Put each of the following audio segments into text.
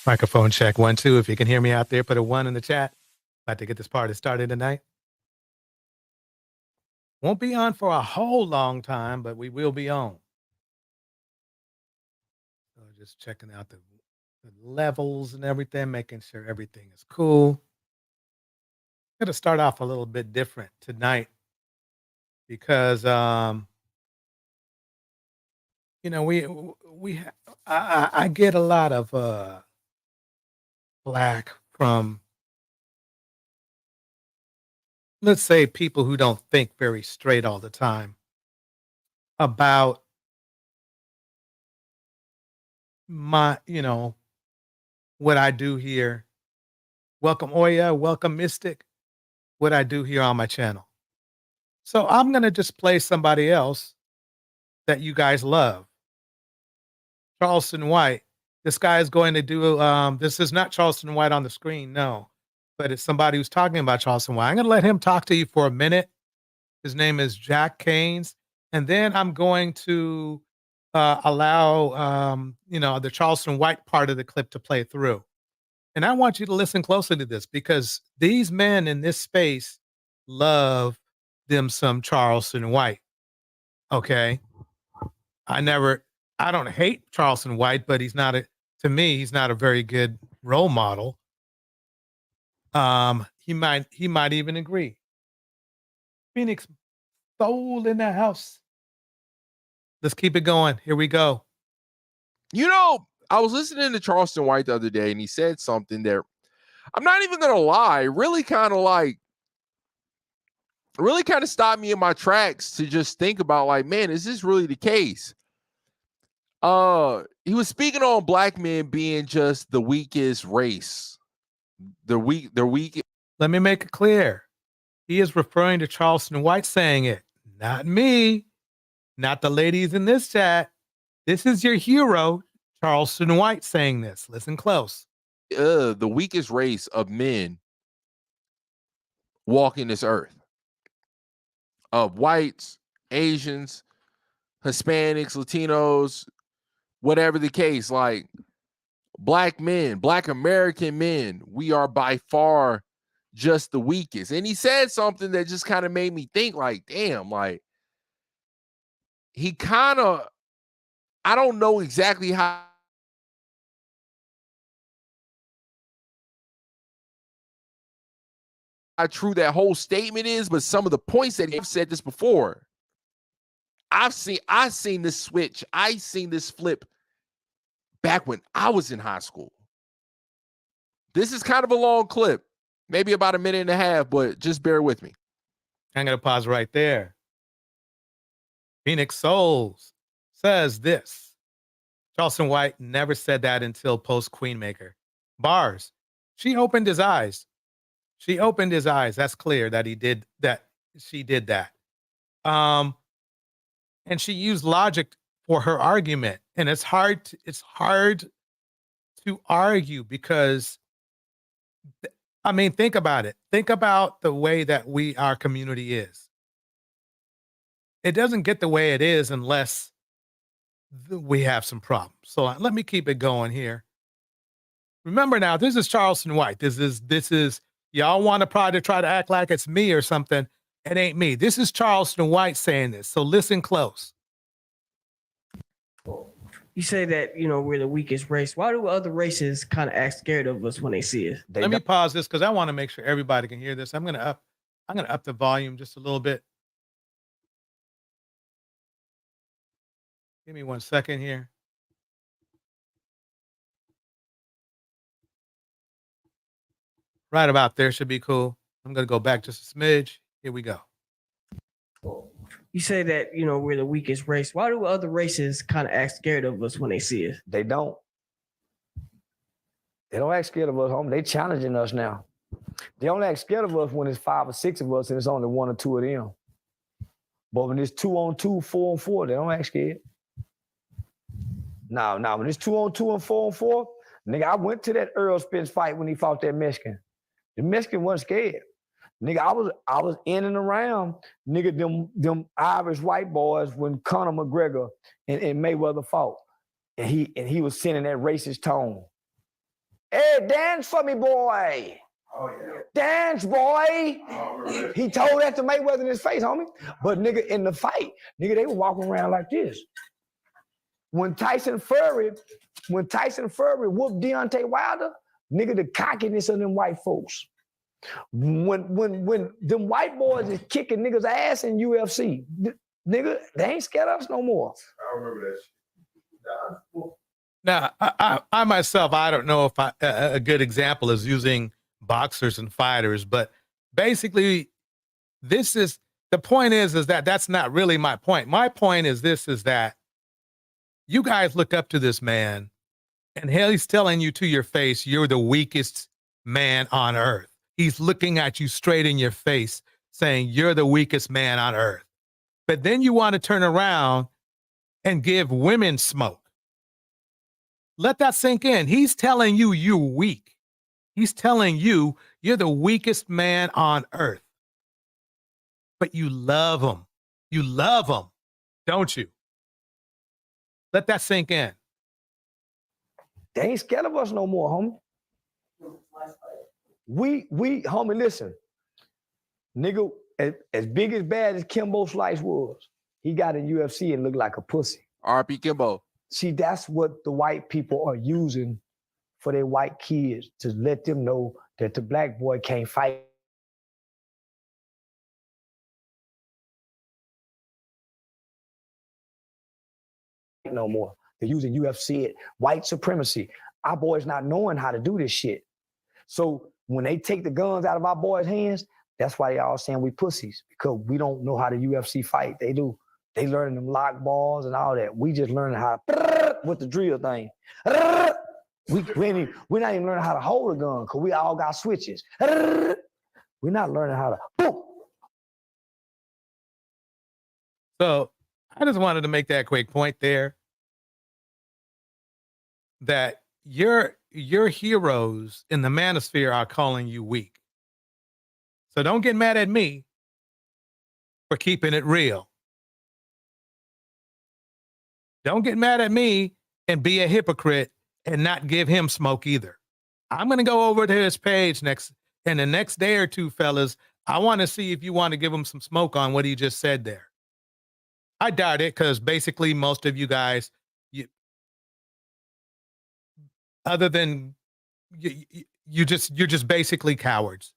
Microphone check 1, 2. If you can hear me out there, put a 1 in the chat. About to get this party started tonight. Won't be on for a whole long time, but we will be on. So just checking out the levels and everything, making sure everything is cool. Going to start off a little bit different tonight because I get a lot of flack from, let's say, people who don't think very straight all the time about what I do here. Welcome Oya, welcome Mystic, what I do here on my channel. So I'm going to just play somebody else that you guys love. Charleston White. This guy is going to do, this is not Charleston White on the screen, no, but it's somebody who's talking about Charleston White. I'm going to let him talk to you for a minute. His name is Jack Keynes. And then I'm going to allow, the Charleston White part of the clip to play through. And I want you to listen closely to this because these men in this space love them some Charleston White. Okay. I don't hate Charleston White, but he's not a very good role model. He might even agree. Phoenix Soul in the house. Let's keep it going. Here we go. I was listening to Charleston White the other day, and he said something there. I'm not even going to lie, really kind of stopped me in my tracks to just think about, like, man, is this really the case? He was speaking on black men being just the weakest race. They're weak. Let me make it clear. He is referring to Charleston White saying it, not me, not the ladies in this chat. This is your hero, Charleston White, saying this. Listen close. The weakest race of men walking this earth. Of whites, Asians, Hispanics, Latinos, whatever the case, like black men, black American men, we are by far just the weakest. And he said something that just kind of made me think, like, damn, like he kind of, I don't know exactly how true that whole statement is, but some of the points that he's said this before. I've seen this switch. I seen this flip back when I was in high school. This is kind of a long clip, maybe about a minute and a half, but just bear with me. I'm going to pause right there. Phoenix Souls says this. Charleston White never said that until post Queenmaker. Bars. She opened his eyes. She opened his eyes. That's clear that he did that. She did that. And she used logic for her argument. And it's hard to argue because, I mean, think about it. Think about the way that our community is. It doesn't get the way it is unless we have some problems. So let me keep it going here. Remember now, this is Charleston White. This is y'all want to try to act like it's me or something. It ain't me. This is Charleston White saying this. So listen close. You say that, we're the weakest race. Why do other races kind of act scared of us when they see us? Let me pause this because I want to make sure everybody can hear this. I'm gonna up the volume just a little bit. Give me 1 second here. Right about there should be cool. I'm gonna go back just a smidge. Here we go. You say that, we're the weakest race. Why do other races kind of act scared of us when they see us? They don't. They don't act scared of us, homie. They challenging us now. They only act scared of us when it's 5 or 6 of us and it's only 1 or 2 of them. But when it's 2 on 2, 4 on 4, they don't act scared. Now, when it's 2 on 2 and 4 on 4, nigga, I went to that Earl Spence fight when he fought that Mexican. The Mexican wasn't scared. Nigga, I was in and around, nigga, them Irish white boys when Conor McGregor and Mayweather fought. And he was sending that racist tone. Hey, dance for me, boy. Oh, yeah. Dance, boy. Oh, He told that to Mayweather in his face, homie. But nigga, in the fight, nigga, they were walking around like this. When Tyson Fury whooped Deontay Wilder, nigga, the cockiness of them white folks. When them white boys is kicking niggas' ass in UFC, nigga, they ain't scared of us no more. I remember that shit. Now, I myself, I don't know if a good example is using boxers and fighters, but basically, the point is that that's not really my point. My point is that you guys look up to this man, and he's telling you to your face, you're the weakest man on earth. He's looking at you straight in your face, saying you're the weakest man on earth. But then you want to turn around and give women smoke. Let that sink in. He's telling you you're weak. He's telling you you're the weakest man on earth. But you love him. You love him, don't you? Let that sink in. They ain't scared of us no more, homie. We, homie, listen. Nigga, as big as bad as Kimbo Slice was, he got in UFC and looked like a pussy. RP Kimbo. See, that's what the white people are using for their white kids, to let them know that the black boy can't fight no more. They're using UFC, white supremacy. Our boys not knowing how to do this shit. So when they take the guns out of our boys' hands, that's why they all saying we pussies, because we don't know how the UFC fight. They do. They learning them lock balls and all that. We just learning how to with the drill thing. We're not even learning how to hold a gun, because we all got switches. We're not learning how to boom. So I just wanted to make that quick point there, that your heroes in the Manosphere are calling you weak. So don't get mad at me for keeping it real. Don't get mad at me and be a hypocrite and not give him smoke either. I'm going to go over to his page in the next day or two, fellas. I want to see if you want to give him some smoke on what he just said there. I doubt it, because basically most of you guys, other than you're just basically cowards.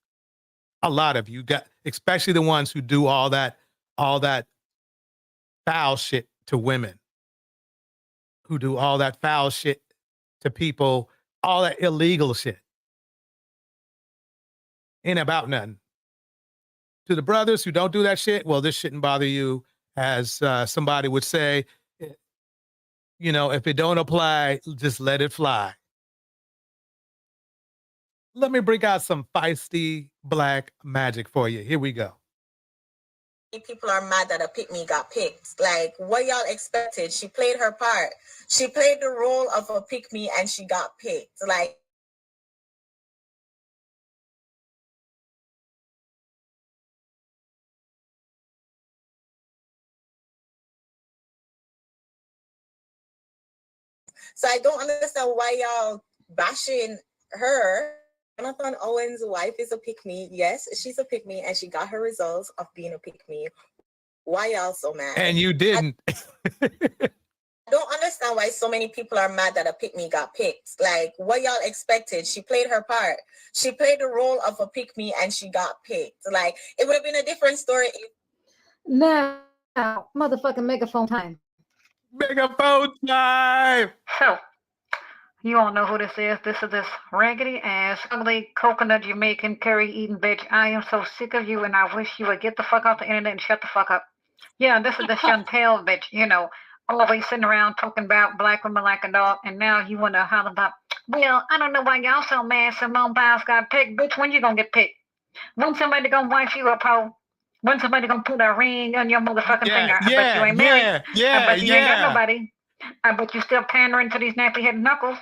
A lot of you got, especially the ones who do all that foul shit to women, who do all that foul shit to people, all that illegal shit. Ain't about nothing. To the brothers who don't do that shit, well, this shouldn't bother you. As somebody would say, you know, if it don't apply, just let it fly. Let me bring out some feisty black magic for you. Here we go. People are mad that a pick me got picked. Like, what y'all expected? She played her part. She played the role of a pick me and she got picked. Like, so I don't understand why y'all bashing her. Jonathan Owen's wife is a pick me. Yes, she's a pick me and she got her results of being a pick me. Why y'all so mad? And you didn't. I don't understand why so many people are mad that a pick me got picked. Like, what y'all expected? She played her part. She played the role of a pick me and she got picked. Like, it would have been a different story if Now, motherfucking megaphone time. Megaphone time. So, you all know who this is. This is this raggedy ass, ugly, coconut Jamaican curry eating bitch. I am so sick of you, and I wish you would get the fuck off the internet and shut the fuck up. Yeah, this is the Chantel bitch, you know, always sitting around talking about black women like a dog, and now you want to holler about, well, I don't know why y'all so mad Simone Biles got picked. Bitch, when you gonna get picked? When somebody gonna wife you up, ho? When somebody gonna put a ring on your motherfucking finger? I bet you ain't married. I bet you ain't got nobody. I bet you still pandering to these nappy-headed knuckles.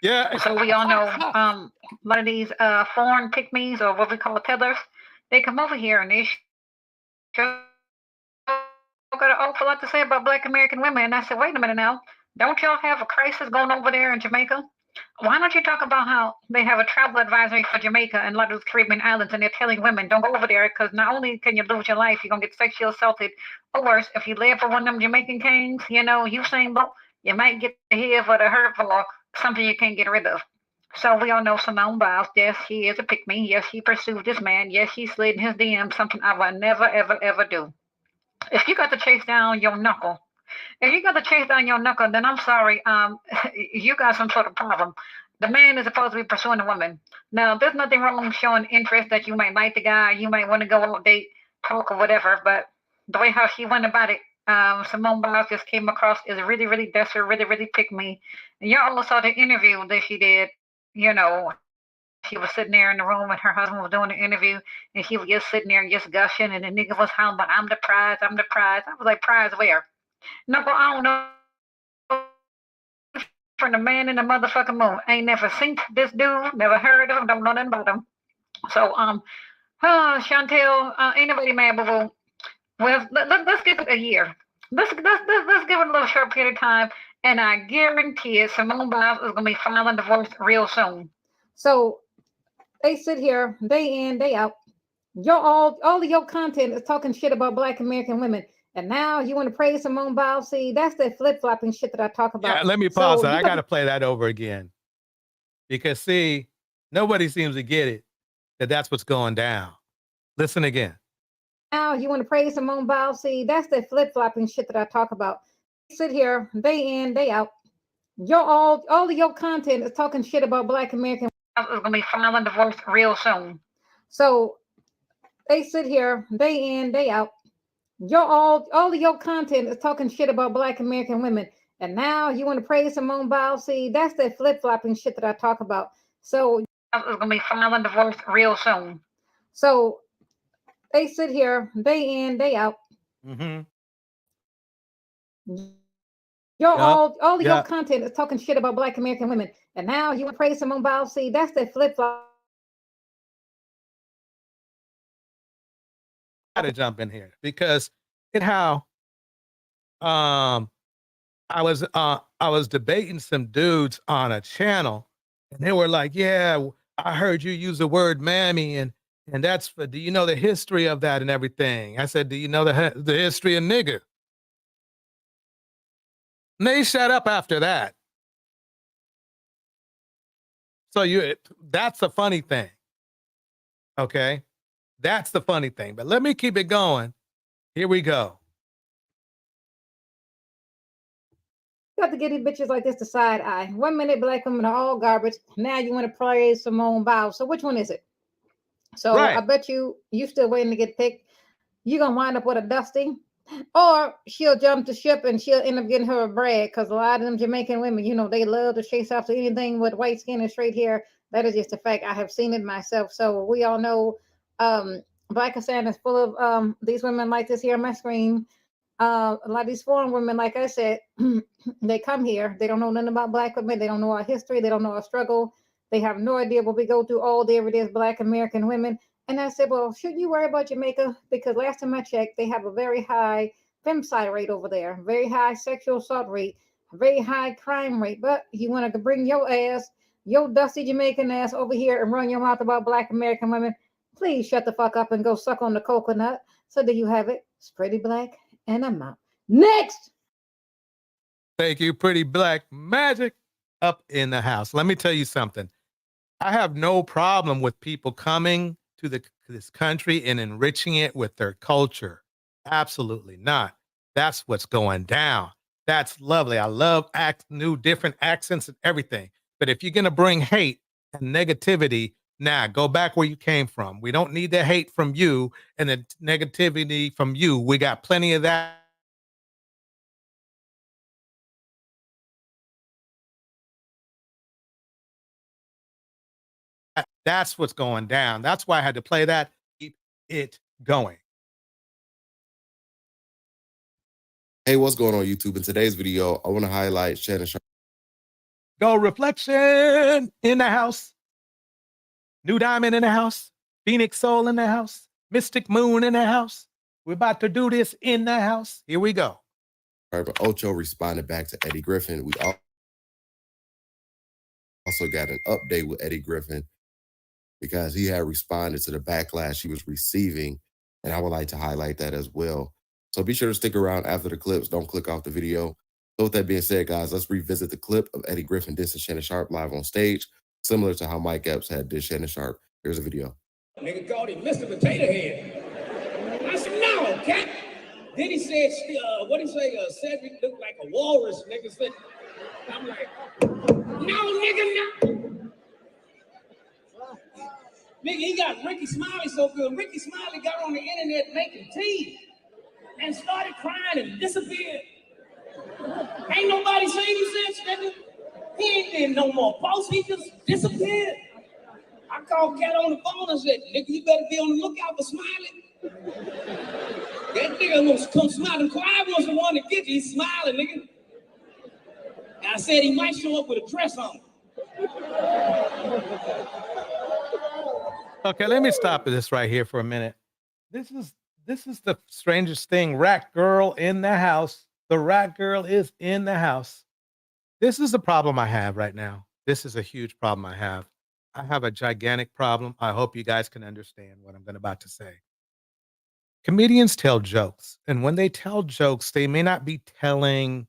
Yeah. So we all know a lot of these foreign pick-me's, or what we call tethers, they come over here and they got an awful lot to say about black American women. And I said, wait a minute now. Don't y'all have a crisis going over there in Jamaica? Why don't you talk about how they have a travel advisory for Jamaica and a lot of those Caribbean islands, and they're telling women don't go over there because not only can you lose your life, you're gonna get sexually assaulted, or worse, if you live for one of them Jamaican kings, you know, Usain Bolt, you might get the head for the hurt for something you can't get rid of. So we all know Simone Biles. Yes, she is a pick me. Yes, she pursued this man. Yes, she slid in his DM. Something I will never, ever, ever do. If you got to chase down your knuckle, if you got to chase down your knuckle, then I'm sorry. You got some sort of problem. The man is supposed to be pursuing a woman. Now, there's nothing wrong with showing interest that you might like the guy, you might want to go out date, talk or whatever. But the way how she went about it, Simone Biles just came across as really, really desperate, really, really pick me. And y'all all saw the interview that she did. You know, she was sitting there in the room and her husband was doing the interview, and she was just sitting there just gushing, and the nigga was hollering, "But I'm the prize, I'm the prize." I was like, "Prize where?" No, but I don't know. From the man in the motherfucking moon. Ain't never seen this dude, never heard of him, don't know nothing about him. So, Chantel, ain't nobody mad, boo boo. Well, let's give it a year. Let's give it a little short period of time, and I guarantee it, Simone Biles is gonna be filing divorce real soon. So they sit here day in, day out. All of your content is talking shit about Black American women. And now you want to praise Simone Biles. See, that's that flip-flopping shit that I talk about. Yeah, let me pause So it. I got to play that over again. Because, see, nobody seems to get it, that that's what's going down. Listen again. Now you want to praise Simone Biles. See, that's that flip-flopping shit that I talk about. Sit here day in, day out. All of your content is talking shit about Black American women. Is going to be filing divorce real soon. So they sit here day in, day out. All of your content is talking shit about Black American women. And now you want to praise Simone Biles. See, that's that flip-flopping shit that I talk about. So is going to be filing divorce real soon. So they sit here day in, day out. Mm-hmm. All of your content is talking shit about Black American women. And now you want to praise Simone Biles. See, that's that flip-flop. To jump in here because I was debating some dudes on a channel and they were like, yeah, I heard you use the word mammy and that's for, do you know the history of that and everything? I said, do you know the history of nigger? And they shut up after that. So that's a funny thing. Okay. That's the funny thing, but let me keep it going. Here we go. You have to get these bitches like this the side eye. 1 minute Black women are all garbage. Now you want to praise Simone Biles. So which one is it? So right. I bet you still waiting to get picked. You're going to wind up with a Dusty. Or she'll jump the ship and she'll end up getting her a brag because a lot of them Jamaican women, you know, they love to chase after anything with white skin and straight hair. That is just a fact. I have seen it myself. So we all know Black Cassandra is full of these women like this here on my screen. A lot of these foreign women, like I said, they come here. They don't know nothing about Black women. They don't know our history. They don't know our struggle. They have no idea what we go through all day every day as Black American women. And I said, well, shouldn't you worry about Jamaica? Because last time I checked, they have a very high femicide rate over there, very high sexual assault rate, very high crime rate. But you want to bring your ass, your dusty Jamaican ass over here and run your mouth about Black American women. Please shut the fuck up and go suck on the coconut. So there you have it. It's Pretty Black and I'm out. Next. Thank you, Pretty Black Magic up in the house. Let me tell you something. I have no problem with people coming to this country and enriching it with their culture. Absolutely not. That's what's going down. That's lovely. I love new different accents and everything. But if you're going to bring hate and negativity, go back where you came from. We don't need the hate from you and the negativity from you. We got plenty of that. That's what's going down. That's why I had to play that. Keep it going. Hey, what's going on YouTube? In today's video, I want to highlight Shannon Sharp. Go Reflection in the house. New Diamond in the house. Phoenix Soul in the house. Mystic Moon in the house. We're about to do this in the house. Here we go. But Ocho responded back to Eddie Griffin. We all Also got an update with Eddie Griffin because he had responded to the backlash he was receiving, and I would like to highlight that as well. So be sure to stick around after the clips. Don't click off the video. So with that being said, guys, let's revisit the clip of Eddie Griffin dissing Shannon Sharp live on stage, similar to how Mike Epps had dissed Shannon Sharp. Here's a video. Nigga called him Mr. Potato Head. I said, no, cat. Then he said, what did he say? Cedric looked like a walrus, nigga. Said, I'm like, no, nigga, no. Nigga, he got Ricky Smiley so good. Ricky Smiley got on the internet making tea and started crying and disappeared. Ain't nobody seen him since, nigga. He ain't did no more posts. He just disappeared. I called Cat on the phone and said, nigga, you better be on the lookout for Smiley. That nigga was come smiling. Clive was the one to get you. He's smiling, nigga. And I said he might show up with a dress on. Okay, let me stop this right here for a minute. This is the strangest thing. Rat girl in the house. The rat girl is in the house. This is the problem I have right now. This is a huge problem I have. I have a gigantic problem. I hope you guys can understand what I'm about to say. Comedians tell jokes, and when they tell jokes, they may not be telling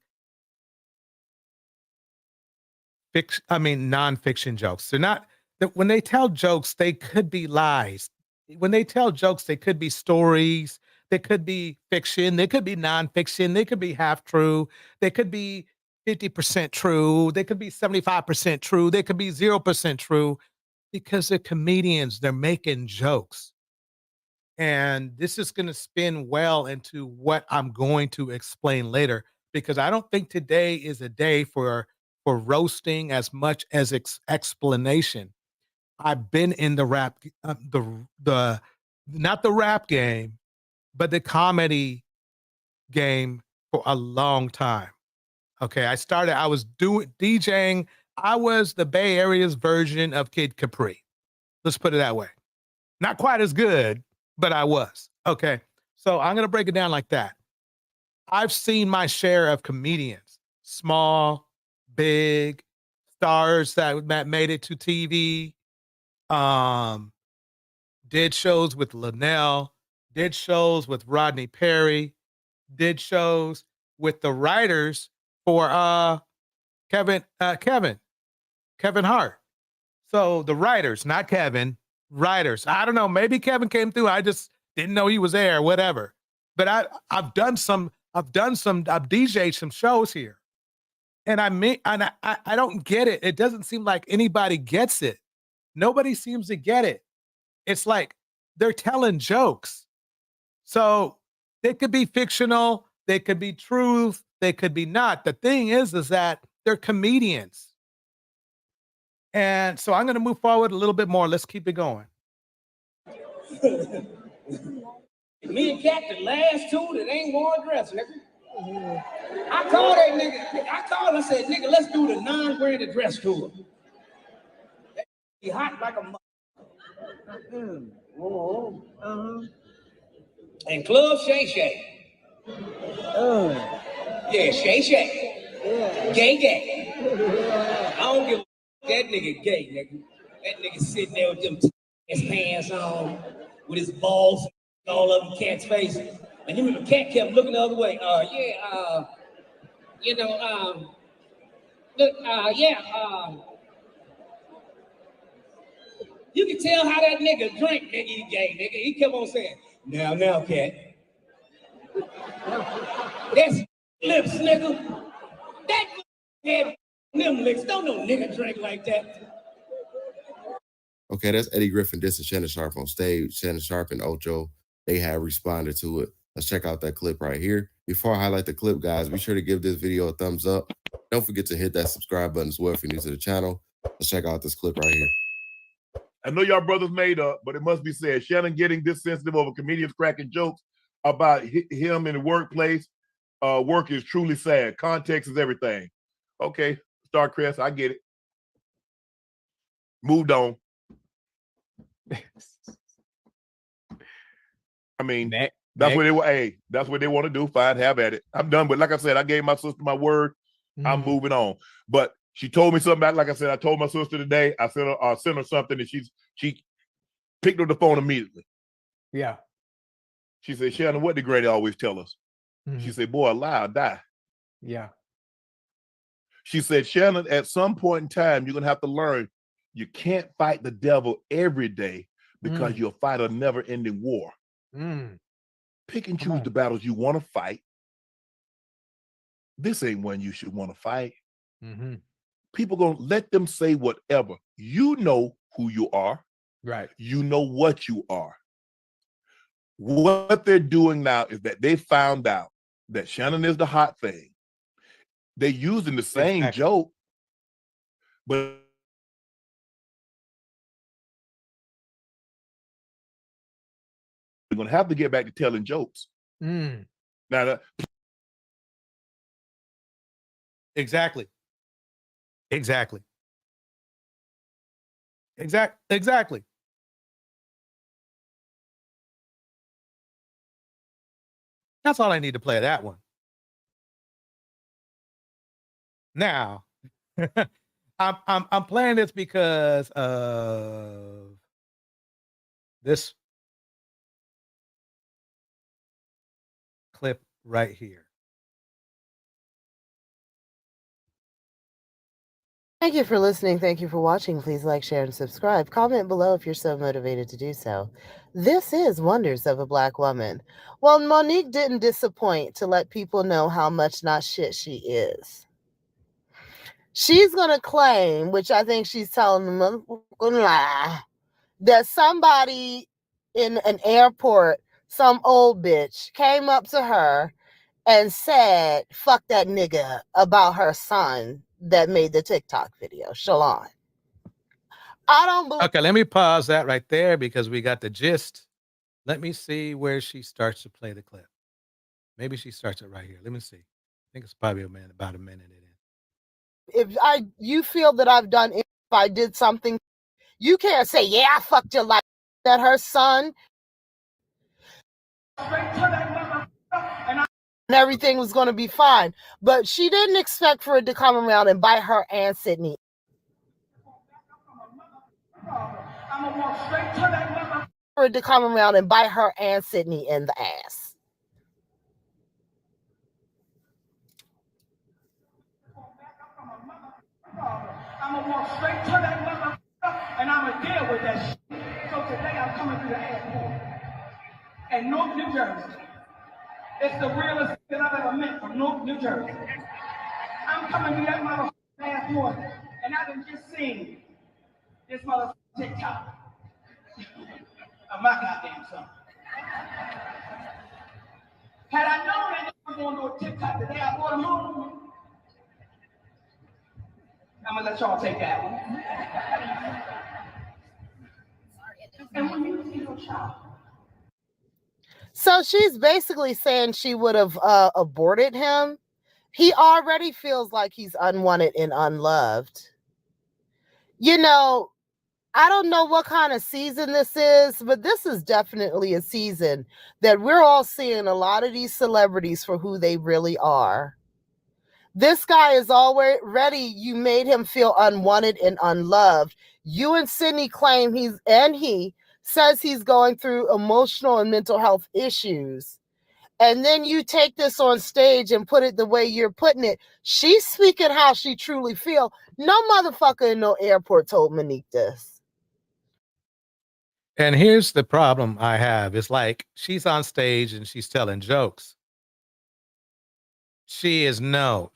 nonfiction jokes. They're not. When they tell jokes, they could be lies. When they tell jokes, they could be stories. They could be fiction. They could be nonfiction. They could be half true. They could be 50% true. They could be 75% true. They could be 0% true, because they're comedians. They're making jokes. And this is going to spin well into what I'm going to explain later, because I don't think today is a day for roasting as much as explanation. I've been in the rap, not the rap game, but the comedy game for a long time. Okay, I was doing DJing. I was the Bay Area's version of Kid Capri. Let's put it that way. Not quite as good, but I was. Okay, so I'm going to break it down like that. I've seen my share of comedians, small, big, stars that made it to TV, did shows with Linnell, did shows with Rodney Perry, did shows with the writers for Kevin Hart. So the writers, not Kevin, writers. I don't know, maybe Kevin came through. I just didn't know he was there, whatever. But I've DJ'd some shows here. And I don't get it. It doesn't seem like anybody gets it. Nobody seems to get it. It's like they're telling jokes. So they could be fictional, they could be truth, they could be not. The thing is that they're comedians. And so I'm going to move forward a little bit more. Let's keep it going. Me and Cat, the last two that ain't worn a dress, nigga. I called that nigga. I said, nigga, let's do the non-branded dress tour. He hot like a mother. And Club Shay Shay. Yeah, Shay Shay. Yeah. Gay. I don't give a that nigga gay, nigga. That nigga sitting there with them his pants on, with his balls all up in Cat's face. And him and the Cat kept looking the other way. You can tell how that nigga drink, nigga, he gay, nigga. He kept on saying, now, Cat. That's lips, nigga. That had them lips. Don't no nigga drink like that. Okay, that's Eddie Griffin dissing Shannon Sharp on stage. Shannon Sharp and Ocho, they have responded to it. Let's check out that clip right here. Before I highlight the clip, guys, be sure to give this video a thumbs up. Don't forget to hit that subscribe button as well if you're new to the channel. Let's check out this clip right here. I know y'all brothers made up, but it must be said, Shannon getting this sensitive over comedians cracking jokes about him in the workplace. Work is truly sad. Context is everything. Okay, Star Chris, I get it. Moved on. I mean, that's what they were. Hey, that's what they want to do. Fine, have at it. I'm done. But like I said, I gave my sister my word. I'm moving on. But She told me something about, like I said, I told my sister today, I sent her something, and she picked up the phone immediately. Yeah. She said, Shannon, what did Grady always tell us? She said, boy, a lie or die. Yeah. She said, Shannon, at some point in time, you're going to have to learn you can't fight the devil every day because you'll fight a never-ending war. Pick and choose the battles you want to fight. This ain't one you should want to fight. People going to let them say whatever. You know who you are. Right. You know what you are. What they're doing now is that they found out that Shannon is the hot thing. They're using the same joke, but we're going to have to get back to telling jokes. Now, Exactly. Exactly. That's all I need to play that one. Now, I'm playing this because of this clip right here. Thank you for listening. Thank you for watching. Please like, share, and subscribe. Comment below if you're so motivated to do so. This is Wonders of a Black Woman. Well, Monique didn't disappoint to let people know how much not shit she is. She's going to claim, which I think she's telling them a lie, that somebody in an airport, some old bitch, came up to her and said, fuck that nigga about her son that made the TikTok video, Shalon. I don't believe. Okay, let me pause that right there because we got the gist. Let me see where she starts to play the clip. Maybe she starts it right here. Let me see. I think it's probably about a minute in. If you feel that I've done, if I did something, you can't say, yeah, I fucked your life. That her son and everything was going to be fine. But she didn't expect for it to come around and bite her and Sydney. I'm gonna walk straight to that mother. For it to come around and bite her and Sydney in the ass. I'm gonna walk straight to that mother and I'm gonna deal with that shit. So today I'm coming to the airport in Newark, New Jersey. It's the realest that I've ever met from Newark, New Jersey. I'm coming to that motherfucking airport and I done just seen this motherfucking TikTok of my goddamn son. Had I known that I was going to do a TikTok today, I brought him home. I'm gonna let y'all take that one. And when you see your child. So she's basically saying she would have aborted him. He already feels like he's unwanted and unloved. You know, I don't know what kind of season this is, but this is definitely a season that we're all seeing a lot of these celebrities for who they really are. This guy is already, you made him feel unwanted and unloved. You and Sydney claim he says he's going through emotional and mental health issues. And then you take this on stage and put it the way you're putting it. She's speaking how she truly feels. No motherfucker in no airport told Monique this. And here's the problem I have. It's like she's on stage and she's telling jokes. She is not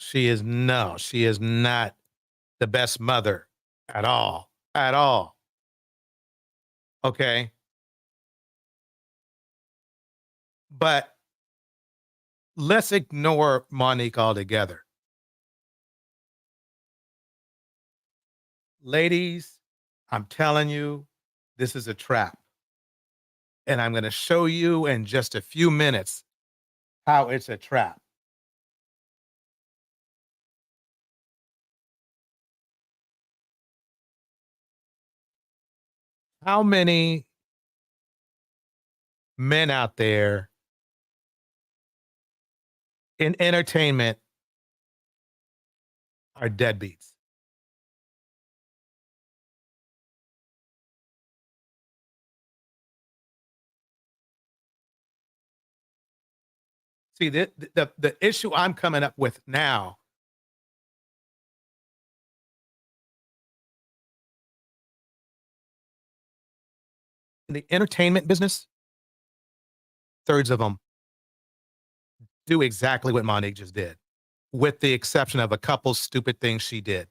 the best mother at all. Okay. But let's ignore Monique altogether. Ladies, I'm telling you, this is a trap. And I'm going to show you in just a few minutes how it's a trap. How many men out there in entertainment are deadbeats? See, the issue I'm coming up with now, in the entertainment business, thirds of them do exactly what Monique just did, with the exception of a couple stupid things she did.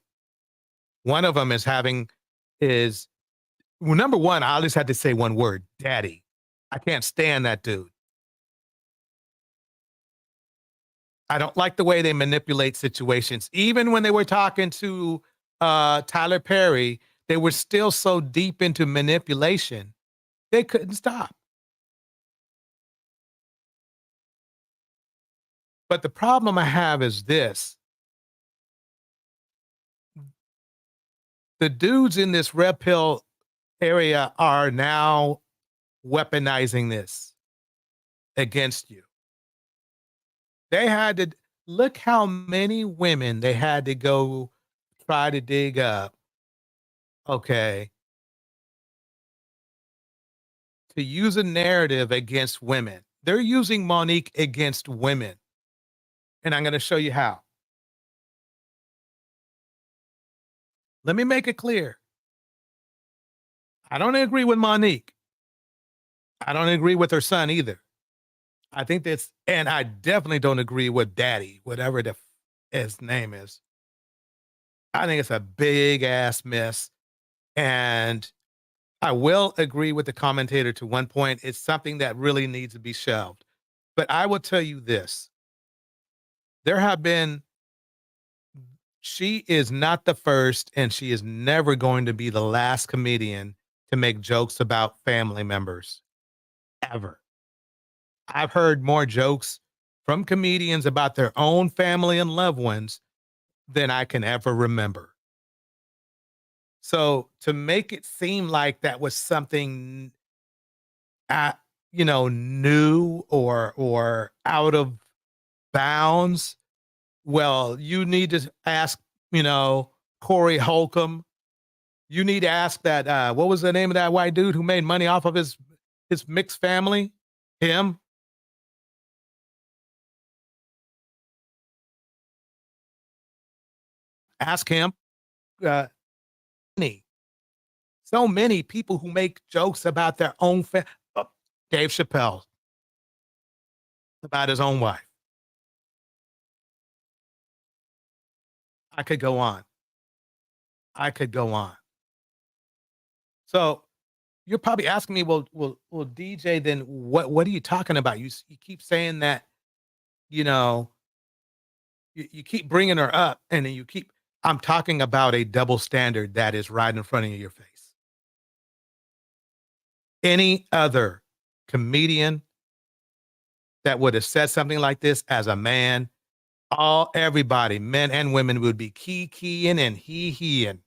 One of them is well, number one, I just had to say one word, daddy. I can't stand that dude. I don't like the way they manipulate situations. Even when they were talking to Tyler Perry, they were still so deep into manipulation, they couldn't stop. But the problem I have is this. The dudes in this red pill area are now weaponizing this against you. They had to look how many women they had to go try to dig up, okay, to use a narrative against women. They're using Monique against women. And I'm going to show you how. Let me make it clear. I don't agree with Monique. I don't agree with her son either. I think and I definitely don't agree with Daddy, whatever his name is. I think it's a big ass mess. And I will agree with the commentator to one point. It's something that really needs to be shelved. But I will tell you this. She is not the first, and she is never going to be the last comedian to make jokes about family members, ever. I've heard more jokes from comedians about their own family and loved ones than I can ever remember. So to make it seem like that was something, new or out of bounds, well, you need to ask, Corey Holcomb. You need to ask that, what was the name of that white dude who made money off of his mixed family? Him. Ask him. So many people who make jokes about their own family. Dave Chappelle, about his own wife. I could go on. So you're probably asking me, well, DJ, then what are you talking about? You keep saying that, you keep bringing her up, and then I'm talking about a double standard that is right in front of your face. Any other comedian that would have said something like this as a man, everybody, men and women, would be keying and he-ing.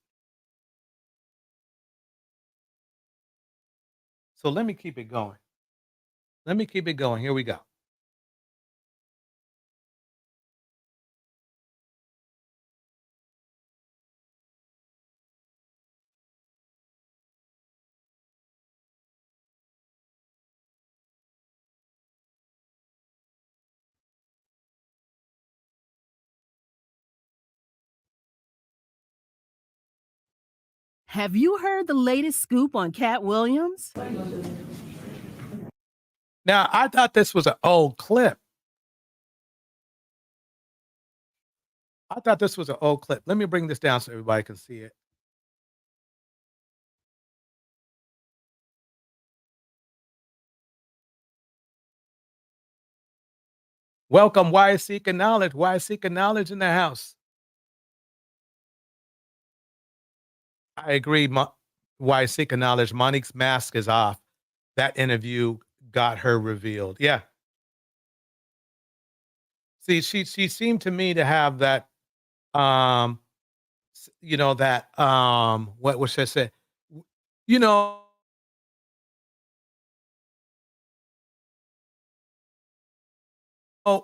So let me keep it going. Here we go. Have you heard the latest scoop on Cat Williams? Now, I thought this was an old clip. Let me bring this down so everybody can see it. Welcome, Why Seeking Knowledge. Why Seeking Knowledge in the house. I agree. Why Seeking Knowledge. Monique's mask is off. That interview got her revealed. Yeah. See, she seemed to me to have that, what should I say? You know,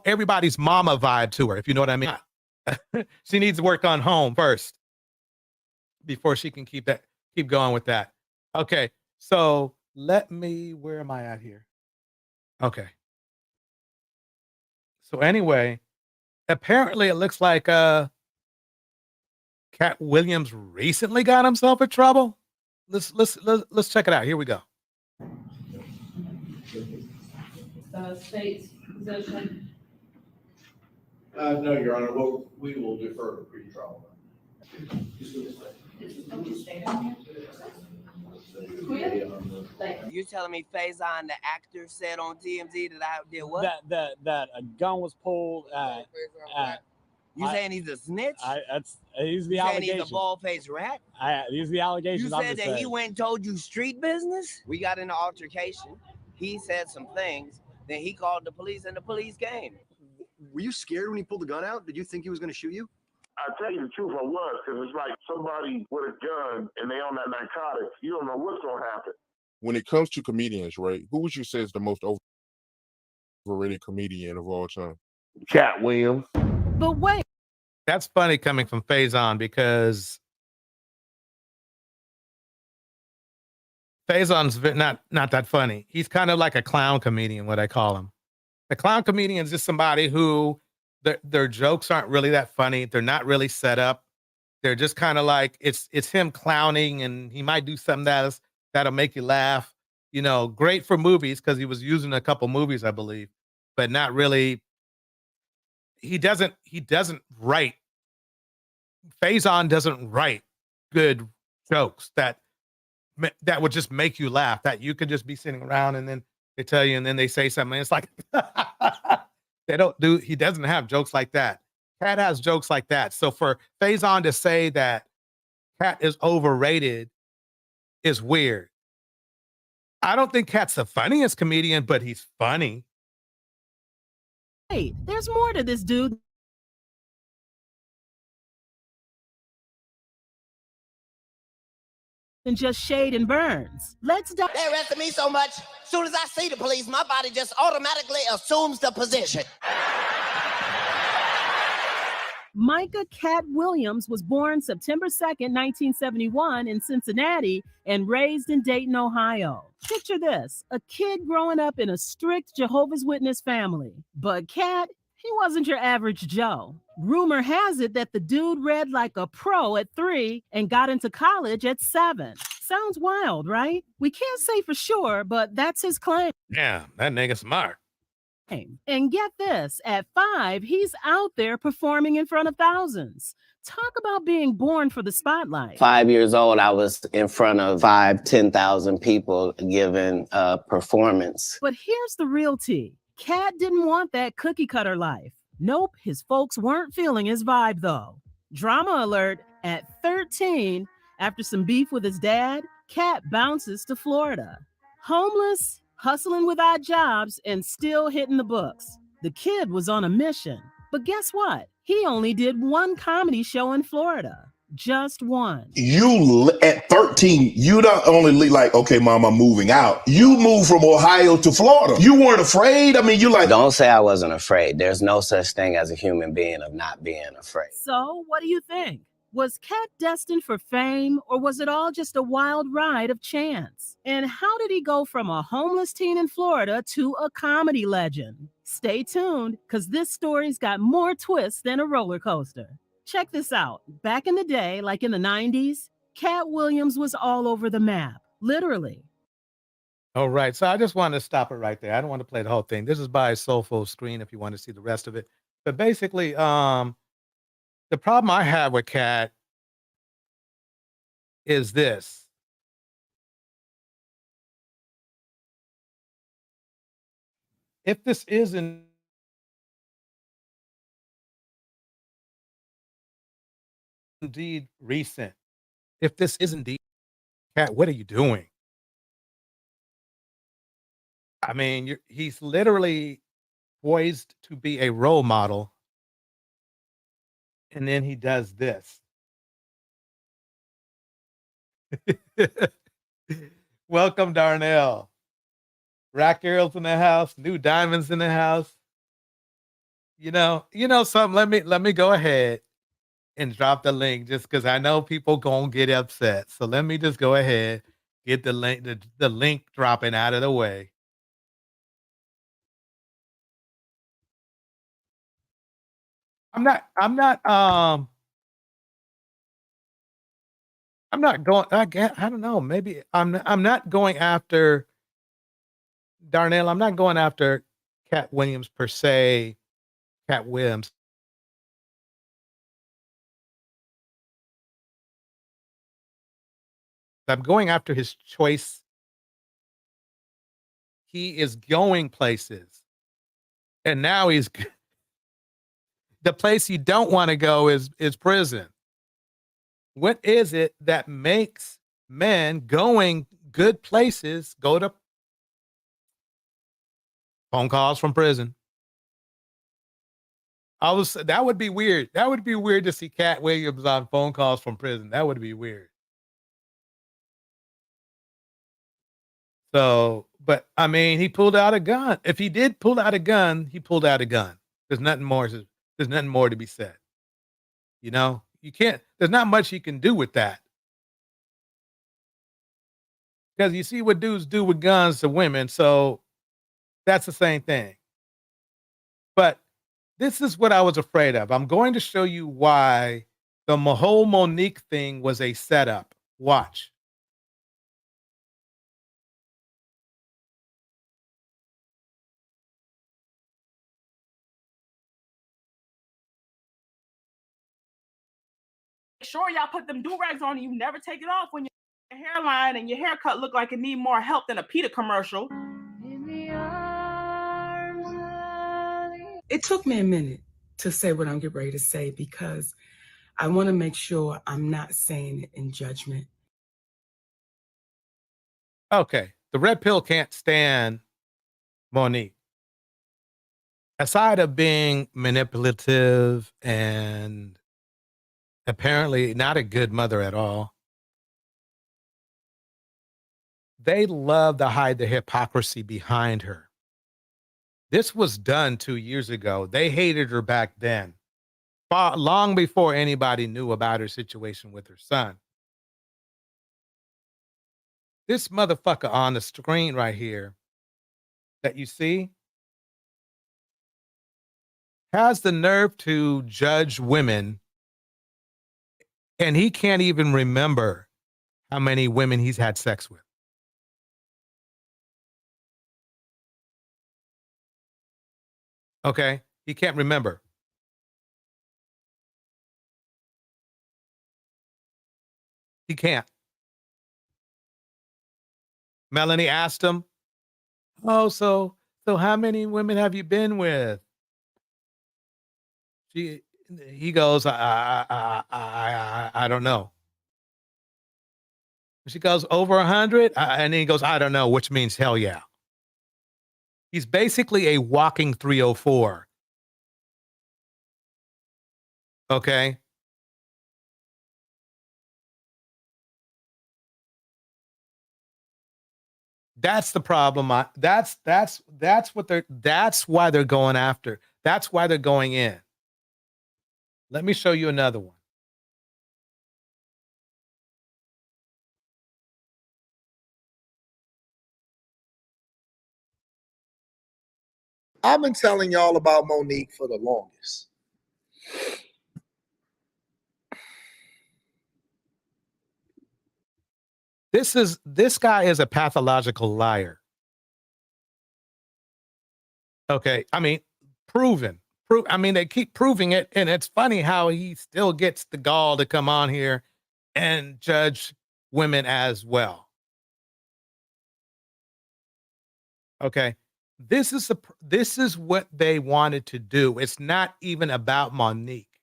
everybody's mama vibe to her, if you know what I mean. She needs to work on home first before she can keep going with that. Okay, so where am I at here? Okay. So anyway, apparently it looks like Cat Williams recently got himself in trouble. Let's check it out. Here we go. State's position. No, Your Honor, we will defer to pretrial. You're telling me Faison, the actor, said on TMZ that I did what? That a gun was pulled at you saying he's a snitch? He's the you allegation. Saying he's a bald-faced rat? These are the allegations. You said that he went and told you street business? We got in an altercation. He said some things. Then he called the police and the police came. Were you scared when he pulled the gun out? Did you think he was going to shoot you? I tell you the truth, I was, because it's like somebody with a gun and they on that narcotics. You don't know what's going to happen. When it comes to comedians, right, who would you say is the most overrated comedian of all time? Cat Williams. But wait. That's funny coming from Faison because Faison's not that funny. He's kind of like a clown comedian, what I call him. The clown comedian is just somebody who their jokes aren't really that funny. They're not really set up. They're just kind of like it's him clowning, and he might do something that'll make you laugh. You know, great for movies because he was using a couple movies, I believe, but not really. He doesn't write. Faison doesn't write good jokes that would just make you laugh. That you could just be sitting around and then they tell you, and then they say something. And it's like he doesn't have jokes like that. Cat has jokes like that. So for Faison to say that Cat is overrated is weird. I don't think Cat's the funniest comedian, but he's funny. Hey, there's more to this dude than just shade and burns. Let's dive. They arrested me so much. As soon as I see the police, my body just automatically assumes the position. Micah Cat Williams was born September 2nd, 1971 in Cincinnati and raised in Dayton, Ohio. Picture this, a kid growing up in a strict Jehovah's Witness family. But Cat, he wasn't your average Joe. Rumor has it that the dude read like a pro at 3 and got into college at 7. Sounds wild, right? We can't say for sure, but that's his claim. Yeah, that nigga smart. And get this, at 5, he's out there performing in front of thousands. Talk about being born for the spotlight. 5 years old, I was in front of 10,000 people giving a performance. But here's the real tea. Cat didn't want that cookie cutter life. Nope, his folks weren't feeling his vibe though. Drama alert, at 13, after some beef with his dad, Cat bounces to Florida. Homeless, hustling with odd jobs, and still hitting the books. The kid was on a mission. But guess what? He only did one comedy show in Florida. Just one. You, at 13, you don't only like, okay, mom, I'm moving out. You moved from Ohio to Florida. You weren't afraid? I mean, you like... Don't say I wasn't afraid. There's no such thing as a human being of not being afraid. So, what do you think? Was Cat destined for fame, or was it all just a wild ride of chance? And how did he go from a homeless teen in Florida to a comedy legend? Stay tuned, because this story's got more twists than a roller coaster. Check this out. Back in the day, like in the 90s, Cat Williams was all over the map, literally. All right, so I just wanted to stop it right there. I don't want to play the whole thing. This is by Soulful Screen if you want to see the rest of it. But basically, the problem I have with Cat is this. If this isn't indeed recent, if this is indeed, Cat, what are you doing? I mean, he's literally poised to be a role model. And then he does this. Welcome, Darnell. Rock Girls in the house, new diamonds in the house. You know something. Let me go ahead and drop the link just because I know people gonna get upset. So let me just go ahead, get the link dropping out of the way. I'm not going, I don't know, maybe I'm not going after Darnell. I'm not going after Cat Williams per se, Cat Williams. I'm going after his choice. He is going places. And now he's the place you don't want to go is prison. What is it that makes men going good places go to phone calls from prison? That would be weird. That would be weird to see Cat Williams on phone calls from prison. That would be weird. So, but I mean, he pulled out a gun. If he did pull out a gun, he pulled out a gun. There's nothing more. There's nothing more to be said. You know, you can't. There's not much you can do with that because you see what dudes do with guns to women. So that's the same thing. But this is what I was afraid of. I'm going to show you why the whole Monique thing was a setup. Watch. Make sure y'all put them do-rags on and you never take it off when your hairline and your haircut look like it need more help than a PETA commercial. It took me a minute to say what I'm getting ready to say because I want to make sure I'm not saying it in judgment. Okay. The red pill can't stand Monique. Aside of being manipulative and apparently not a good mother at all, they love to hide the hypocrisy behind her. This was done 2 years ago. They hated her back then, long before anybody knew about her situation with her son. This motherfucker on the screen right here that you see has the nerve to judge women, and he can't even remember how many women he's had sex with. Okay? He can't remember. He can't. Melanie asked him, "Oh, so how many women have you been with?" He goes, I don't know. She goes, "Over 100?" And he goes, "I don't know," which means hell yeah. He's basically a walking 304. Okay? That's the problem. That's why they're going after. That's why they're going in. Let me show you another one. I've been telling y'all about Monique for the longest. This guy is a pathological liar. Okay, I mean, proven. I mean, they keep proving it, and it's funny how he still gets the gall to come on here and judge women as well. Okay, this is what they wanted to do. It's not even about Monique.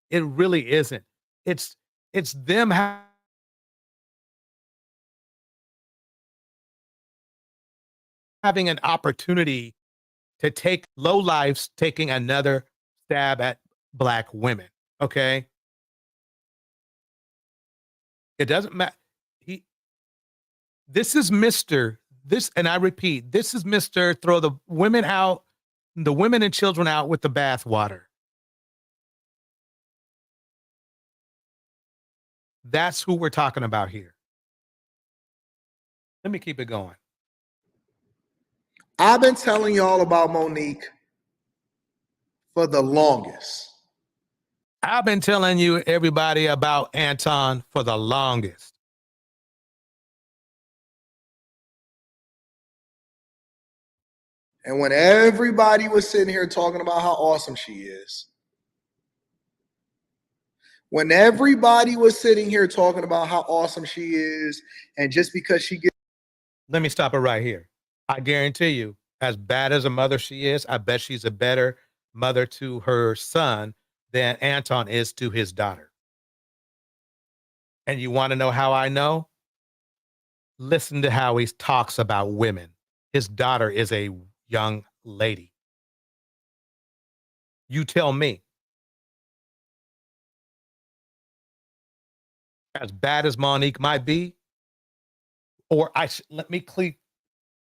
It really isn't. It's them having an opportunity to take low lives, taking another stab at Black women. Okay, it doesn't matter. This is Mr. This, and I repeat, this is Mr. Throw the women out, the women and children out with the bathwater. That's who we're talking about here. Let me keep it going. I've been telling y'all about Monique for the longest. I've been telling you, everybody, about Anton for the longest. And when everybody was sitting here talking about how awesome she is, when everybody was sitting here talking about how awesome she is, and just because she gets. Let me stop it right here. I guarantee you, as bad as a mother she is, I bet she's a better mother to her son than Anton is to his daughter. And you want to know how I know? Listen to how he talks about women. His daughter is a young lady. You tell me. As bad as Monique might be, or let me clear,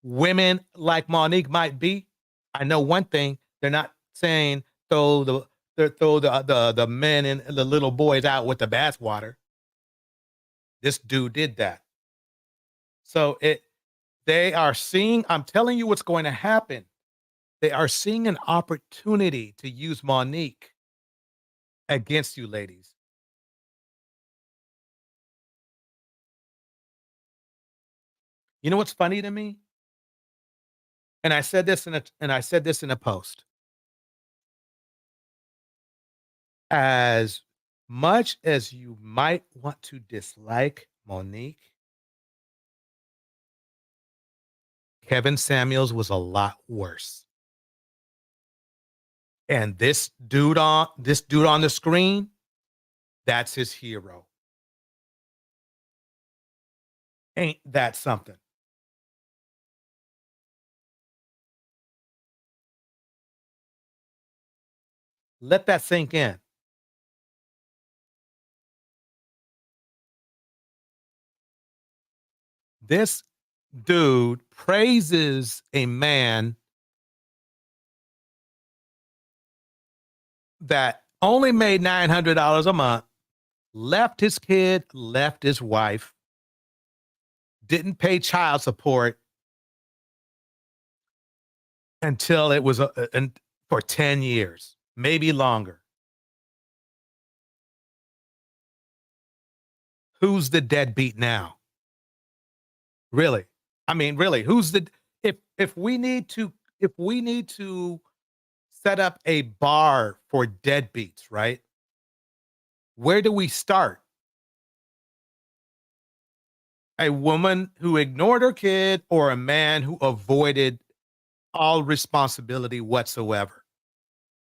women like Monique might be. I know one thing: they're not saying throw the men and the little boys out with the bathwater. This dude did that. So they are seeing. I'm telling you what's going to happen. They are seeing an opportunity to use Monique against you, ladies. You know what's funny to me? And I said this in a post. As much as you might want to dislike Monique, Kevin Samuels was a lot worse. And this dude on the screen, that's his hero. Ain't that something? Let that sink in. This dude praises a man that only made $900 a month, left his kid, left his wife, didn't pay child support until it was for 10 years, maybe longer. Who's the deadbeat now? Really? I mean, really, who's the if we need to set up a bar for deadbeats, right? Where do we start? A woman who ignored her kid or a man who avoided all responsibility whatsoever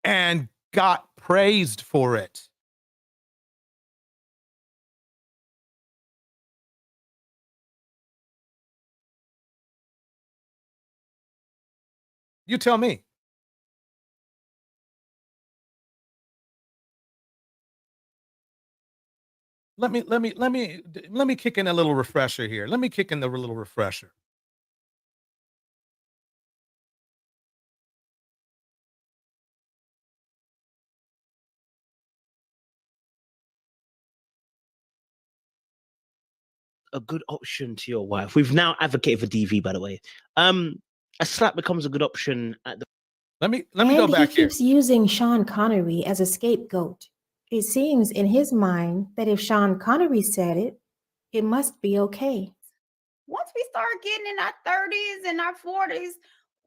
and got praised for it? You tell me. Let me kick in a little refresher here. Let me kick in the little refresher. A good option to your wife. We've now advocated for DV, by the way. A slap becomes a good option at the. Let me go back he keeps using Sean Connery as a scapegoat. It seems in his mind that if Sean Connery said it, it must be okay. Once we start getting in our 30s and our 40s,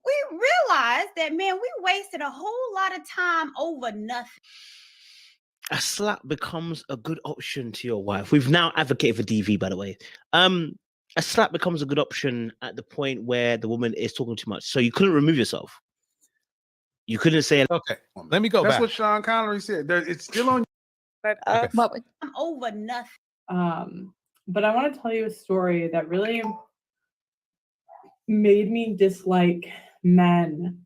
we realize that, man, we wasted a whole lot of time over nothing. A slap becomes a good option to your wife. We've now advocated for DV, by the way. A slap becomes a good option at the point where the woman is talking too much. So you couldn't remove yourself. You couldn't say. Okay, let me go That's back. what Sean Connery said. It's still on. Okay. I'm over nothing. But I want to tell you a story that really made me dislike men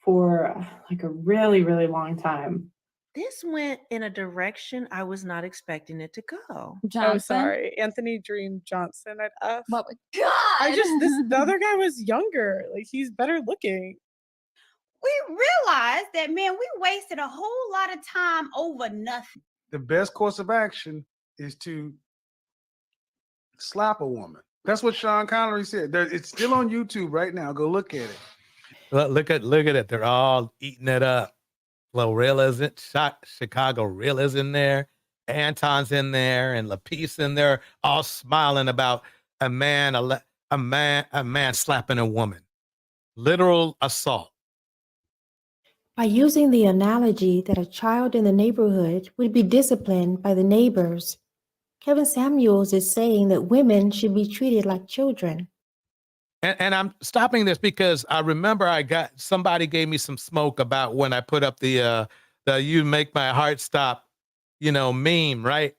for like a really, really long time. This went in a direction I was not expecting it to go. Oh, sorry. Anthony Dream Johnson at F. God! The other guy was younger. Like, he's better looking. We realized that, man, we wasted a whole lot of time over nothing. The best course of action is to slap a woman. That's what Sean Connery said. It's still on YouTube right now. Go look at it. Look at it. They're all eating it up. Glorilla's in Chicago Rilla's in there, Anton's in there, and LaPeace in there, all smiling about a man slapping a woman. Literal assault. By using the analogy that a child in the neighborhood would be disciplined by the neighbors, Kevin Samuels is saying that women should be treated like children. And I'm stopping this because I remember somebody gave me some smoke about when I put up the "You Make My Heart Stop," meme, right?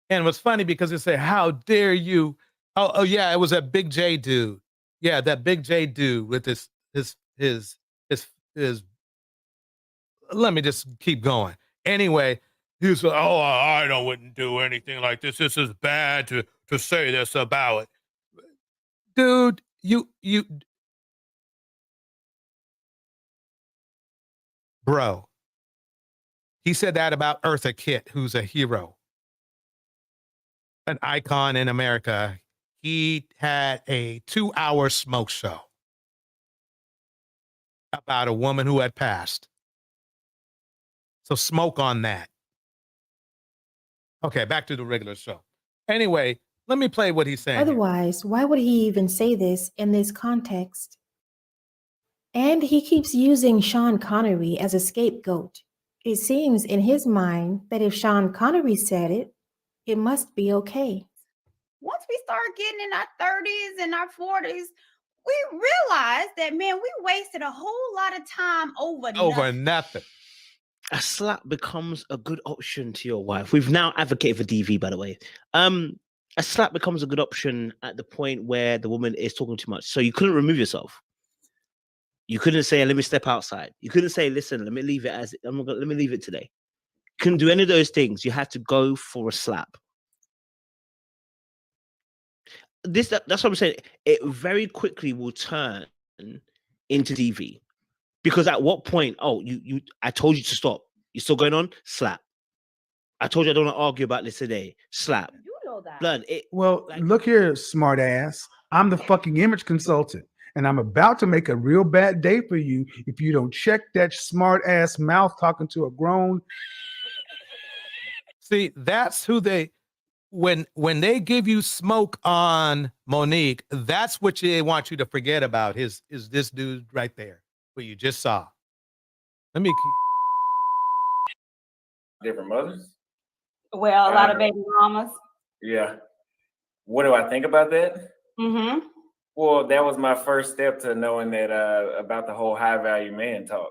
And it was funny because it said, "How dare you?" Oh yeah, it was that Big J dude. Yeah, that Big J dude with his. Let me just keep going. Anyway, he said, "Oh, I wouldn't do anything like this. This is bad to say this about it." Dude, bro. He said that about Eartha Kitt, who's a hero, an icon in America. He had a 2-hour smoke show about a woman who had passed. So smoke on that. Okay, back to the regular show. Anyway, let me play what he's saying. Otherwise, why would he even say this in this context? And he keeps using Sean Connery as a scapegoat. It seems in his mind that if Sean Connery said it, it must be okay. Once we start getting in our 30s and our 40s, we realize that, man, we wasted a whole lot of time over nothing. A slap becomes a good option to your wife. We've now advocated for DV, by the way. A slap becomes a good option at the point where the woman is talking too much. So you couldn't remove yourself. You couldn't say, "Let me step outside." You couldn't say, "Listen, let me leave it let me leave it today." Couldn't do any of those things. You had to go for a slap. That's what I'm saying. It very quickly will turn into DV. Because at what point, I told you to stop. You're still going on? Slap. I told you I don't want to argue about this today. Slap. You know that. Blood. Look here, smart ass. I'm the fucking image consultant, and I'm about to make a real bad day for you if you don't check that smart ass mouth talking to a grown. See, that's who when they give you smoke on Monique, that's what they want you to forget about. Is this dude right there, what you just saw? Let me. Different mothers. Well, a lot of baby mamas. Yeah. What do I think about that? Mm-hmm. Well, that was my first step to knowing that about the whole high value man talk.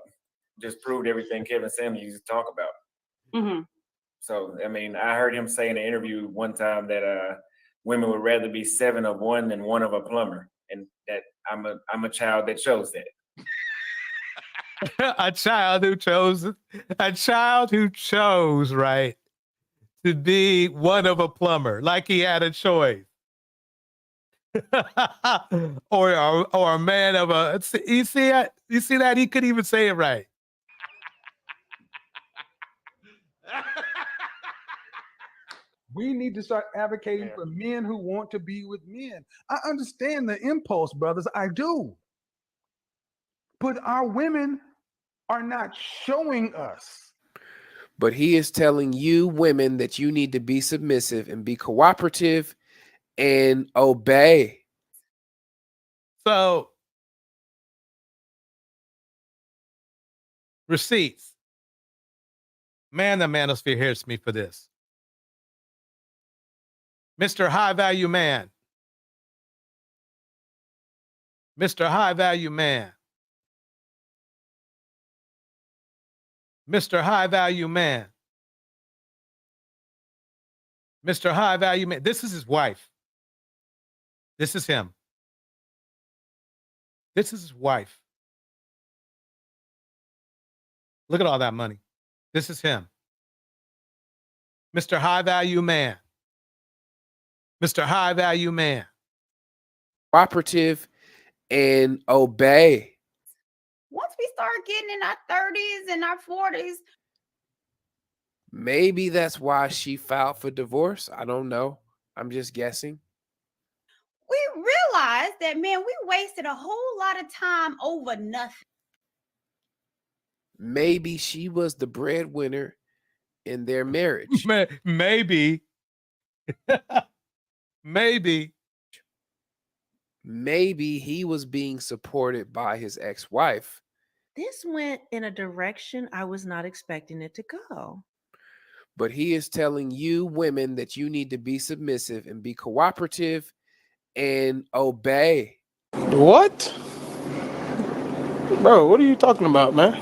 Just proved everything Kevin Samuels used to talk about. Mm-hmm. So, I mean, I heard him say in an interview one time that women would rather be 7 of one than 1 of a plumber, and that I'm a child that chose that. a child who chose right to be 1 of a plumber, like he had a choice. or a man of a. You see that he couldn't even say it right. We need to start advocating for men who want to be with men. I understand the impulse, brothers. I do. But our women are not showing us. But he is telling you women that you need to be submissive and be cooperative and obey. So, receipts. Man, the Manosphere hits me for this. Mr. High Value Man. Mr. High Value Man. Mr. High Value Man. Mr. High Value Man. This is his wife. This is him. This is his wife. Look at all that money. This is him. Mr. High Value Man. Mr. High Value Man. Cooperative and obey. Once we start getting in our 30s and our 40s, Maybe that's why she filed for divorce. I don't know. I'm just guessing. we realize that, man, we wasted a whole lot of time over nothing. Maybe she was the breadwinner in their marriage. Maybe. Maybe. Maybe he was being supported by his ex-wife. This went in a direction I was not expecting it to go. But he is telling you women that you need to be submissive and be cooperative and obey. What? Bro, what are you talking about, man?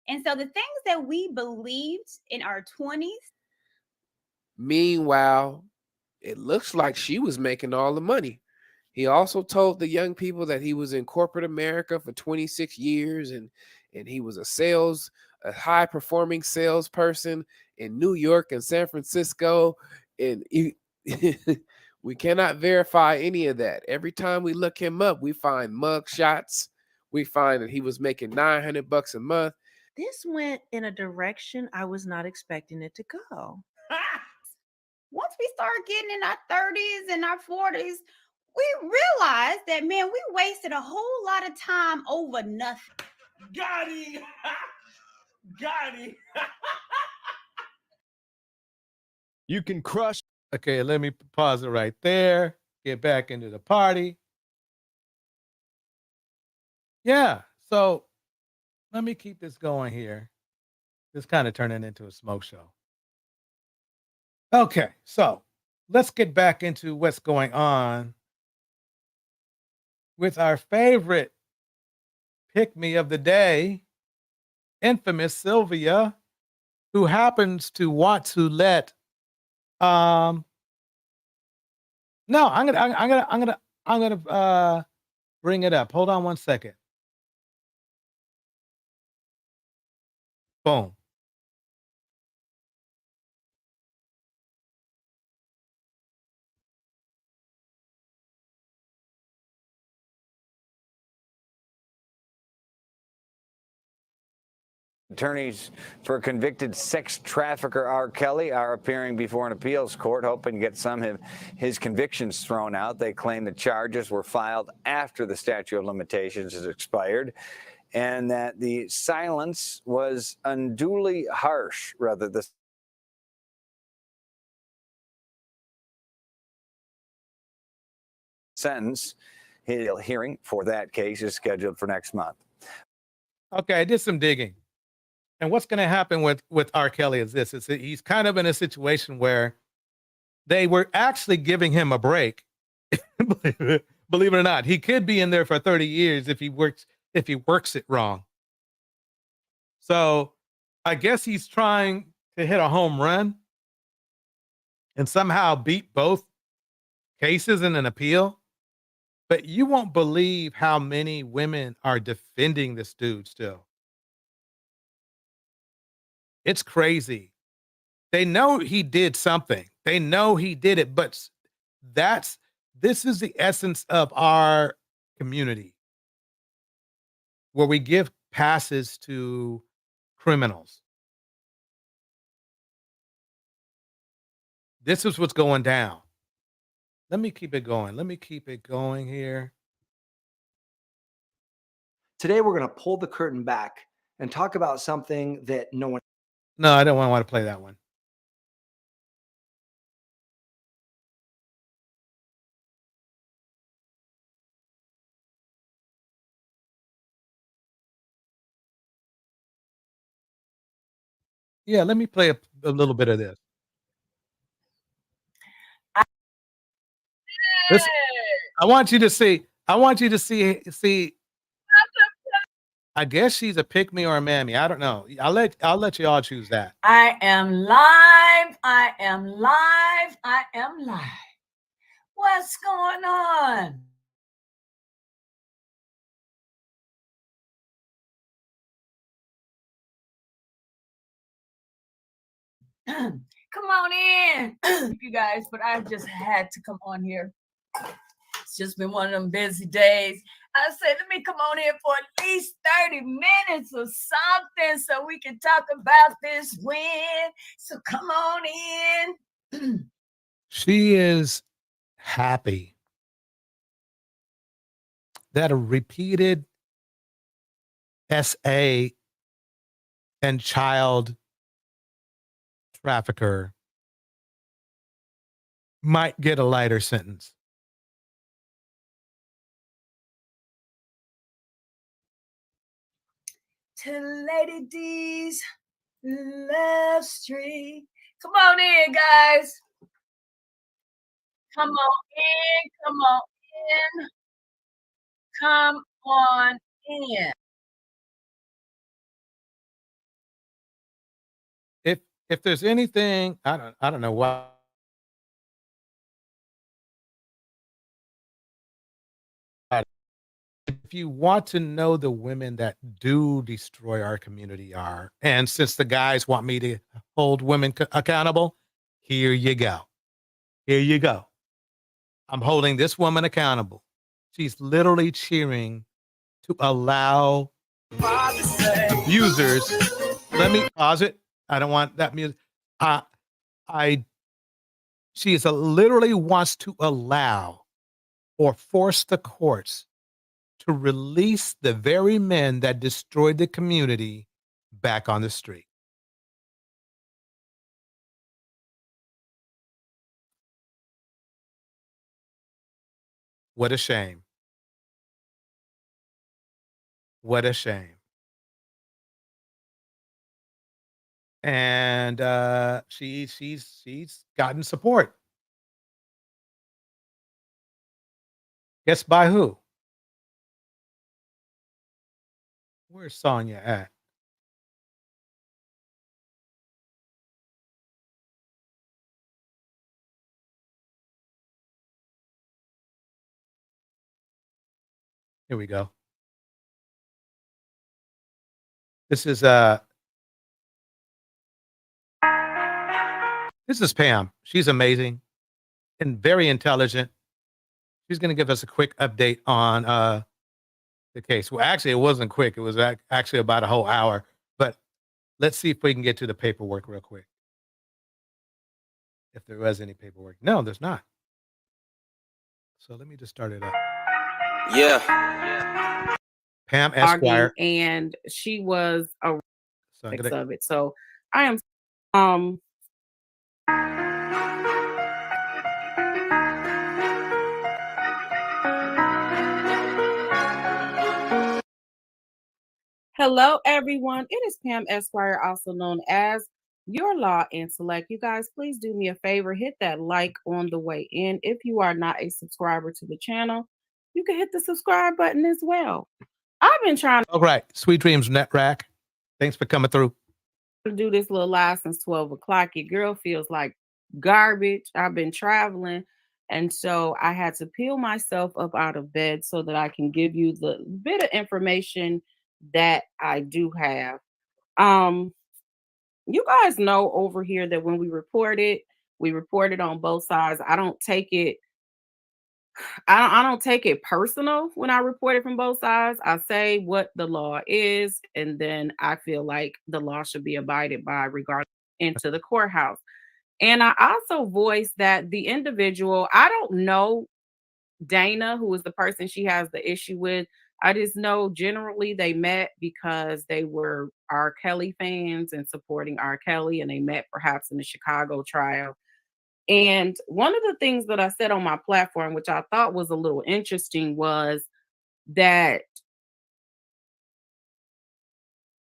And so the things that we believed in our 20s. Meanwhile, it looks like she was making all the money. He also told the young people that he was in corporate America for 26 years and he was a high performing salesperson in New York and San Francisco. And we cannot verify any of that. Every time we look him up, we find mug shots. We find that he was making $900 a month. This went in a direction I was not expecting it to go. Once we start getting in our 30s and our 40s, we realized that, man, we wasted a whole lot of time over nothing. Got him. Got him. You can crush. Okay, let me pause it right there. Get back into the party. Yeah, so let me keep this going here. This kind of turning into a smoke show. Okay, so let's get back into what's going on with our favorite pick-me of the day, infamous Sylvia, who happens to want to let no, I'm gonna bring it up. Hold on one second. Boom. Attorneys for convicted sex trafficker R. Kelly are appearing before an appeals court, hoping to get some of his convictions thrown out. They claim the charges were filed after the statute of limitations has expired and that the silence was unduly harsh, rather the sentence. His hearing for that case is scheduled for next month. Okay, I did some digging. And what's going to happen with R. Kelly is this. He's kind of in a situation where they were actually giving him a break. Believe it or not, he could be in there for 30 years if he works it wrong. So I guess he's trying to hit a home run and somehow beat both cases in an appeal. But you won't believe how many women are defending this dude still. It's crazy. They know he did something. They know he did it, but this is the essence of our community, where we give passes to criminals. This is what's going down. Let me keep it going. Let me keep it going here. Today, we're going to pull the curtain back and talk about something that no one. No, I don't want to play that one. Yeah, let me play a little bit of this. Listen, I want you to see. I guess she's a pick me or a mammy. I don't know. I'll let you all choose that. I am live. I am live. I am live. What's going on? Come on in, you guys, but I just had to come on here. It's just been one of them busy days. I said, let me come on here for at least 30 minutes or something so we can talk about this win. So come on in. She is happy that a repeated SA and child trafficker might get a lighter sentence. To Lady D's Love Street. Come on in, guys. Come on in. Come on in. Come on in. If there's anything, I don't know why. If you want to know the women that do destroy our community are, and since the guys want me to hold women accountable, here you go. Here you go. I'm holding this woman accountable. She's literally cheering to allow users. Let me pause it. I don't want that music. She is literally wants to allow or force the courts to release the very men that destroyed the community back on the street. What a shame. What a shame. And she's gotten support. Guess by who? Where's Sonya at? Here we go. This is Pam. She's amazing and very intelligent. She's going to give us a quick update on the case. Well, actually, it wasn't quick. It was actually about a whole hour. But let's see if we can get to the paperwork real quick. If there was any paperwork. No, there's not. So let me just start it up. Yeah. Pam Esquire. And she was a So of it. So I am Hello, everyone. It is Pam Esquire, also known as Your Law Intellect. You guys, please do me a favor. Hit that like on the way in. If you are not a subscriber to the channel, you can hit the subscribe button as well. I've been trying All right. Sweet Dreams Net Rack. Thanks for coming through. to do this little live since 12 o'clock. Your girl feels like garbage. I've been traveling. And so I had to peel myself up out of bed so that I can give you the bit of information that I do have. You guys know over here that when we report it on both sides. I don't take it personal when I report it from both sides. I say what the law is, and then I feel like the law should be abided by regardless into the courthouse. And I also voice that the individual, I don't know Dana, who is the person she has the issue with. I just know generally they met because they were R. Kelly fans and supporting R. Kelly, and they met perhaps in the Chicago trial. And one of the things that I said on my platform, which I thought was a little interesting, was that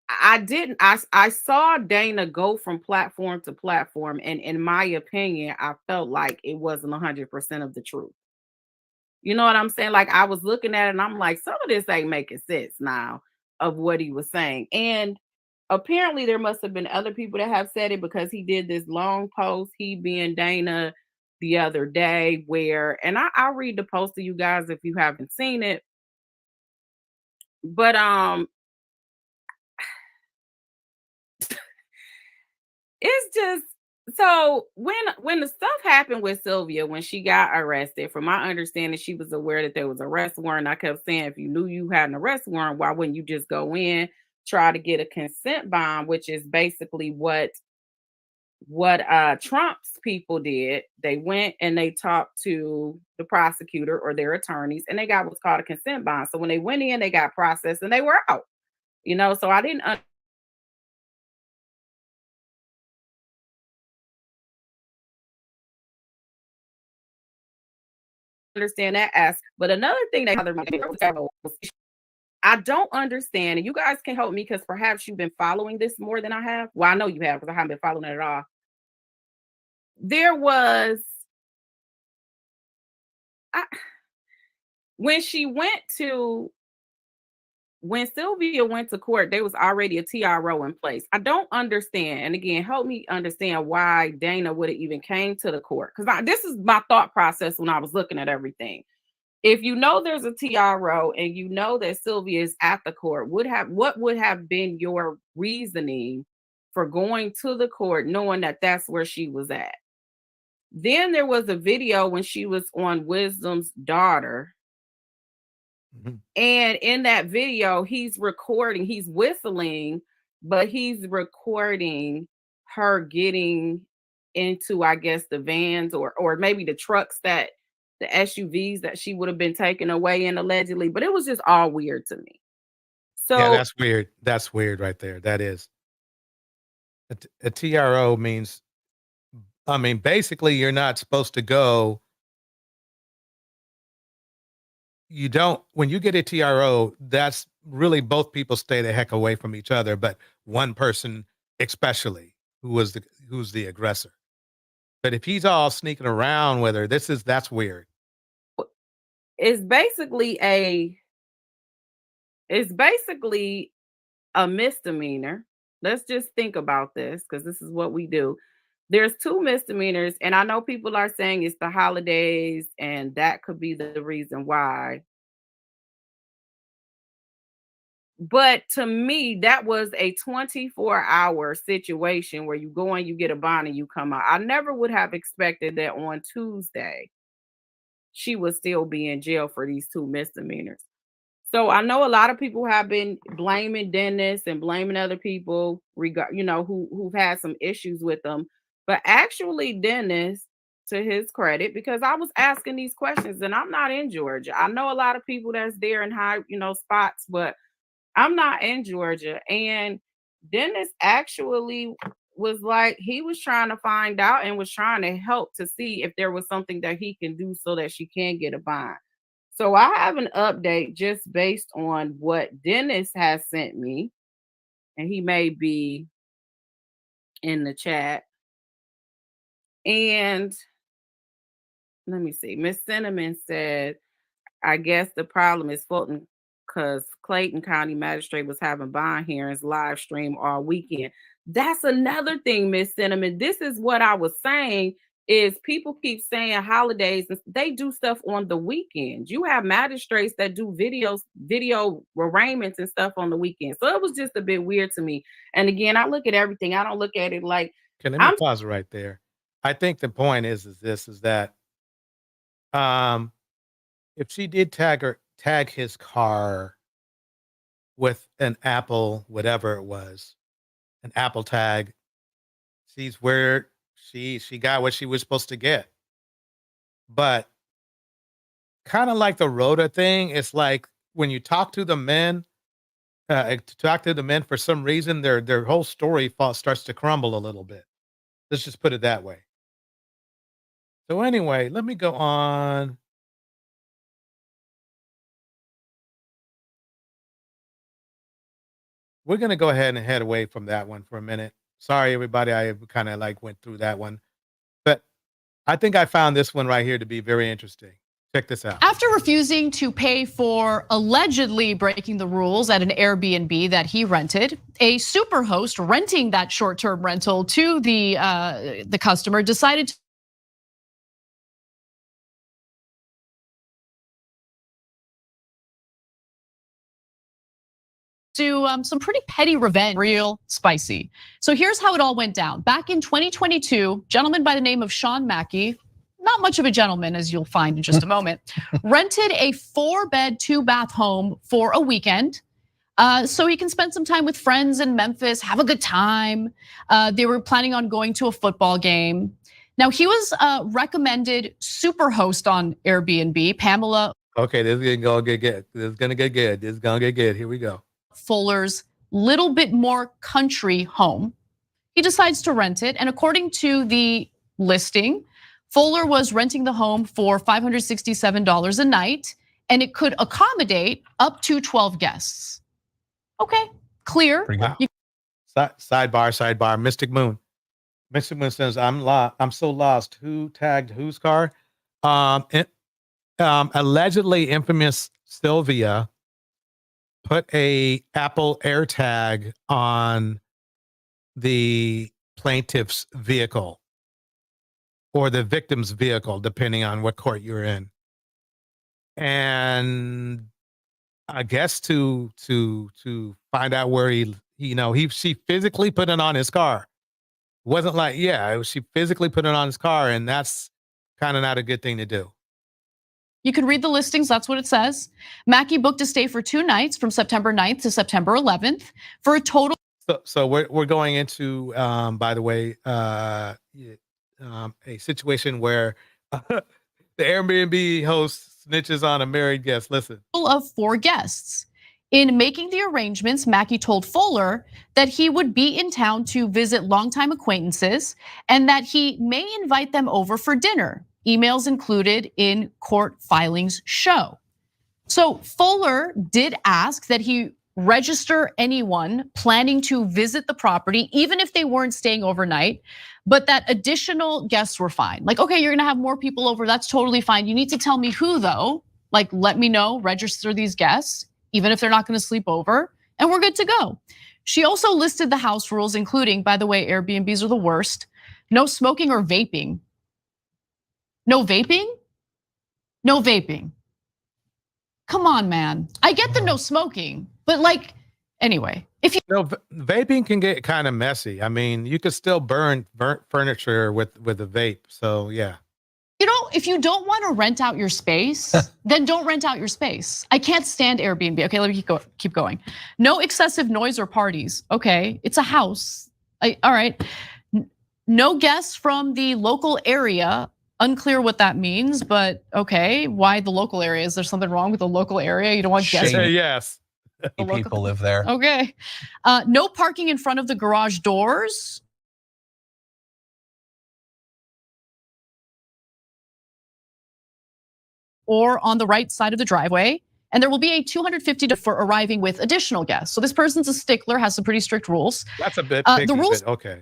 I saw Dana go from platform to platform, and in my opinion, I felt like it wasn't 100% of the truth. You know what I'm saying? Like, I was looking at it and I'm like, some of this ain't making sense now of what he was saying. And apparently there must have been other people that have said it, because he did this long post, he being Dana, the other day, where, and I'll read the post to you guys if you haven't seen it. But it's just, so when the stuff happened with Sylvia, when she got arrested, from my understanding, she was aware that there was an arrest warrant. I kept saying, if you knew you had an arrest warrant, why wouldn't you just go in, try to get a consent bond, which is basically what Trump's people did. They went and they talked to the prosecutor or their attorneys, and they got what's called a consent bond. So when they went in, they got processed and they were out. So I didn't understand that aspect. But another thing that bothered me, I don't understand, and you guys can help me because perhaps you've been following this more than I have. Well, I know you have because I haven't been following it at all. There was, when Sylvia went to court, there was already a TRO in place. I don't understand, and again, help me understand why Dana would have even came to the court, because this is my thought process when I was looking at everything. If you know there's a TRO and you know that Sylvia is at the court, what would have been your reasoning for going to the court knowing that that's where she was at? Then there was a video when she was on Wisdom's daughter. And in that video, he's whistling, but he's recording her getting into, I guess, the vans or maybe the trucks, that the SUVs that she would have been taken away in allegedly, but it was just all weird to me. So Yeah, that's weird. That's weird right there. That is. A TRO means, I mean, basically you're not supposed to go. You don't, when you get a TRO, that's really both people stay the heck away from each other, but one person especially who's the aggressor. But if he's all sneaking around with her, that's weird. it's basically a misdemeanor. Let's just think about this, because this is what we do. There's 2 misdemeanors, and I know people are saying it's the holidays, and that could be the reason why. But to me, that was a 24-hour situation where you go and you get a bond and you come out. I never would have expected that on Tuesday she would still be in jail for these 2 misdemeanors. So I know a lot of people have been blaming Dennis and blaming other people, who've had some issues with them. But actually, Dennis, to his credit, because I was asking these questions, and I'm not in Georgia. I know a lot of people that's there in high, spots, but I'm not in Georgia. And Dennis actually was like, he was trying to find out and was trying to help to see if there was something that he can do so that she can get a bond. So I have an update just based on what Dennis has sent me, and he may be in the chat. And let me see. Miss Cinnamon said, I guess the problem is Fulton because Clayton County Magistrate was having bond hearings live stream all weekend. That's another thing, Miss Cinnamon. This is what I was saying. Is people keep saying holidays, and they do stuff on the weekends. You have magistrates that do video arraignments and stuff on the weekend. So it was just a bit weird to me. And again, I look at everything. I don't look at it like. Okay, let me pause right there. I think the point is that if she did tag his car with an Apple, whatever it was, an Apple tag, she's where she got what she was supposed to get. But kind of like the Rhoda thing, it's like when you talk to the men, for some reason, their whole story starts to crumble a little bit. Let's just put it that way. So anyway, let me go on. We're going to go ahead and head away from that one for a minute. Sorry, everybody. I kind of went through that one, but I think I found this one right here to be very interesting. Check this out. After refusing to pay for allegedly breaking the rules at an Airbnb that he rented, a superhost renting that short-term rental to the customer decided to some pretty petty revenge, real spicy. So here's how it all went down. Back in 2022, a gentleman by the name of Sean Mackey, not much of a gentleman as you'll find in just a moment, rented a 4-bed, 2-bath home for a weekend. So he can spend some time with friends in Memphis, have a good time. They were planning on going to a football game. Now he was recommended superhost on Airbnb, Pamela. Okay, this is gonna get good. This is gonna get good. This is gonna get good. Here we go. Fuller's little bit more country home. He decides to rent it, and according to the listing, Fuller was renting the home for $567 a night, and it could accommodate up to 12 guests. Okay, clear. Wow. Sidebar. Mystic Moon. Mystic Moon says, I'm so lost. Who tagged whose car? Allegedly infamous Sylvia put a Apple AirTag on the plaintiff's vehicle or the victim's vehicle, depending on what court you're in. And I guess to find out where she physically put it on his car. It wasn't like, she physically put it on his car, and that's kind of not a good thing to do. You can read the listings, that's what it says. Mackey booked a stay for 2 nights from September 9th to September 11th for a total. So we're going into, by the way, a situation where the Airbnb host snitches on a married guest. Listen. Of 4 guests. In making the arrangements, Mackey told Fuller that he would be in town to visit longtime acquaintances and that he may invite them over for dinner. Emails included in court filings show. So Fuller did ask that he register anyone planning to visit the property, even if they weren't staying overnight, but that additional guests were fine. Like, okay, you're gonna have more people over, that's totally fine. You need to tell me who though, like let me know, register these guests, even if they're not gonna sleep over, and we're good to go. She also listed the house rules, including, by the way, Airbnbs are the worst, no smoking or vaping. No vaping? No vaping. Come on, man. I get the no smoking, but like, anyway, if you vaping can get kind of messy. I mean, you could still burn furniture with a vape. So yeah. If you don't want to rent out your space, then don't rent out your space. I can't stand Airbnb. Okay, let me keep going. No excessive noise or parties. Okay, it's a house. All right. No guests from the local area. Unclear what that means, but okay. Why the local area? Is there something wrong with the local area? You don't want guests? Yes. People live there. Okay. No parking in front of the garage doors. Or on the right side of the driveway. And there will be a $250 for arriving with additional guests. So this person's a stickler, has some pretty strict rules. That's a bit picky, the rules, but okay.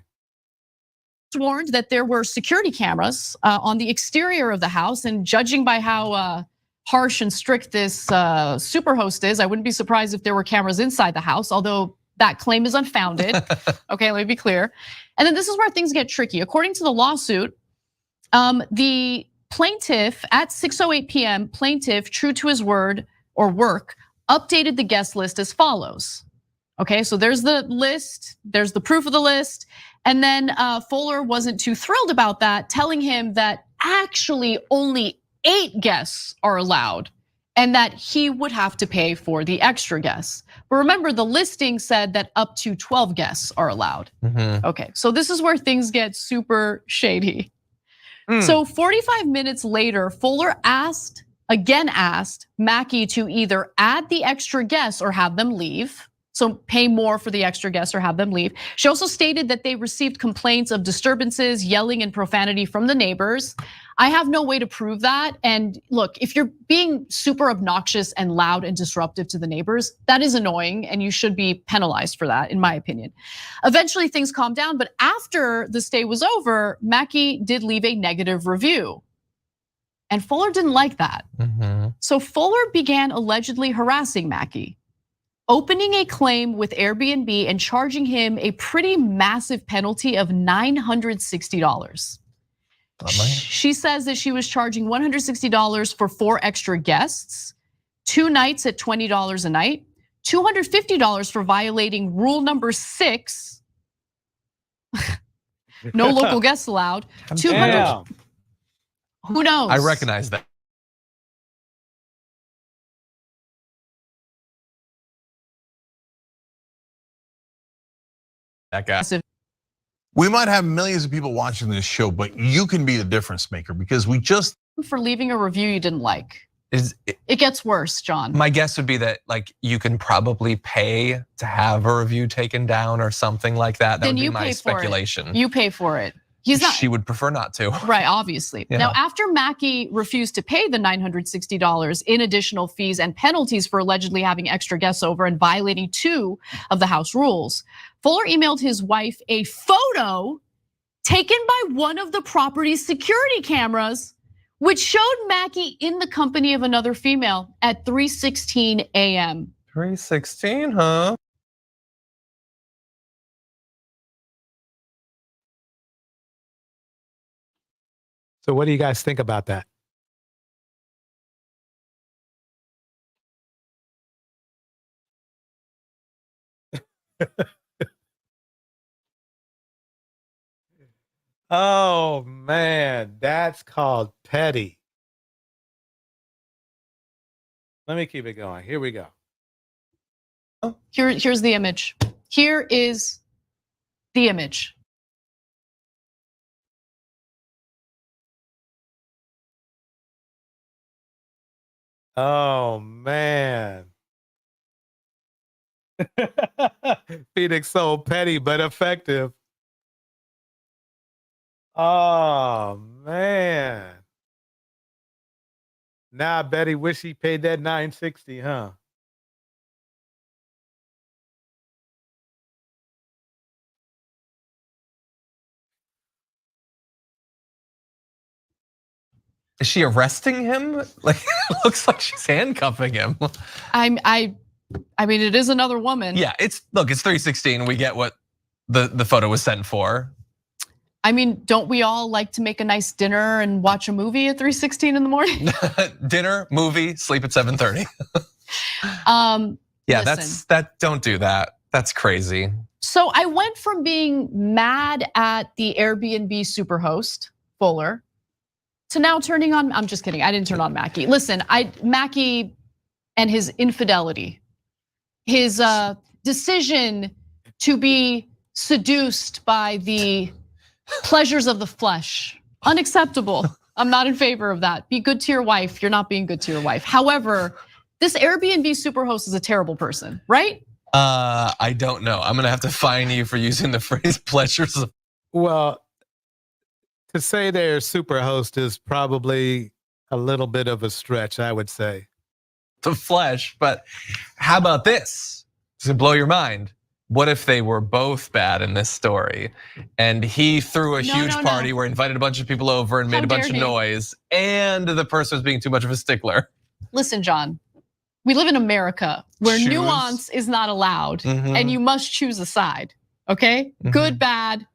Warned that there were security cameras on the exterior of the house, and judging by how harsh and strict this superhost is, I wouldn't be surprised if there were cameras inside the house, although that claim is unfounded. Okay, let me be clear. And then this is where things get tricky. According to the lawsuit, the plaintiff at 6:08 p.m., plaintiff, true to his word or work, updated the guest list as follows. Okay, so there's the list, there's the proof of the list. And then Fuller wasn't too thrilled about that, telling him that actually only 8 guests are allowed and that he would have to pay for the extra guests. But remember, the listing said that up to 12 guests are allowed. Okay, so this is where things get super shady. So 45 minutes later, Fuller again asked Mackey to either add the extra guests or have them leave. So pay more for the extra guests or have them leave. She also stated that they received complaints of disturbances, yelling and profanity from the neighbors. I have no way to prove that. And look, if you're being super obnoxious and loud and disruptive to the neighbors, that is annoying and you should be penalized for that, in my opinion. Eventually things calmed down, but after the stay was over, Mackey did leave a negative review. And Fuller didn't like that. So Fuller began allegedly harassing Mackey, opening a claim with Airbnb and charging him a pretty massive penalty of $960. She says that she was charging $160 for 4 extra guests, 2 nights at $20 a night, $250 for violating rule number 6, no local guests allowed, $200. Who knows? I recognize that. That guy. We might have millions of people watching this show, but you can be the difference maker because we just for leaving a review you didn't like. It gets worse, John. My guess would be that like you can probably pay to have a review taken down or something like that. That Then would be you my pay for it. speculation. You pay for it. He's not. She would prefer not to. Right, obviously. Yeah. Now, after Mackey refused to pay the $960 in additional fees and penalties for allegedly having extra guests over and violating 2 of the house rules, Fuller emailed his wife a photo taken by one of the property's security cameras, which showed Mackey in the company of another female at 3:16 a.m. 3:16, huh? So what do you guys think about that? Oh man, that's called petty. Let me keep it going. Here we go. Here's the image. Here is the image. Oh man. Phoenix so petty but effective. Oh man. Now Betty wish he paid that $960, huh? Is she arresting him? Like, it looks like she's handcuffing him. I mean, it is another woman. Yeah, it's 3:16. We get what the photo was sent for. I mean, don't we all like to make a nice dinner and watch a movie at 3:16 in the morning? Dinner, movie, sleep at 7:30. Yeah, listen. don't do that. That's crazy. So I went from being mad at the Airbnb superhost, Fuller, to now turning on, I'm just kidding, I didn't turn on Mackey. Listen, Mackey and his infidelity, his decision to be seduced by the pleasures of the flesh, unacceptable. I'm not in favor of that. Be good to your wife, you're not being good to your wife. However, this Airbnb superhost is a terrible person, right? I don't know. I'm gonna have to fine you for using the phrase pleasures of. Well, to say they're super host is probably a little bit of a stretch, I would say. The flesh, but how about this? Does it blow your mind? What if they were both bad in this story? And he threw a huge party where he invited a bunch of people over and made a bunch of noise, and the person was being too much of a stickler. Listen, John, we live in America where Choose. nuance is not allowed and you must choose a side, okay? Good, bad,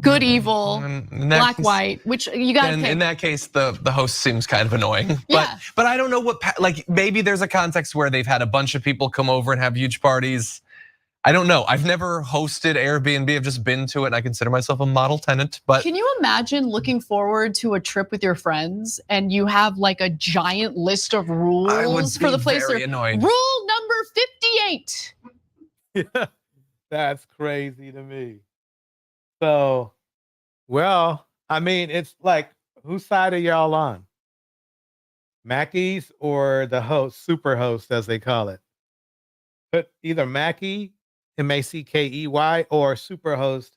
good, evil, black, white, which you gotta pick. In that case, the host seems kind of annoying. But I don't know what, like maybe there's a context where they've had a bunch of people come over and have huge parties. I don't know. I've never hosted Airbnb. I've just been to it. And I consider myself a model tenant. But can you imagine looking forward to a trip with your friends and you have like a giant list of rules for the place? Very annoyed. Rule number 58. Yeah, that's crazy to me. So, well, I mean, it's like, whose side are y'all on? Mackey's or the host, super host, as they call it? Put either Mackey, Mackey, or superhost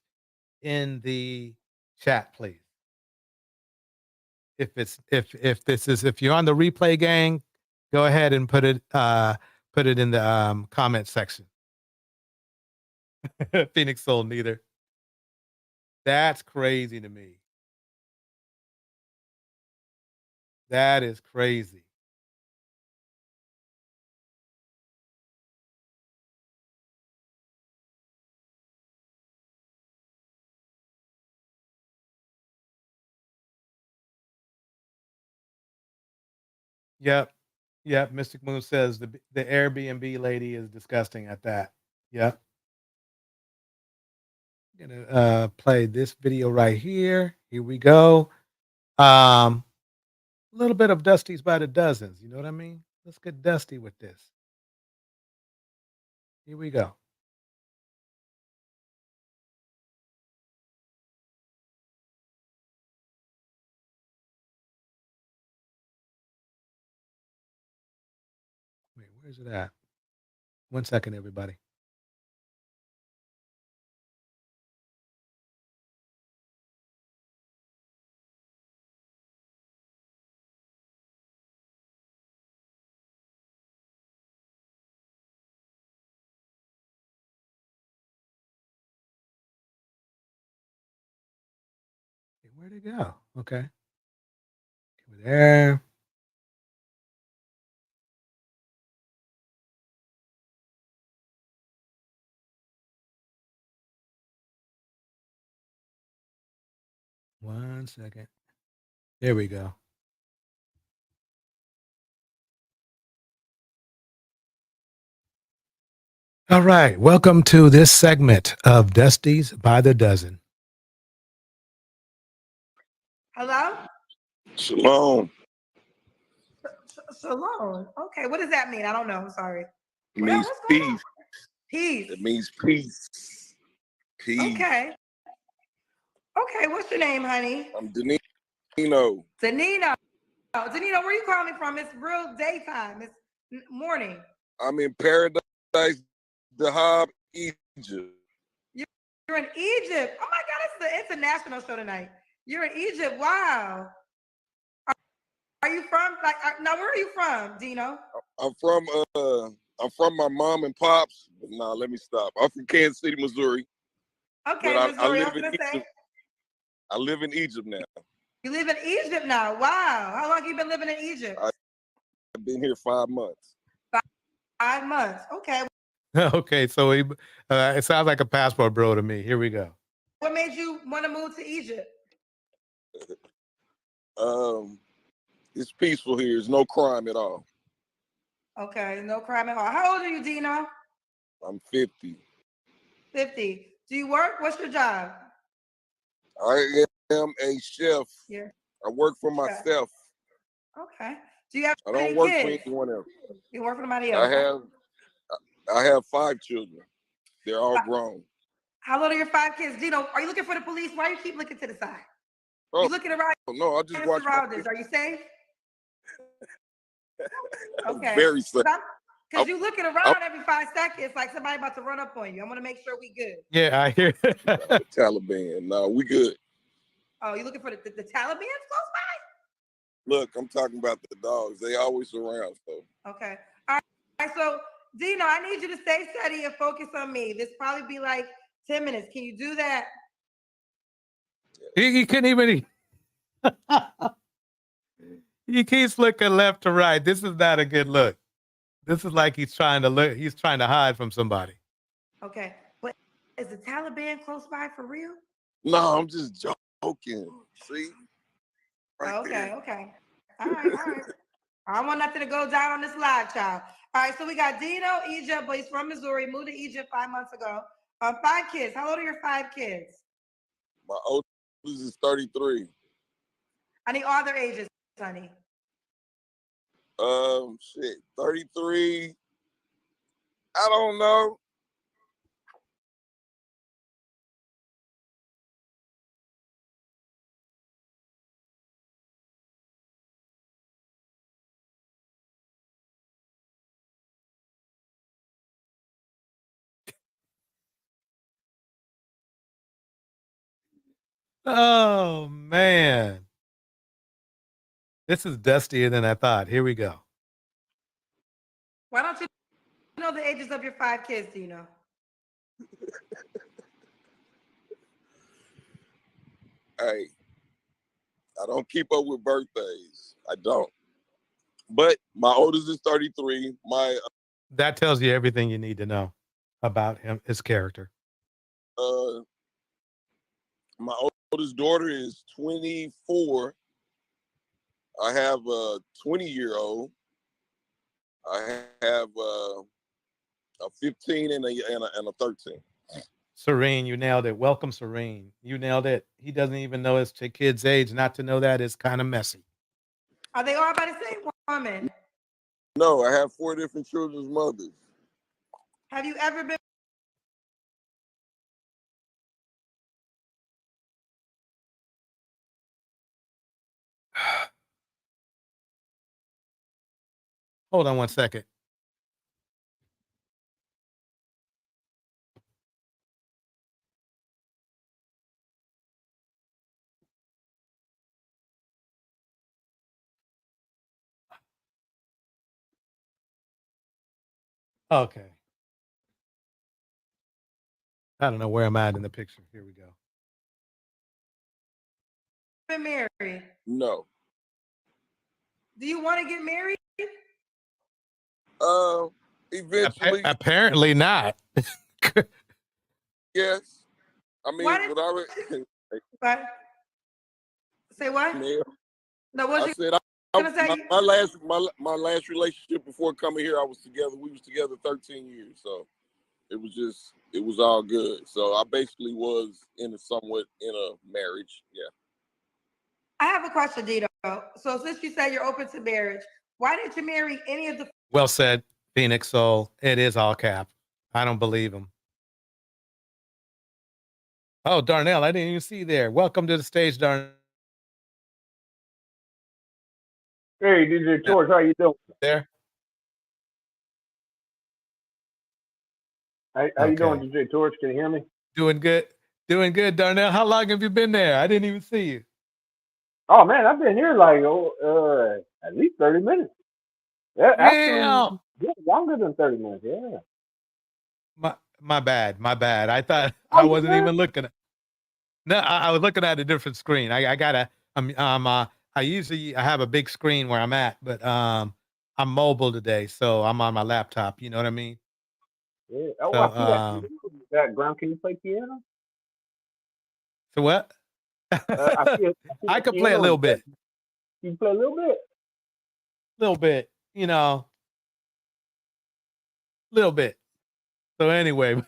in the chat, please. If you're on the replay gang, go ahead and put it in the comment section. Phoenix sold neither. That's crazy to me. That is crazy. Yep. Mystic Moon says the Airbnb lady is disgusting at that. Yep. I'm gonna play this video right here. Here we go. A little bit of Dusty's by the dozens. You know what I mean? Let's get dusty with this. Here we go. Wait, where's it at? 1 second, everybody. Where'd it go? Okay. We're there. One second. There we go. All right. Welcome to this segment of Dusty's by the Dozen. Hello? Shalom. Shalom. Okay, what does that mean? I don't know. I'm sorry. It means What's going on? peace. Peace. It means peace. Peace. Okay. Okay, what's your name, honey? I'm Danilo. Danilo. Danilo, where you calling me from? It's real daytime. It's morning. I'm in Paradise, Dahab, Egypt. You're in Egypt. Oh my God, it's the international show tonight. You're in Egypt. Wow. Are you from now? Where are you from, Dino? I'm from my mom and pops. Nah, let me stop. I'm from Kansas City, Missouri. Okay, But Missouri. I was gonna say. I live in Egypt now. You live in Egypt now. Wow. How long have you been living in Egypt? I've been here 5 months. 5 months. Okay. Okay, so it sounds like a passport bro to me. Here we go. What made you want to move to Egypt? It's peaceful here. There's no crime at all. Okay, no crime at all. How old are you, Dino? I'm 50. 50. Do you work? What's your job? I am a chef. Yeah. I work for myself. Okay. Do you have I don't any work kids? for anyone else. You work for somebody else? I have 5 children. They're all grown. How old are your 5 kids? Dino, are you looking for the police? Why do you keep looking to the side? Oh, you looking around? No, I just watch my surroundings. Are you safe? Okay. Very safe. Because you looking around every 5 seconds like somebody about to run up on you. I want to make sure we good. Yeah, I hear the Taliban. No, we good. Oh, you looking for the Taliban's close by? Look, I'm talking about the dogs. They always around, so. Okay. All right. So, Dino, I need you to stay steady and focus on me. This probably be like 10 minutes. Can you do that? He couldn't even. He keeps looking left to right. This is not a good look. This is like he's trying to look. He's trying to hide from somebody. Okay. But is the Taliban close by for real? No, I'm just joking. See? Okay. All right. I don't want nothing to go down on this live, child. All right, so we got Dino, Egypt, but he's from Missouri, moved to Egypt 5 months ago. 5 kids. How old are your 5 kids? My oldest is 33. I need all their ages, honey. 33. I don't know. Oh man. This is dustier than I thought. Here we go. Why don't you know the ages of your 5 kids, Dino? Hey, I don't keep up with birthdays. I don't. But my oldest is 33. That tells you everything you need to know about him, his character. My oldest daughter is 24. I have a 20-year-old. I have a 15 and a 13. Serene, you nailed it. Welcome, Serene. You nailed it. He doesn't even know his kid's age. Not to know that is kind of messy. Are they all by the same woman? No, I have 4 different children's mothers. Have you ever been? Hold on one second. Okay. I don't know where I'm at in the picture. Here we go. been married? No. Do you want to get married? Eventually, Apparently not. yes. I mean, Why did- what I What? Say what? No, what I you said gonna say? my last relationship before coming here, I was together. We was together 13 years, so it was all good. So I basically was somewhat in a marriage. Yeah. I have a question, Dito. So since you said you're open to marriage, why didn't you marry any of the Well said, Phoenix Soul. It is all cap. I don't believe him. Oh, Darnell, I didn't even see you there. Welcome to the stage, Darnell. Hey, DJ Torch, how you doing? There. How you doing, DJ Torch? Can you hear me? Doing good. Doing good, Darnell. How long have you been there? I didn't even see you. Oh man, I've been here like at least 30 minutes. Yeah, actually, yeah, longer than 30 minutes. Yeah. My bad. My bad. I thought Oh, I you wasn't good? even looking at. No, I was looking at a different screen. I gotta. I have a big screen where I'm at, but I'm mobile today, so I'm on my laptop. You know what I mean? Yeah. Oh, So I see that piano in the background. Can you play piano? so what? I see I the could play a piano in little the bit. back. You play a little bit. Little bit. You know, little bit. So anyway,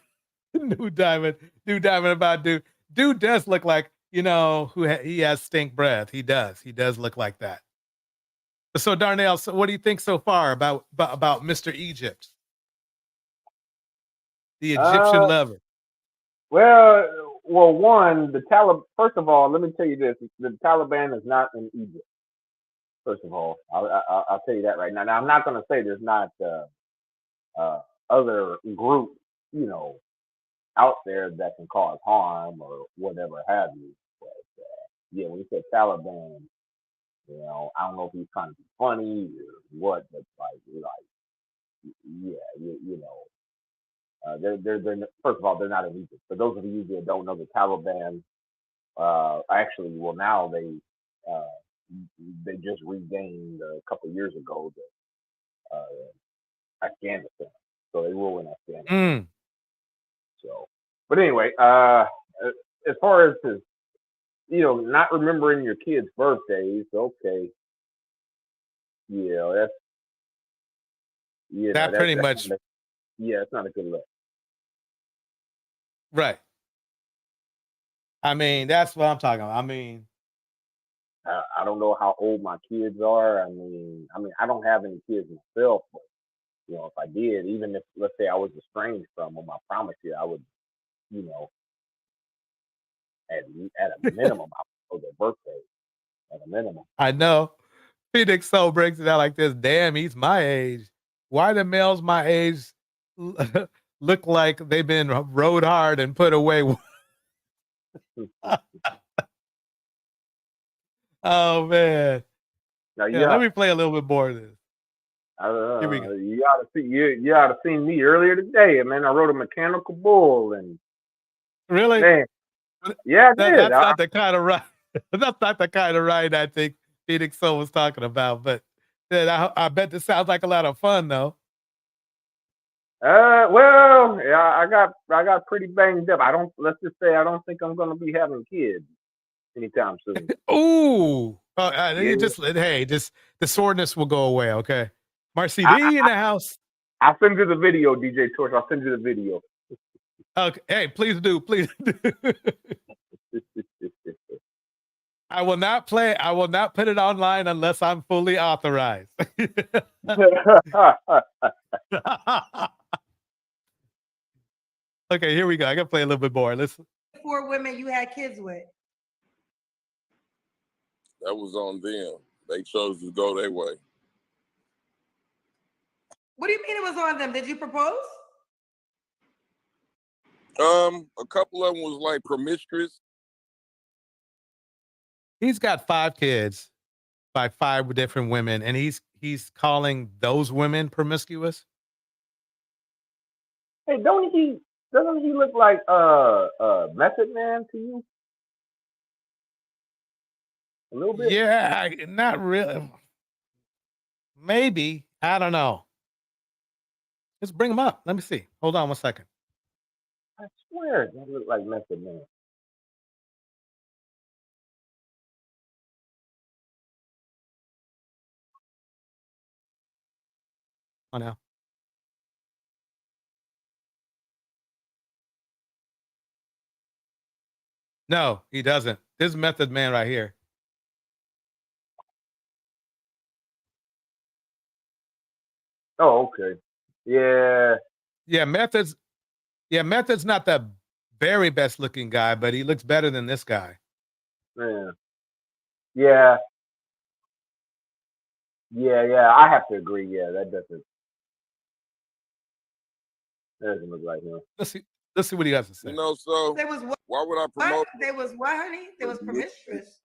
new diamond about dude. Dude does look like he has stink breath. He does. He does look like that. So Darnell, so what do you think so far about Mr. Egypt, the Egyptian Uh, lover? well, one, the Taliban. First of all, let me tell you this: the Taliban is not in Egypt. First of all, I'll tell you that right now. Now, I'm not going to say there's not other groups, you know, out there that can cause harm or whatever have you. But yeah, when you say Taliban, you know, I don't know if he's trying to be funny or what, but yeah, you know, they're first of all they're not in Egypt. For those of you that don't know, the Taliban actually, well, now they just regained a couple of years ago Afghanistan, so they rule in Afghanistan. So, but anyway, as far as his, you know, not remembering your kids' birthdays, okay, you know, that's That pretty much not it's not a good look. right. I mean, that's what I'm talking about. I mean, I don't know how old my kids are. I mean, I don't have any kids myself, but you know, if I did, even if let's say I was estranged from them, I promise you, I would, you know, at a minimum, I would know their birthday at a minimum. I know. Phoenix Soul breaks it down like this. Damn, he's my age. Why do males my age look like they've been rode hard and put away? Oh man. Now, Yeah, let me play a little bit more of this. Here we go. You ought to see you ought to seen me earlier today, man. I rode a mechanical bull and Really? man, yeah, I did. That's not the kind of ride. That's not the kind of ride I think Phoenix Soul was talking about. But I bet this sounds like a lot of fun though. Well, yeah, I got pretty banged up. Let's just say I don't think I'm gonna be having kids anytime soon. Ooh. You Yeah. just the soreness will go away, okay? Marcy D in the house. I'll send you the video, DJ Torch. I'll send you the video. Okay. Hey, please do. Please do. I will not put it online unless I'm fully authorized. Okay, here we go. I gotta play a little bit more. Listen. 4 women you had kids with? That was on them. They chose to go their way. What do you mean it was on them? Did you propose? A couple of them was like promiscuous. He's got 5 kids by 5 different women, and he's calling those women promiscuous. Hey, doesn't he look like Method Man to you? A little bit. Yeah, not really. Maybe. I don't know. Let's bring him up. Let me see. Hold on one second. I swear that looked like Method Man. Oh no. No, he doesn't. This is Method Man right here. Oh, okay. Yeah. Yeah, Method's not the very best looking guy, but he looks better than this guy. Yeah. Yeah. Yeah. I have to agree. Yeah, that doesn't look like him. Let's see what he has to say. You know, so There was what? why would I promote There was what, honey? There was promiscuous.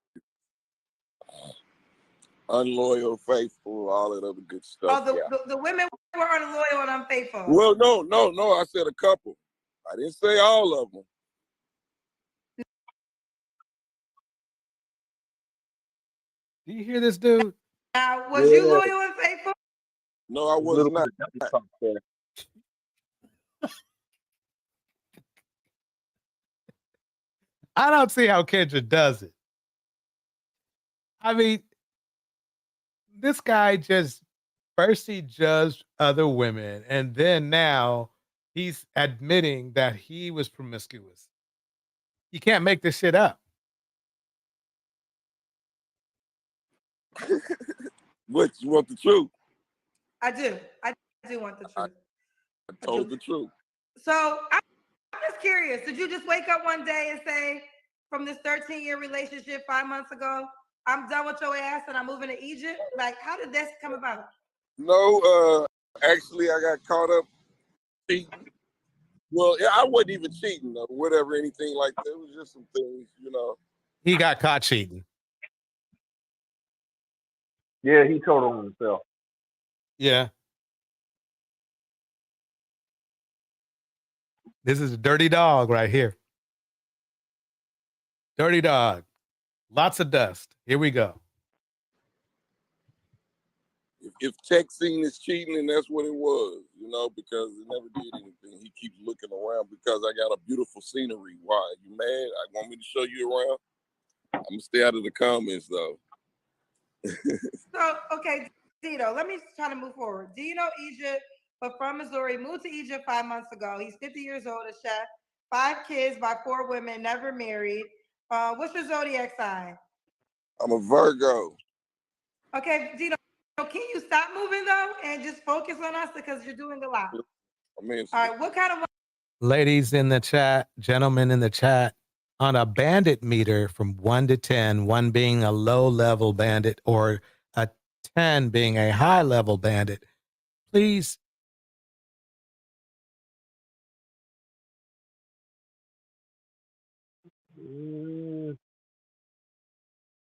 unloyal, faithful, all that other good stuff? Oh, the women were unloyal and unfaithful. Well, no. I said a couple. I didn't say all of them. Do you hear this dude? Now, was you loyal and faithful? No, I was not. I don't see how Kendra does it. I mean, this guy just first he judged other women, and then now he's admitting that he was promiscuous. You can't make this shit up. What, you want the truth? I do. I do want the truth. I told the truth. So I'm just curious. Did you just wake up one day and say, from this 13-year relationship 5 months ago, I'm done with your ass and I'm moving to Egypt? Like, how did this come about? No, actually, I got caught up cheating. Well, I wasn't even cheating or whatever, anything like that. It was just some things, you know. He got caught cheating. Yeah, he told on himself. Yeah. This is a dirty dog right here. Dirty dog. Lots of dust. Here we go. If texting is cheating, and that's what it was, you know, because it never did anything. He keeps looking around because I got a beautiful scenery. Why? You mad? I want me to show you around? I'm going to stay out of the comments, though. So, okay, Dino, let me try to move forward. Dino, Egypt, but from Missouri, moved to Egypt 5 months ago. He's 50 years old, a chef, 5 kids by 4 women, never married. What's your zodiac sign? I'm a Virgo. Okay, Dino, can you stop moving though and just focus on us because you're doing a lot? I mean, all right, what kind of Ladies in the chat, gentlemen in the chat, on a bandit meter from 1 to 10, 1 being a low level bandit or a 10 being a high level bandit, please.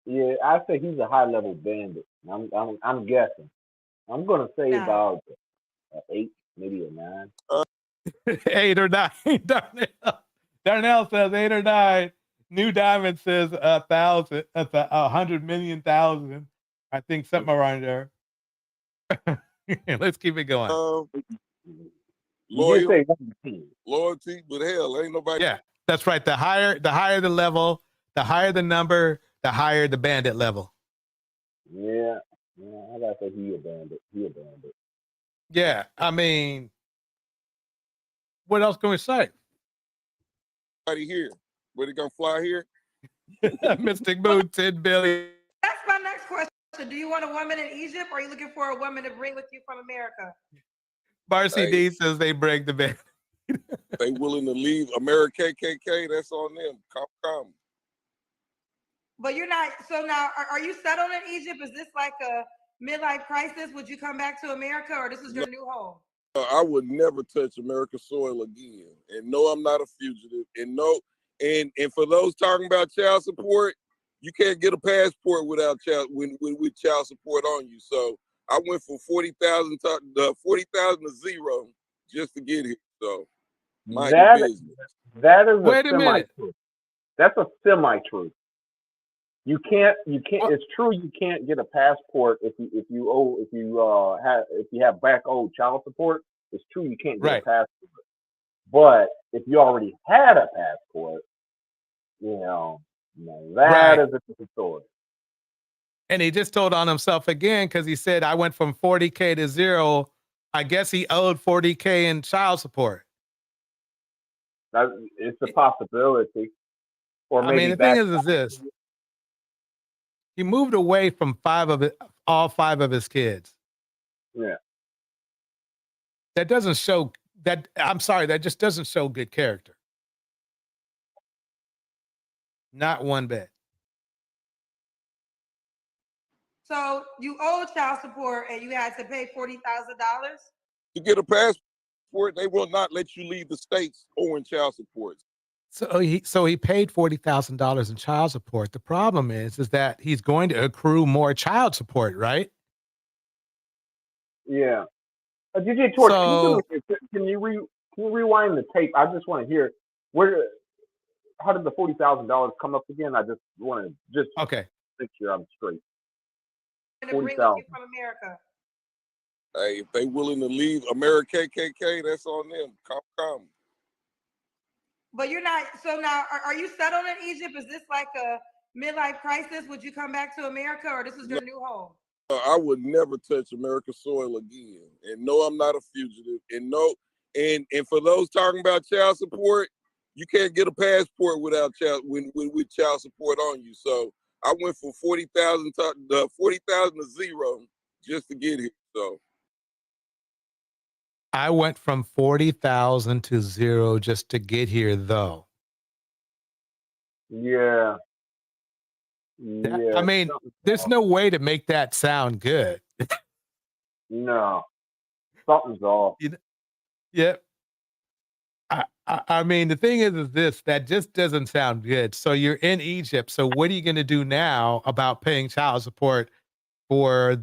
Yeah, I say he's a high level bandit. I'm guessing. I'm gonna say about an 8, maybe a 9. 8 or 9. Darnell says 8 or 9. New Diamond says 1,000. That's 100 million thousand. I think something around there. Let's keep it going. Loyalty, but hell, ain't nobody. Yeah, that's right. The higher the level, the higher the number, the higher the bandit level. Yeah, I gotta say he a bandit. Yeah, I mean, what else can we say? Here, where they gonna fly here? Mystic Mood, 10 billion. That's my next question. Do you want a woman in Egypt or are you looking for a woman to bring with you from America? Barcy D says they break the band. They willing to leave America KKK, that's on them. Come. But you're not, so now are you settled in Egypt? Is this like a midlife crisis? Would you come back to America or this is your new home? I would never touch American soil again. And no, I'm not a fugitive. And no, and for those talking about child support, you can't get a passport without with child support on you. So I went from 40,000 to 0 just to get here. So mind your business. That is Wait a minute. semi-truth. That's a semi-truth. You can't. It's true. You can't get a passport if you have back owed child support. It's true. You can't get a Right. passport. But if you already had a passport, that Right. is a different story. And he just told on himself again because he said, I went from 40K to 0. I guess he owed 40K in child support. It's a possibility. Or I maybe mean, the thing is this. He moved away from all five of his kids. Yeah. That doesn't show that. I'm sorry, that just doesn't show good character. Not one bit. So you owe child support and you had to pay $40,000? To get a passport, they will not let you leave the states owing child support. So he paid $40,000 in child support. The problem is that he's going to accrue more child support, right? Yeah. DJ Torch, So can you rewind the tape? I just want to hear how did the $40,000 come up again? I just want to make sure I'm straight. To bring with you from America. Hey, if they willing to leave America KKK, that's on them. Come. But you're not. So now, are you settled in Egypt? Is this like a midlife crisis? Would you come back to America, or this is your new home? I would never touch American soil again. And no, I'm not a fugitive. And no, and for those talking about child support, you can't get a passport without with child support on you. So I went from 40,000 to 0 just to get here. So I went from 40,000 to 0 just to get here, though. Yeah. I mean, there's no way to make that sound good. No, something's off. Yeah. I mean, the thing is this, that just doesn't sound good. So you're in Egypt. So what are you going to do now about paying child support for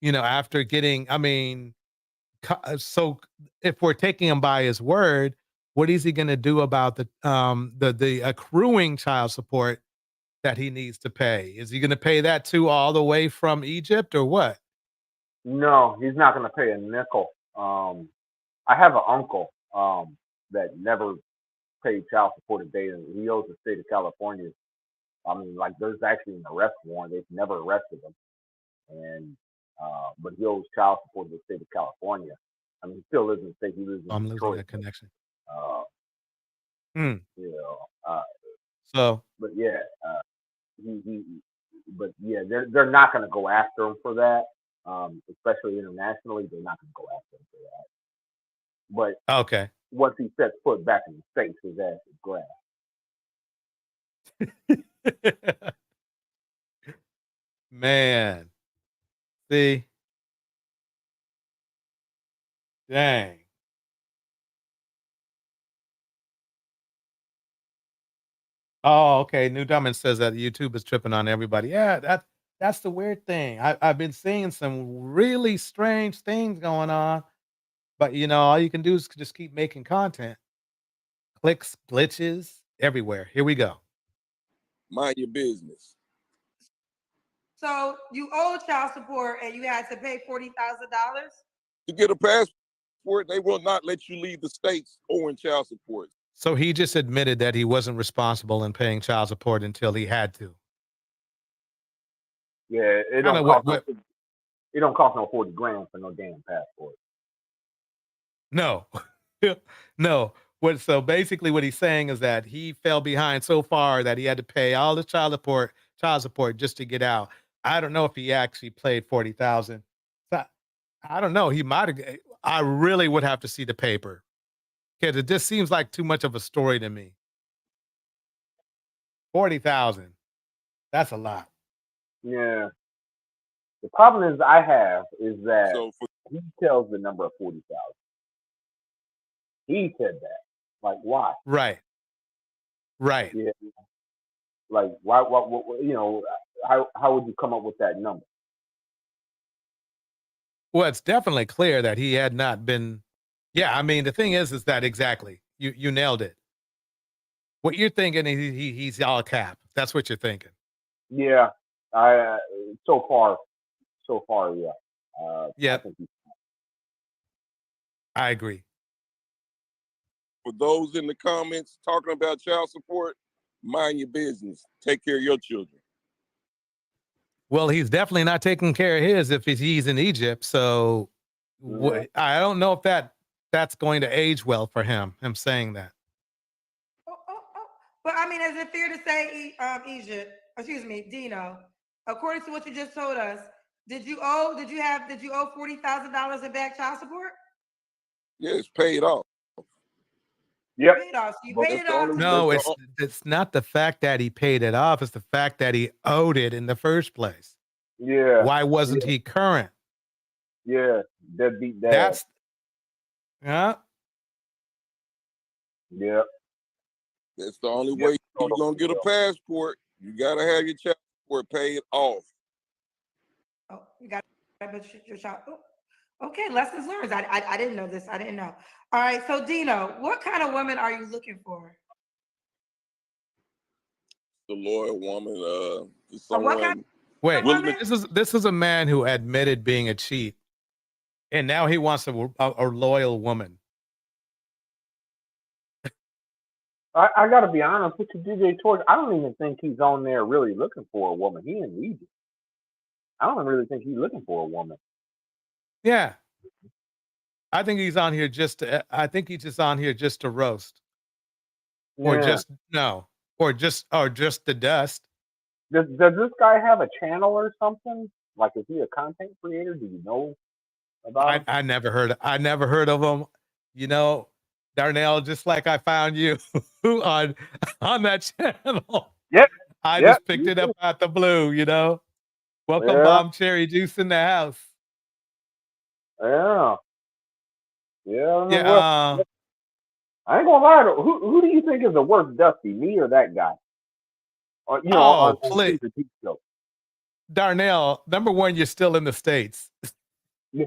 after getting, so if we're taking him by his word, what is he going to do about the accruing child support that he needs to pay? Is he going to pay that too all the way from Egypt or what? No, he's not going to pay a nickel. I have an uncle that never paid child support a day, and he owes the state of California. I mean, like there's actually an arrest warrant. They've never arrested him, and but he owes child support to the state of California. I mean, he still lives in the state. He lives in I'm Detroit. losing a connection. But yeah, but yeah, they're not going to go after him for that. Especially internationally, they're not going to go after him for that. But okay, once he sets foot back in the States, his ass is grass. Man, see, dang. Oh, okay. New Diamond says that YouTube is tripping on everybody. Yeah, that's the weird thing. I've been seeing some really strange things going on, but all you can do is just keep making content. Clicks, glitches everywhere. Here we go. Mind your business. So you owe child support and you had to pay $40,000? To get a passport, they will not let you leave the states owing child support. So he just admitted that he wasn't responsible in paying child support until he had to. Yeah, it don't cost no 40 grand for no damn passport. No, no. So basically what he's saying is that he fell behind so far that he had to pay all the child support just to get out. I don't know if he actually paid 40,000. I don't know. He might have. I really would have to see the paper because it just seems like too much of a story to me. 40,000. That's a lot. Yeah. The problem is that he tells the number of 40,000. He said that. Like, why? Right. Yeah. Like, why? How would you come up with that number? Well, it's definitely clear that he had not been. Yeah, I mean, the thing is that exactly you nailed it. What you're thinking, he's all cap. That's what you're thinking. Yeah, I so far, yeah. I Yep, think I agree. For those in the comments talking about child support, mind your business. Take care of your children. Well, he's definitely not taking care of his if he's in Egypt. So yeah. I don't know if that's going to age well for him saying that. But I mean, is it fair to say, Egypt, excuse me, Dino, according to what you just told us, did you owe $40,000 in back child support? Yeah, it's paid off. Yep. Paid off. So you But paid That's it the off. only. No, That's the it's not the fact that he paid it off, it's the fact that he owed it in the first place. yeah, Why wasn't yeah, he current? yeah. Deadbeat dad. That's yeah. Yep. That's the only Yep. way you're gonna get a passport. You gotta have your child support paid off. Oh, you got your child. Oh, okay, lessons learned. I didn't know this. I didn't know. All right, so Dino, what kind of women are you looking for? The loyal woman, What kind someone Wait, of willing women? to. this is a man who admitted being a cheat, and now he wants a loyal woman. I got to be honest with you, DJ Torch. I don't even think he's on there really looking for a woman. He in Egypt. I don't really think he's looking for a woman. Yeah, I think he's on here just to, I think he's just on here just to roast, or Yeah. just no, or just the dust. Does this guy have a channel or something? Like, is he a content creator? Do you know about him? I never heard of him. You know, Darnell, just like I found you on that channel. Yep. I Yep. just picked it up out the blue, you know. Welcome, Yeah. Bomb Cherry Juice in the house. Yeah. Yeah. I don't know Yeah, what. I ain't gonna lie though. Who do you think is the worst Dusty, me or that guy? Or on please, the TV show? Darnell, number one, you're still in the States. Yeah.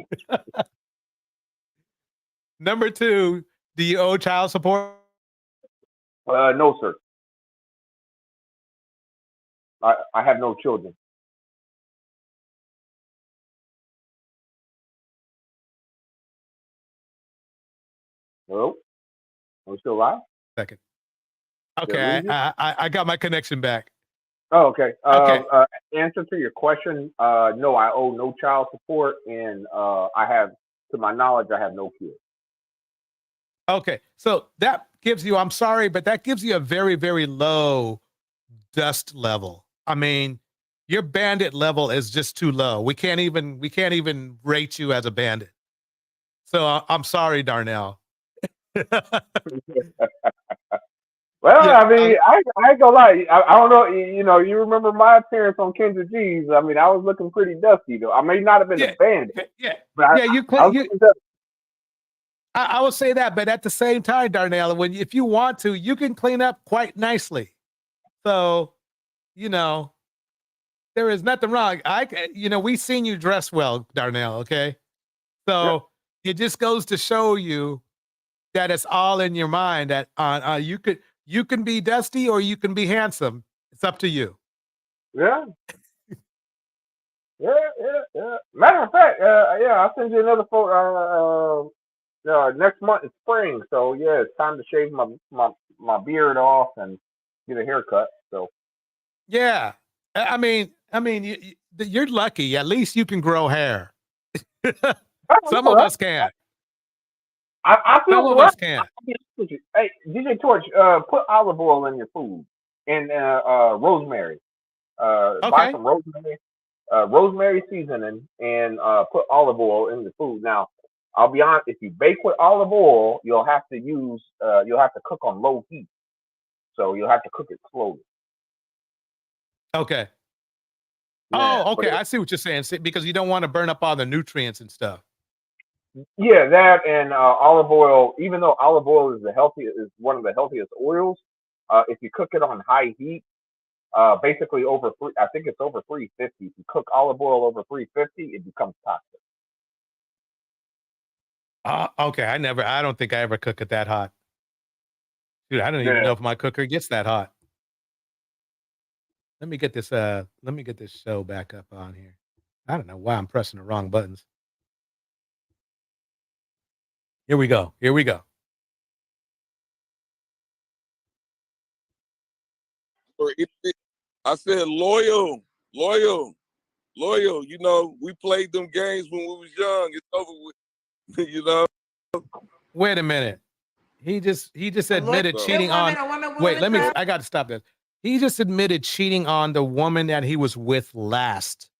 Number two, do you owe child support? No, sir. I have no children. Hello? Are we still live? Second. Did I Okay, lose you? I got my connection back. Oh, okay. Okay. Answer to your question, no, I owe no child support, and I have, to my knowledge, I have no kids. Okay, so that gives you, I'm sorry, but that gives you a very, very low dust level. I mean, your bandit level is just too low. We can't even rate you as a bandit. So I'm sorry, Darnell. Well, Yeah, I mean, I ain't gonna lie. I don't know. You remember my appearance on Kendra G's. I mean, I was looking pretty dusty, though. I may not have been a bandit, but I was looking dusty. I will say that, but at the same time, Darnell, if you want to, you can clean up quite nicely. So, there is nothing wrong. We seen you dress well, Darnell. Okay, so it just goes to show you that it's all in your mind. That you can be dusty or you can be handsome. It's up to you. Yeah. Yeah. Matter of fact, I'll send you another photo. Next month is spring, so yeah, it's time to shave my beard off and get a haircut. So Yeah, I mean, you're lucky. At least you can grow hair. Some of us can't. I feel Some of blessed. us can't. Hey, DJ Torch, put olive oil in your food and rosemary. Buy Okay. some rosemary seasoning, and put olive oil in the food. Now, I'll be honest. If you bake with olive oil, you'll have to cook on low heat. So you'll have to cook it slowly. Okay. Yeah, Oh, okay. I see what you're saying. Because you don't want to burn up all the nutrients and stuff. Yeah, that and olive oil. Even though olive oil is one of the healthiest oils, if you cook it on high heat, basically I think it's over 350. If you cook olive oil over 350, it becomes toxic. Okay. I don't think I ever cook it that hot. Dude, I don't even know if my cooker gets that hot. Let me get this show back up on here. I don't know why I'm pressing the wrong buttons. Here we go. Here we go. I said loyal. You know, we played them games when we was young. It's over with. You know. Wait a minute. He just admitted cheating on. Wait, I got to stop this. He just admitted cheating on the woman that he was with last.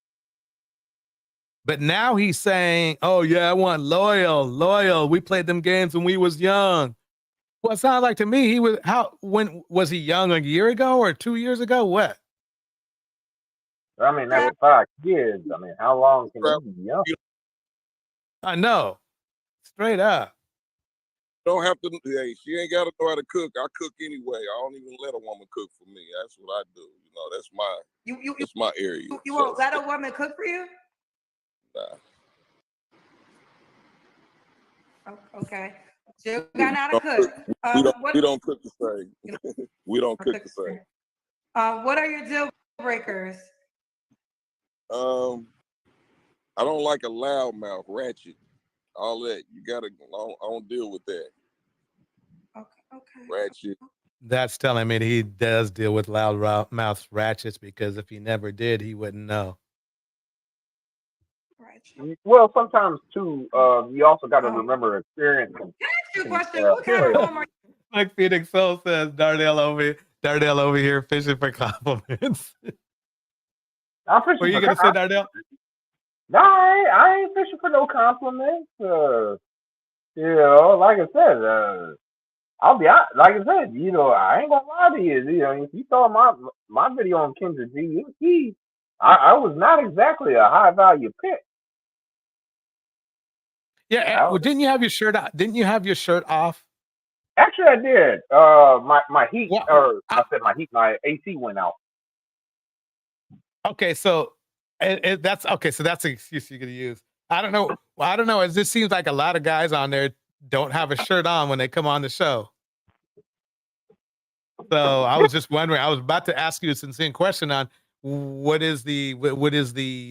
But now he's saying, "Oh yeah, I want loyal. We played them games when we was young." Well, it sounds like to me he was when was he young, a year ago or 2 years ago? What? I mean, that was 5 kids. I mean, how long can you be young? I know. Straight up. Don't have to. Hey, she ain't got to know how to cook. I cook anyway. I don't even let a woman cook for me. That's what I do. You know, that's my area. You won't let a woman cook for you? Nah. Okay. Still got how to cook. We don't cook the same. We don't cook the same. What are your deal breakers? I don't like a loudmouth, ratchet, all that. You gotta. I don't deal with that. Okay. Ratchet. That's telling me that he does deal with loud mouth ratchets, because if he never did, he wouldn't know. Well, sometimes too, you also got to remember experience. Can I ask you a question? What kind of home are you? Like Phoenix Soul says, Darnell over here fishing for compliments. I'm fishing What are you gonna say, Darnell? No, I ain't fishing for no compliments. You know, like I said, I'll be out. Like I said, you know, I ain't gonna lie to you. You know, if you saw my video on Kendra G, I was not exactly a high value pick. Yeah, well, didn't you have your shirt out? Didn't you have your shirt off? Actually, I did. My heat, my AC went out. Okay, so that's okay. So that's an excuse you're gonna use. I don't know. It just seems like a lot of guys on there don't have a shirt on when they come on the show. So I was just wondering. I was about to ask you a sincere question on what is the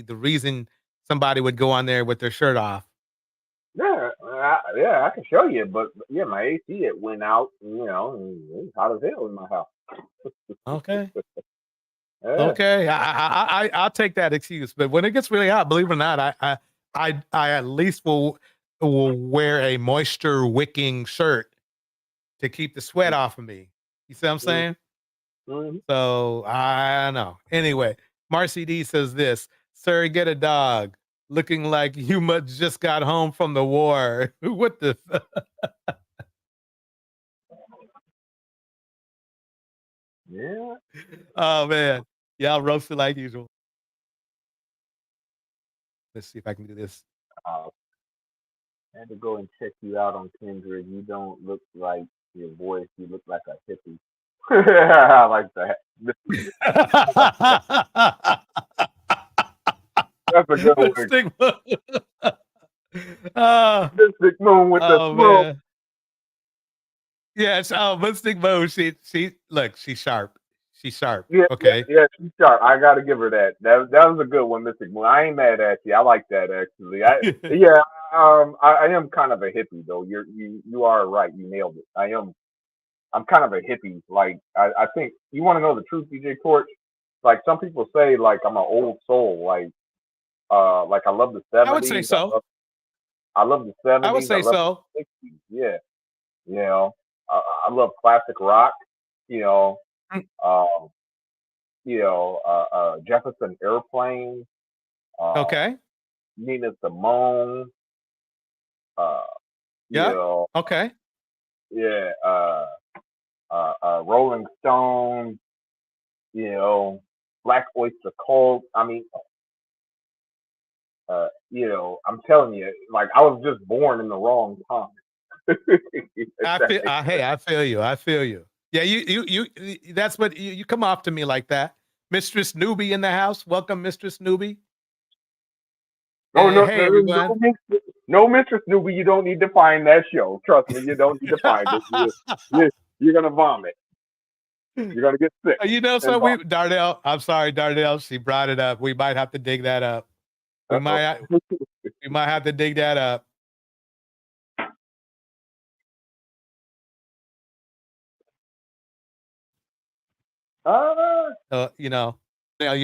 reason somebody would go on there with their shirt off. Yeah, I can show you, but yeah, my AC it went out. You know, and it's hot as hell in my house. Okay. Yeah. Okay, I'll take that excuse. But when it gets really hot, believe it or not, I at least will wear a moisture wicking shirt to keep the sweat off of me. You see what I'm saying? Mm-hmm. So I don't know. Anyway, Marcy D says this: "Sir, get a dog. Looking like you must just got home from the war." What the? Yeah. Oh man, y'all roasted like usual. Let's see if I can do this. I had to go and check you out on Kendra. You don't look like your voice. You look like a hippie. I like that. That's a good one. Mystic Moon with the smoke. Man. Yes, Mystic Moon. She's sharp. She's sharp. Yeah, okay. Yeah, she's sharp. I gotta give her that. That was a good one, Mystic Moon. I ain't mad at you. I like that actually. I am kind of a hippie though. You are right. You nailed it. I'm kind of a hippie. Like I think you want to know the truth, DJ Torch. Like some people say, like I'm an old soul. Like I love the 70s. I would say so. I love the 70s. I would say so. The 60s. Yeah. You know, I love classic rock. You know, Jefferson Airplane. Okay. Nina Simone. Yeah. You know, okay. Yeah. Rolling Stones. You know, Black Oyster Cult. I mean, you know, I'm telling you, like I was just born in the wrong time. I feel you. Yeah, you that's what you come off to me like that. Mistress Newbie in the house. Welcome, Mistress Newbie. No, hey everyone. No, Mistress Newbie, you don't need to find that show. Trust me, you don't need to find it. You're gonna vomit. You're gonna get sick. You know, so Darnell, I'm sorry, Darnell, she brought it up. We might have to dig that up. We might have to dig that up. You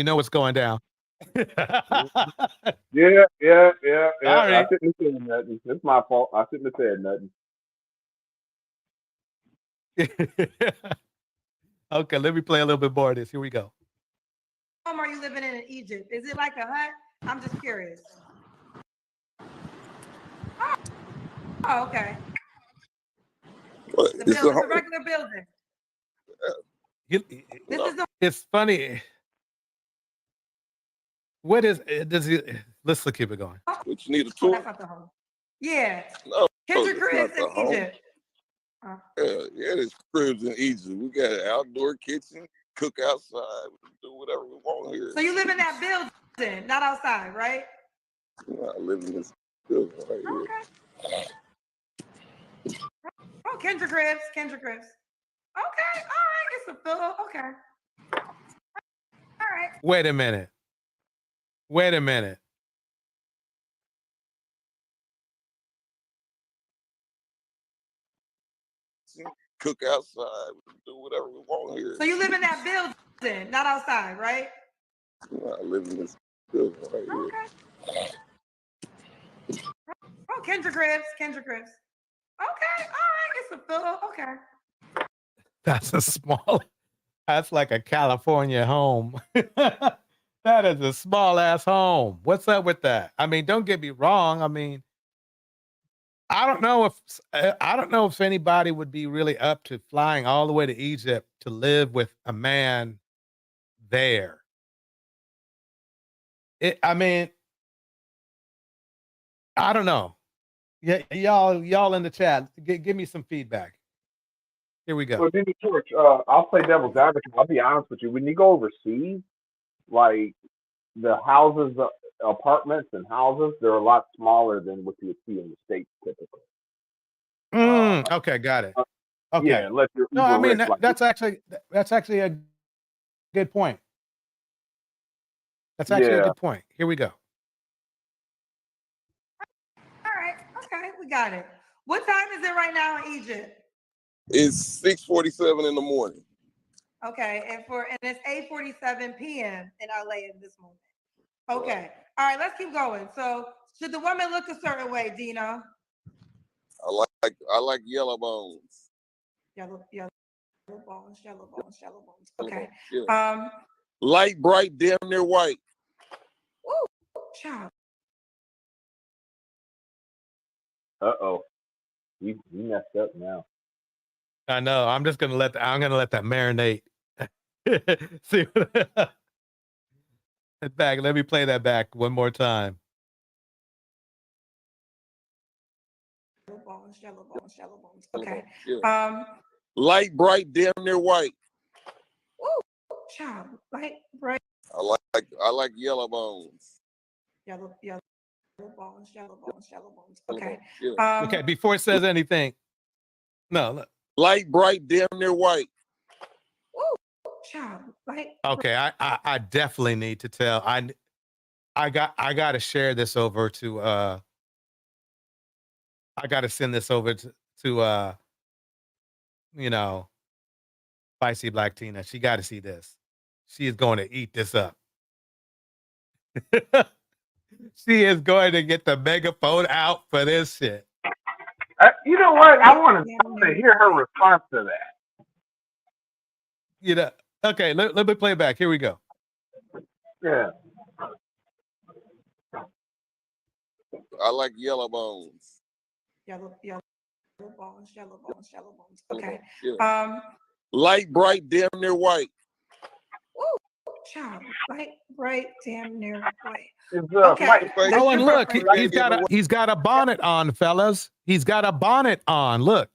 know what's going down. Yeah. Sorry. I shouldn't have said nothing. It's my fault. I shouldn't have said nothing. Okay, let me play a little bit more of this. Here we go. Home are you living in Egypt? Is it like a hut? I'm just curious. Oh, okay. It's a regular building. It's funny. What is does he? Let's keep it going. But you need a tour. That's not the home. Yeah. No, Kendra cribs in Egypt. Yeah, there's cribs in Egypt. We got an outdoor kitchen, cook outside, we can do whatever we want here. So you live in that building, not outside, right? I live in this building right here. Oh, Kendra cribs. Okay, all right. It's a fill. Okay. All right. Wait a minute. Cook outside, we can do whatever we want here. So you live in that building, not outside, right? I live in this building right here. Oh, Kendra cribs. Okay, all right. It's a fill. Okay. That's like a California home. That is a small ass home. What's up with that? I mean, don't get me wrong. I mean, I don't know if anybody would be really up to flying all the way to Egypt to live with a man there. I mean, I don't know. Yeah, y'all in the chat, give me some feedback. Here we go. Well, Diddy Torch, I'll play devil's advocate. I'll be honest with you. When you go overseas, like the houses, apartments and houses, they're a lot smaller than what you would see in the States typically. Okay, got it. Okay. Yeah, unless you're no, I mean rich, like that's actually a good point. That's actually a good point. Here we go. All right. Okay, we got it. What time is it right now in Egypt? It's 6:47 in the morning. Okay, and it's 8:47 p.m. in LA at this moment. Okay. All right, let's keep going. So should the woman look a certain way, Dino? I like yellow bones. Yellow bones. Okay. Yeah. Light, bright, damn near white. Ooh, child. Uh-oh. You messed up now. I know. I'm gonna let that marinate. See, back. Let me play that back one more time. Yellow bones. Okay. Yeah. Light, bright, damn near white. Ooh, child. Light, bright. I like yellow bones. Yellow bones. Okay. Yeah. Okay. Before it says anything, no. Look. Light, bright, damn near white. Ooh, child. Light. Okay. I definitely need to tell. I got to share this over to. I got to send this over to Spicy Black Tina. She got to see this. She is going to eat this up. She is going to get the megaphone out for this shit. You know what? I want to hear her response to that. Okay, let me play it back. Here we go. Yeah. I like yellow bones. Yellow bones. Okay. Yeah. Light, bright, damn near white. Ooh, child. Light, bright, damn near white. Okay. Oh, and look, he's got a bonnet on, fellas. He's got a bonnet on. Look.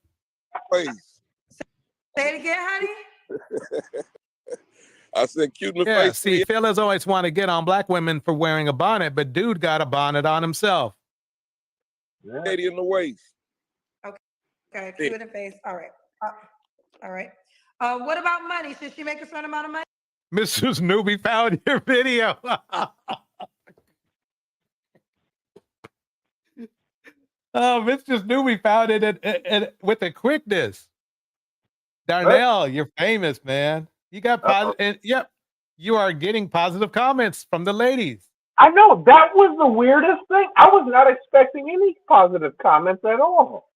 Say it again, honey. I said cute in the Yeah, face. see, fellas always want to get on black women for wearing a bonnet, but dude got a bonnet on himself. Lady in the waist. Okay, cute in the face. All right. All right. What about money? Should she make a certain amount of money? Mrs. Newbie found your video. Oh, Mr. Newbie found it and with a quickness. Darnell, you're famous, man. You got positive, and yep, you are getting positive comments from the ladies. I know that was the weirdest thing. I was not expecting any positive comments at all.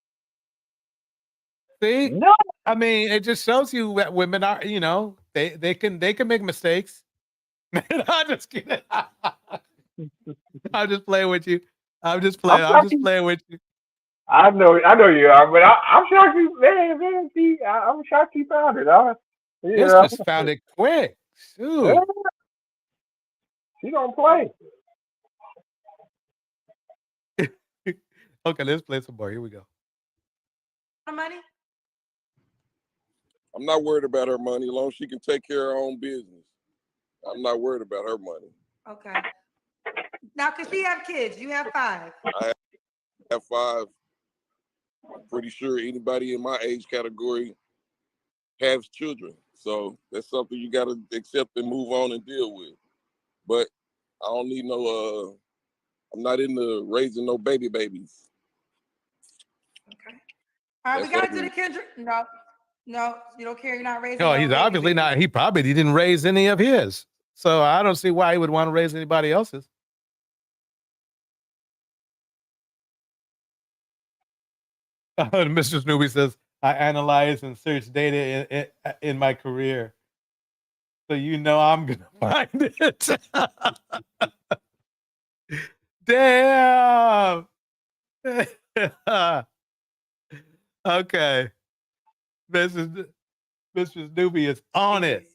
See, no, I mean, it just shows you that women are, you know, they can make mistakes. I'm just kidding. I'm just playing with you. I'm just playing with you. I know you are, but I'm shocked you, man. See, I'm shocked you found it. Mistress found it quick. Shoot. Yeah, she don't play. Okay, let's play some more. Here we go. Money? I'm not worried about her money as long as she can take care of her own business. I'm not worried about her money. Okay. Now, could she have kids? You have 5. I have 5. I'm pretty sure anybody in my age category has children. So that's something you got to accept and move on and deal with. But I don't need no, I'm not into raising no babies. Okay. All right, That's we got to ugly. do the Kendra. No, you don't care. You're not raising. No, no he's baby obviously not. He probably didn't raise any of his. So I don't see why he would want to raise anybody else's. Mr. Snoopy says, I analyze and search data in my career. So you know I'm going to find it. Damn. Okay. Mrs. Snoopy is on it.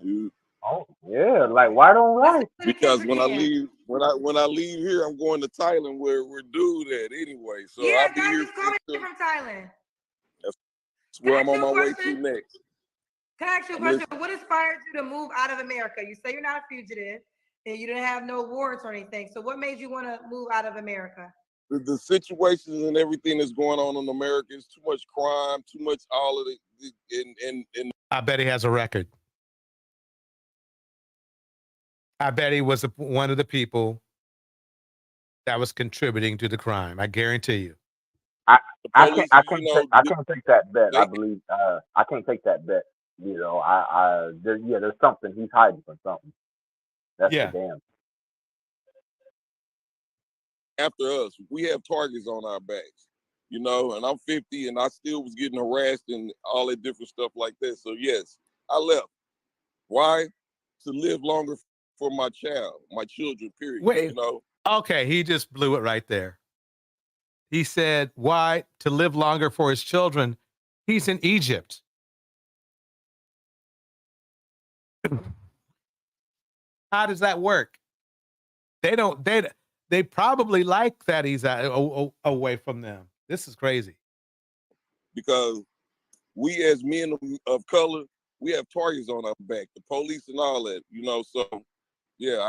Dude. Oh yeah, like white on rice. Because when I leave here, I'm going to Thailand where we're dude at anyway. So Yeah, I'll be guys, here. just call me from Thailand. That's where I'm on my way to next. Can I ask you a question? What inspired you to move out of America? You say you're not a fugitive and you didn't have no warrants or anything. So what made you want to move out of America? The situations and everything that's going on in America is too much crime, too much all of it. And I bet he has a record. I bet he was one of the people that was contributing to the crime. I guarantee you. I can't take that bet. I believe I can't take that bet. You know, there's something he's hiding from something. That's the damn. After us, we have targets on our backs, you know, and I'm 50 and I still was getting harassed and all that different stuff like that. So yes, I left. Why? To live longer for my child, my children, period. Wait, you know. Okay, he just blew it right there. He said, why? To live longer for his children. He's in Egypt. How does that work? They probably like that he's away from them. This is crazy. Because we as men of color, we have targets on our back, the police and all that, you know. So yeah,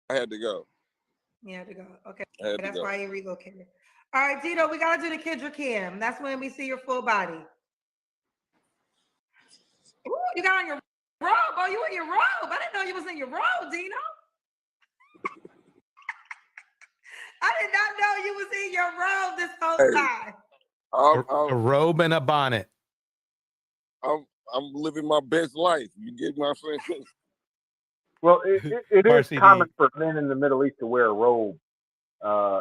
I had to go. You had to go. Okay. That's That's why you relocated. All right, Dino, we gotta do the Kendra cam. That's when we see your full body. Ooh, you got on your robe. Oh, you in your robe. I didn't know you was in your robe, Dino. I did not know you was in your robe this whole time. A robe and a bonnet. I'm living my best life. You get my saying? Well, it is common for men in the Middle East to wear a robe.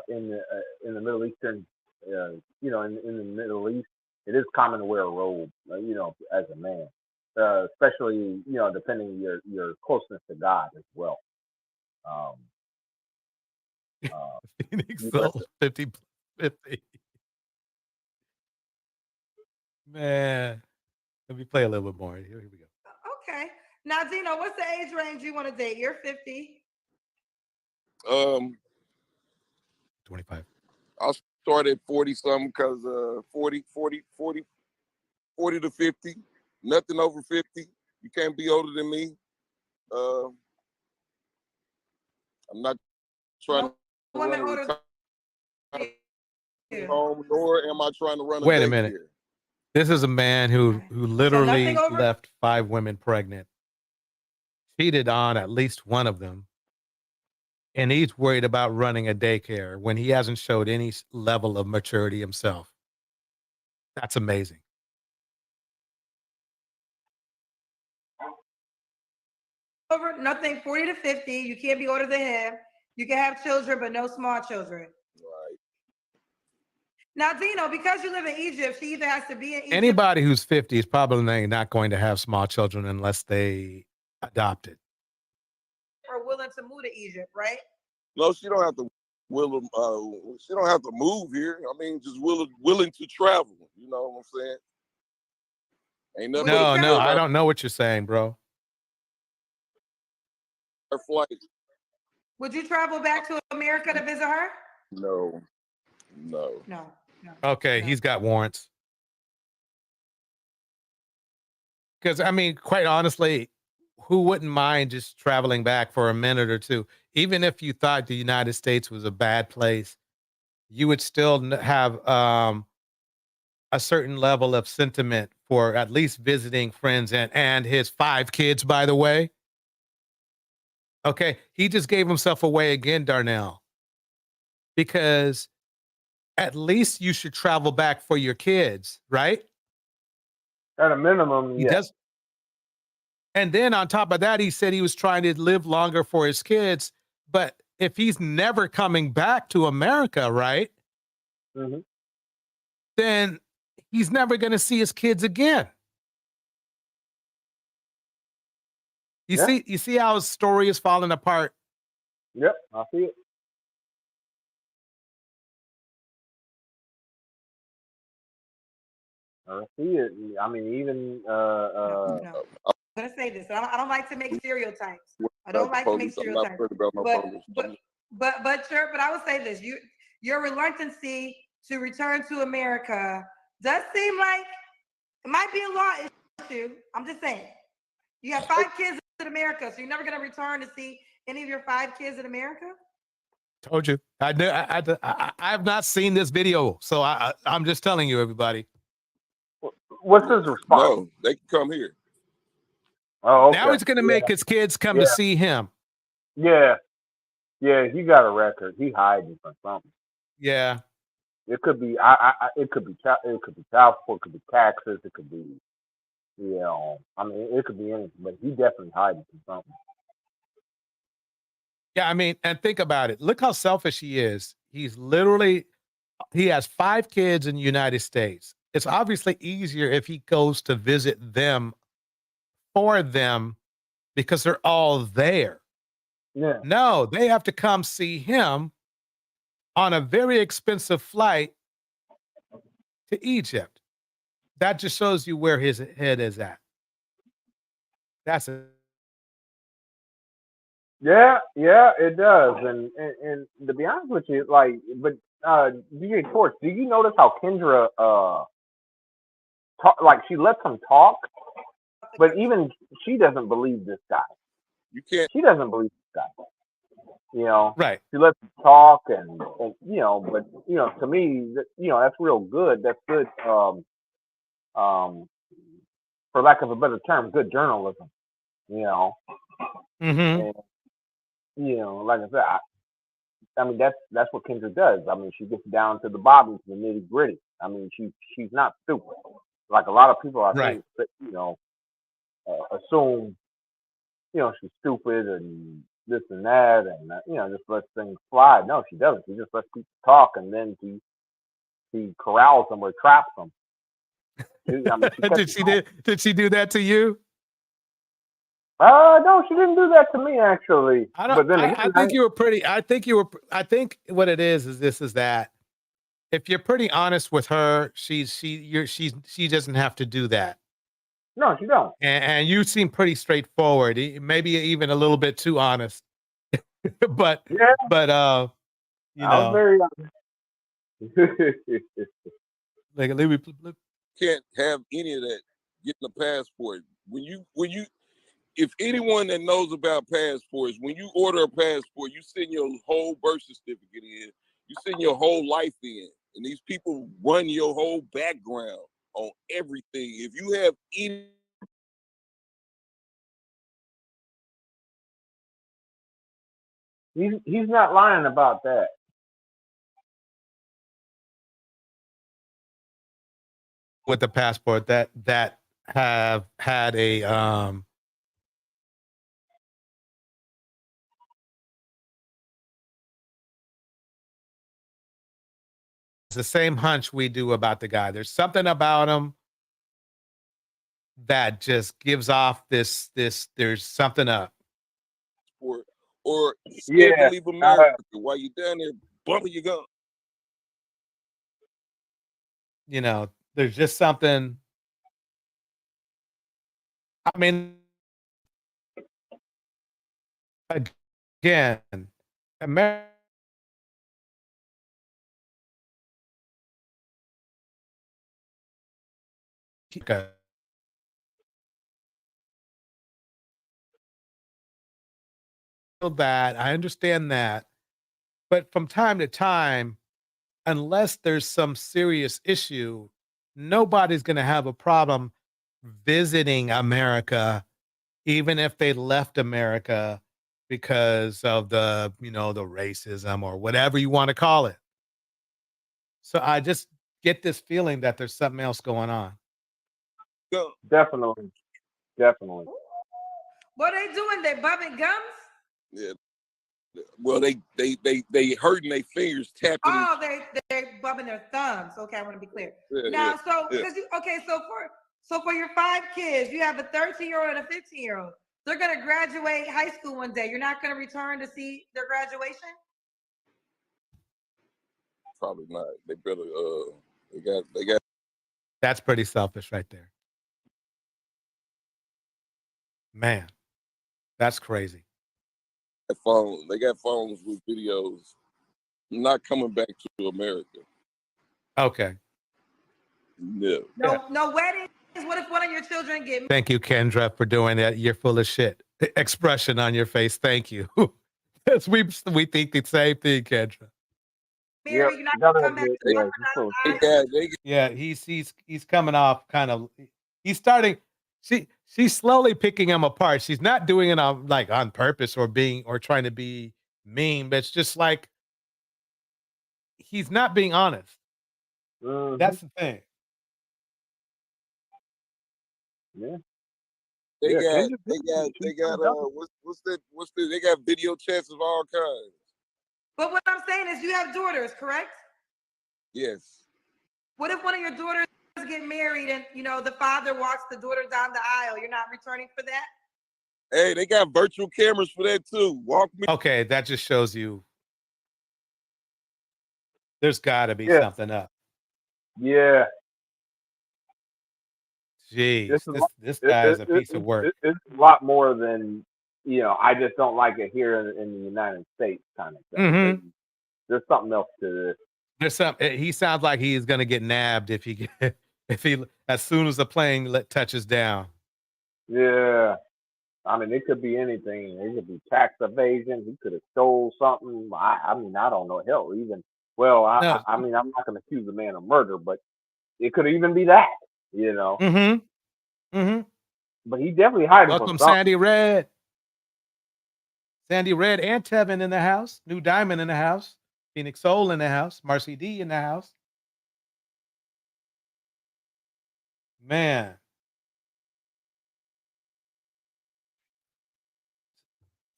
In the Middle Eastern, you know, in the Middle East, it is common to wear a robe. You know, as a man, especially you know, depending your closeness to God as well. Phoenix sold 50. Man, let me play a little bit more. Here we go. Okay. Now, Dino, what's the age range you want to date? You're 50. 25. I'll start at 40 something because 40 to 50. Nothing over 50. You can't be older than me. I'm not trying to run a home, nor am I trying to run a Wait a daycare. minute. This is a man who literally nothing over- left 5 women pregnant, cheated on at least one of them, and he's worried about running a daycare when he hasn't showed any level of maturity himself. That's amazing. Over nothing 40 to 50. You can't be older than him. You can have children, but no small children. Right. Now, Dino, because you live in Egypt, she either has to be in Egypt Anybody who's 50 is probably not going to have small children unless they adopt it. or willing to move to Egypt, right? No, she don't have to she don't have to move here. I mean, just willing to travel. You know what I'm saying? Ain't nothing. No, I don't know what you're saying, bro. Her flight. Would you travel back to America to visit her? No. No. Okay, he's got warrants. Because, I mean, quite honestly, who wouldn't mind just traveling back for a minute or two? Even if you thought the United States was a bad place, you would still have a certain level of sentiment for at least visiting friends and his 5 kids, by the way. Okay, he just gave himself away again, Darnell. Because at least you should travel back for your kids, right? At a minimum, He yes. does. And then on top of that, he said he was trying to live longer for his kids. But if he's never coming back to America, right? Mm-hmm. Then he's never going to see his kids again. You see how his story is falling apart? Yep, I see it. I see it. I mean, even No. I'm gonna say this. I don't like to make stereotypes. I don't like to make stereotypes. But sure, but I would say this: your reluctancy to return to America does seem like it might be a law issue. I'm just saying. You have 5 kids in America, so you're never gonna return to see any of your 5 kids in America? Told you. I have not seen this video, so I'm just telling you, everybody. What's his response? No, they can come here. Oh, okay. Now he's going to make his kids come to see him. Yeah, he got a record. He hiding from something. Yeah. It could be. It could be child support. It could be taxes. It could be. I mean, it could be anything. But he definitely hiding from something. Yeah, I mean, and think about it. Look how selfish he is. He has 5 kids in the United States. It's obviously easier if he goes to visit them for them because they're all there. Yeah. No, they have to come see him on a very expensive flight to Egypt. That just shows you where his head is at. That's it. Yeah, it does. And to be honest with you, but DJ Torch, do you notice how Kendra she lets him talk, but even she doesn't believe this guy. You can't. She doesn't believe this guy. Right. She lets him talk, and but to me, that's real good. That's good. For lack of a better term, good journalism. Mm-hmm. And like I said, I mean that's what Kendra does. I mean, she gets down to the bottom, to the nitty gritty. I mean, she's not stupid. Like a lot of people, I think, assume, she's stupid and this and that, and just lets things slide. No, she doesn't. She just lets people talk, and then she corrals them or traps them. Did she do that to you? No, she didn't do that to me, actually. I think you were pretty. I think what it is that if you're pretty honest with her, she doesn't have to do that. No, she don't. And you seem pretty straightforward. Maybe even a little bit too honest. but I was very Can't have any of that getting a passport. When you if anyone that knows about passports, when you order a passport, you send your whole birth certificate in, you send your whole life in, and these people run your whole background on everything. If you have any He's not lying about that. With the passport that have had a it's the same hunch we do about the guy. There's something about him that just gives off this there's something up. or scared to Yeah. leave America while you're down there bumping your gun. You know, there's just something. I mean, again, America. That I understand that, but from time to time, unless there's some serious issue, nobody's going to have a problem visiting America, even if they left America because of the, you know, the racism or whatever you want to call it. So I just get this feeling that there's something else going on. Definitely. Definitely. What are they doing? They bumping gums? Yeah. Well, they hurting their fingers, tapping. Oh, they're bumping their thumbs. Okay, I want to be clear. Now, so because so for your 5 kids, you have a 13-year-old and a 15-year-old. They're gonna graduate high school one day. You're not gonna return to see their graduation? Probably not. They better. They got. That's pretty selfish right there. Man, that's crazy. They got phones with videos. Not coming back to America. Okay. No. No weddings. What if one of your children get Thank you, Kendra, for doing that. You're full of shit. Expression on your face. Thank you. Yes, we think the same thing, Kendra. married? You're not gonna come back to Yeah, he's coming off kind of. He's starting. She's slowly picking him apart. She's not doing it on purpose or trying to be mean, but it's just like he's not being honest. That's the thing. Yeah. They Yeah, got they got video chats of all kinds. But what I'm saying is you have daughters, correct? Yes. What if one of your daughters get married and the father walks the daughter down the aisle? You're not returning for that? Hey, they got virtual cameras for that too. Walk me. Okay, that just shows you there's got to be something up. Yeah. Jeez, this guy is a piece of work. It's a lot more than I just don't like it here in the United States kind of thing. Mm-hmm. There's something else to this. There's some. He sounds like he's going to get nabbed if he as soon as the plane touches down. Yeah. I mean, it could be anything. It could be tax evasion. He could have stole something. I mean, I don't know. Hell, even I mean, I'm not going to accuse a man of murder, but it could even be that. Mm-hmm. Mm-hmm. But he definitely hiding Welcome, from something. Sandy Red. Sandy Red and Tevin in the house. New Diamond in the house. Phoenix Soul in the house. Marcy D in the house. Man.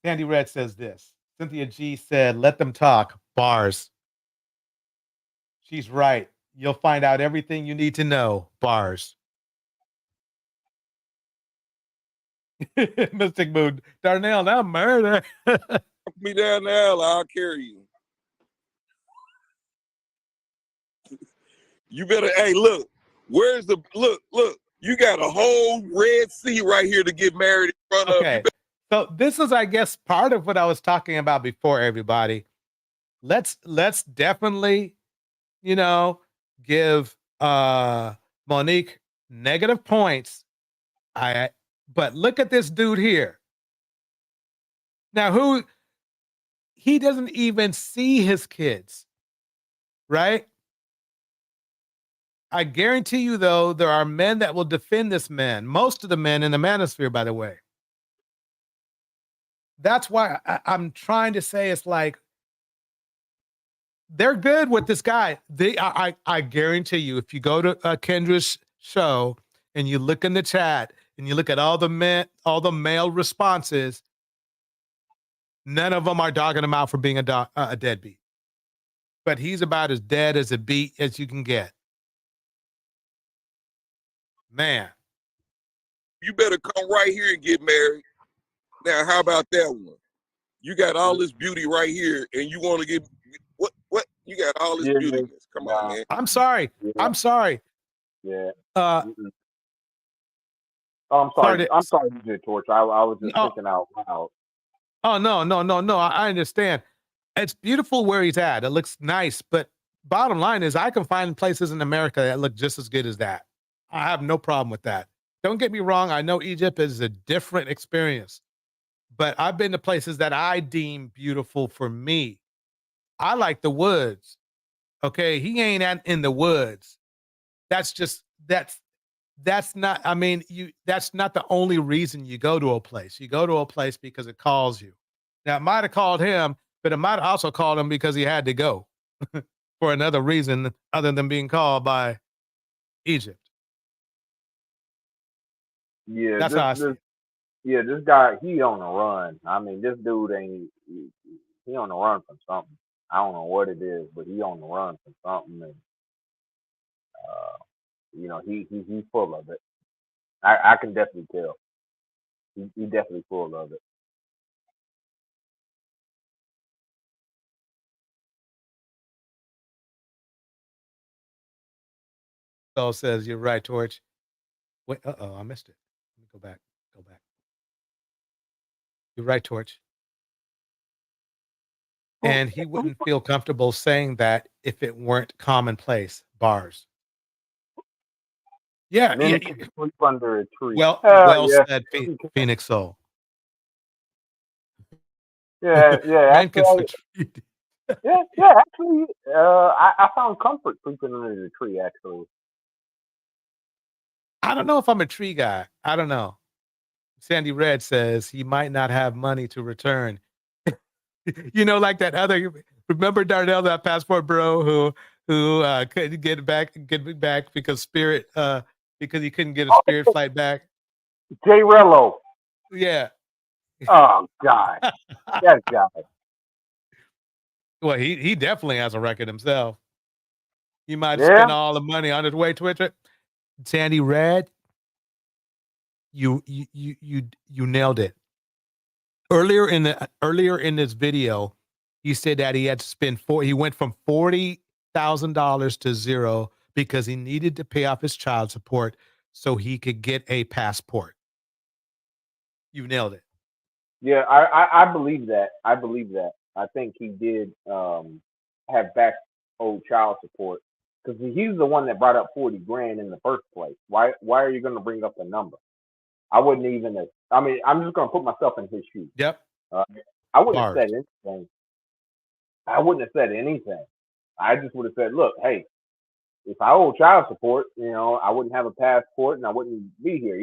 Sandy Red says this. Cynthia G said, let them talk. Bars. She's right. You'll find out everything you need to know. Bars. Mystic Mood. Darnell, now murder. Walk me down the aisle, I'll carry you. You better, hey, look, look, you got a whole red sea right here to get married in front of. Okay. So this is, I guess, part of what I was talking about before, everybody. Let's definitely, give Monique negative points. But look at this dude here. Now, he doesn't even see his kids, right? I guarantee you, though, there are men that will defend this man. Most of the men in the Manosphere, by the way. That's why I'm trying to say it's like they're good with this guy. I guarantee you, if you go to Kendra's show and you look in the chat and you look at all the male responses, none of them are dogging him out for being a deadbeat. But he's about as dead as a beat as you can get. Man. You better come right here and get married. Now, how about that one? You got all this beauty right here, and you want to get what? You got all this beautiness. Come on, man. I'm sorry. Yeah. I'm sorry. Yeah. Uh, Oh, I'm sorry. sorry I'm sorry, DJ Torch. I was just thinking out loud. Oh, no. I understand. It's beautiful where he's at. It looks nice, but bottom line is I can find places in America that look just as good as that. I have no problem with that. Don't get me wrong. I know Egypt is a different experience, but I've been to places that I deem beautiful for me. I like the woods. Okay. He ain't in the woods. That's not, I mean, that's not the only reason you go to a place. You go to a place because it calls you. Now, it might have called him, but it might have also called him because he had to go for another reason other than being called by Egypt. Yeah, That's how I see it. Yeah, this guy, he on the run. I mean, this dude ain't, he on the run from something. I don't know what it is, but he on the run from something. And, he's full of it. I can definitely tell. He definitely full of it. So says, you're right, Torch. Wait, I missed it. Let me go back. You're right, Torch. And he wouldn't feel comfortable saying that if it weren't commonplace. Bars. Yeah. Men can sleep under a tree. Well Yeah. said, Phoenix Soul. Yeah. Men can Actually, switch. Actually, I found comfort sleeping under the tree. Actually, I don't know if I'm a tree guy. I don't know. Sandy Red says he might not have money to return. Like that other. Remember Darnell, that passport bro who couldn't get back because Spirit because he couldn't get a Spirit flight back. J Rello. Yeah. Oh God, that guy. Well, he definitely has a record himself. He might have spent all the money on his way to it. Sandy Red, you nailed it. Earlier in this video, he said that he had to spend he went from $40,000 to zero because he needed to pay off his child support so he could get a passport. You nailed it. Yeah, I believe that. I believe that. I think he did have back old child support because he's the one that brought up 40 grand in the first place. Why are you going to bring up the number? I wouldn't even. I mean, I'm just going to put myself in his shoes. Yep. I wouldn't have said anything. I wouldn't have said anything. I just would have said, look, hey, if I owe child support, I wouldn't have a passport and I wouldn't be here.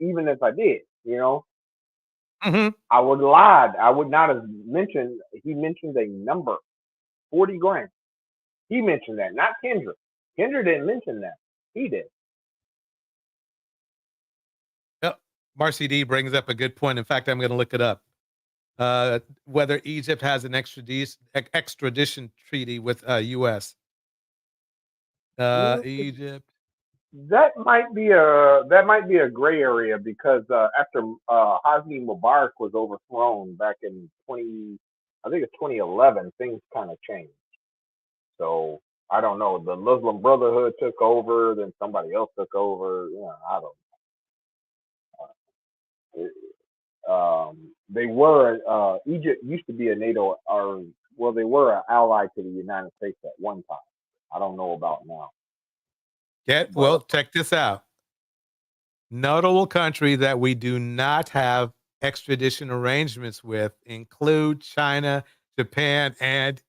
Even if I did, Mm-hmm. I would have lied. I would not have mentioned. He mentioned a number, 40 grand. He mentioned that, not Kendra. Kendra didn't mention that. He did. Yep. Marcy D brings up a good point. In fact, I'm going to look it up. Whether Egypt has an extradition treaty with U.S. Egypt. That might be a gray area because after Hosni Mubarak was overthrown back in 2011, things kind of changed. So I don't know. The Muslim Brotherhood took over, then somebody else took over. I don't know. They were Egypt used to be a NATO, they were an ally to the United States at one time. I don't know about now. Check this out. Notable country that we do not have extradition arrangements with include China, Japan, and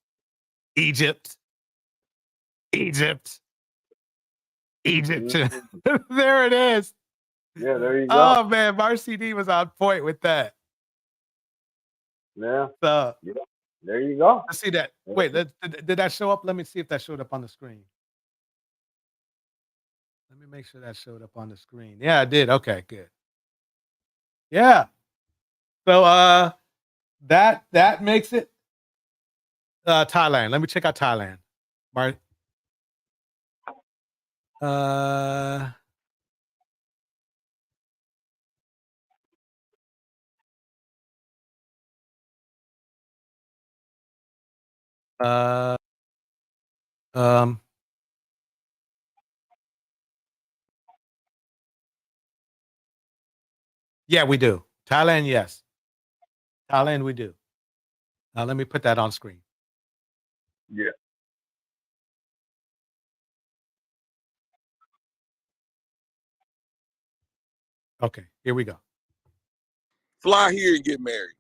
Egypt. Egypt. Egyptian. There it is. Yeah, there you go. Oh man, RCD was on point with that. Yeah. So Yeah. There you go. let's see that. Wait, did that show up? Let me see if that showed up on the screen. Let me make sure that showed up on the screen. Yeah, it did. Okay, good. Yeah. So that makes it Thailand. Let me check out Thailand. Mar- uh uh um yeah, we do. Thailand, yes. Thailand, we do. Let me put that on screen. Yeah. Okay, here we go. Fly here and get married.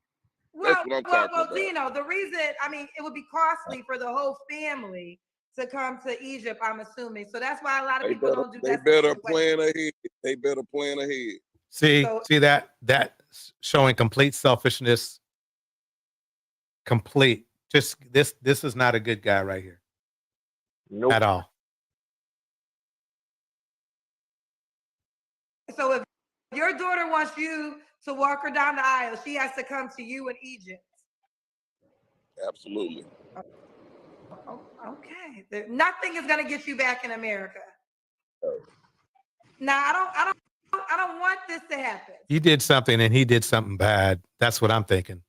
That's Well, what I'm well, talking well, about. Dino, the reason, I mean, it would be costly for the whole family to come to Egypt, I'm assuming. So that's why a lot of They people better, don't do they better destination plan weddings. ahead. They better plan ahead. See, So- see that showing complete selfishness. Complete. Just this is not a good guy right here. Nope. At all. So if your daughter wants you to walk her down the aisle, she has to come to you in Egypt. Absolutely. Oh, okay. Nothing is gonna get you back in America. Now I don't want this to happen. You did something and he did something bad. That's what I'm thinking.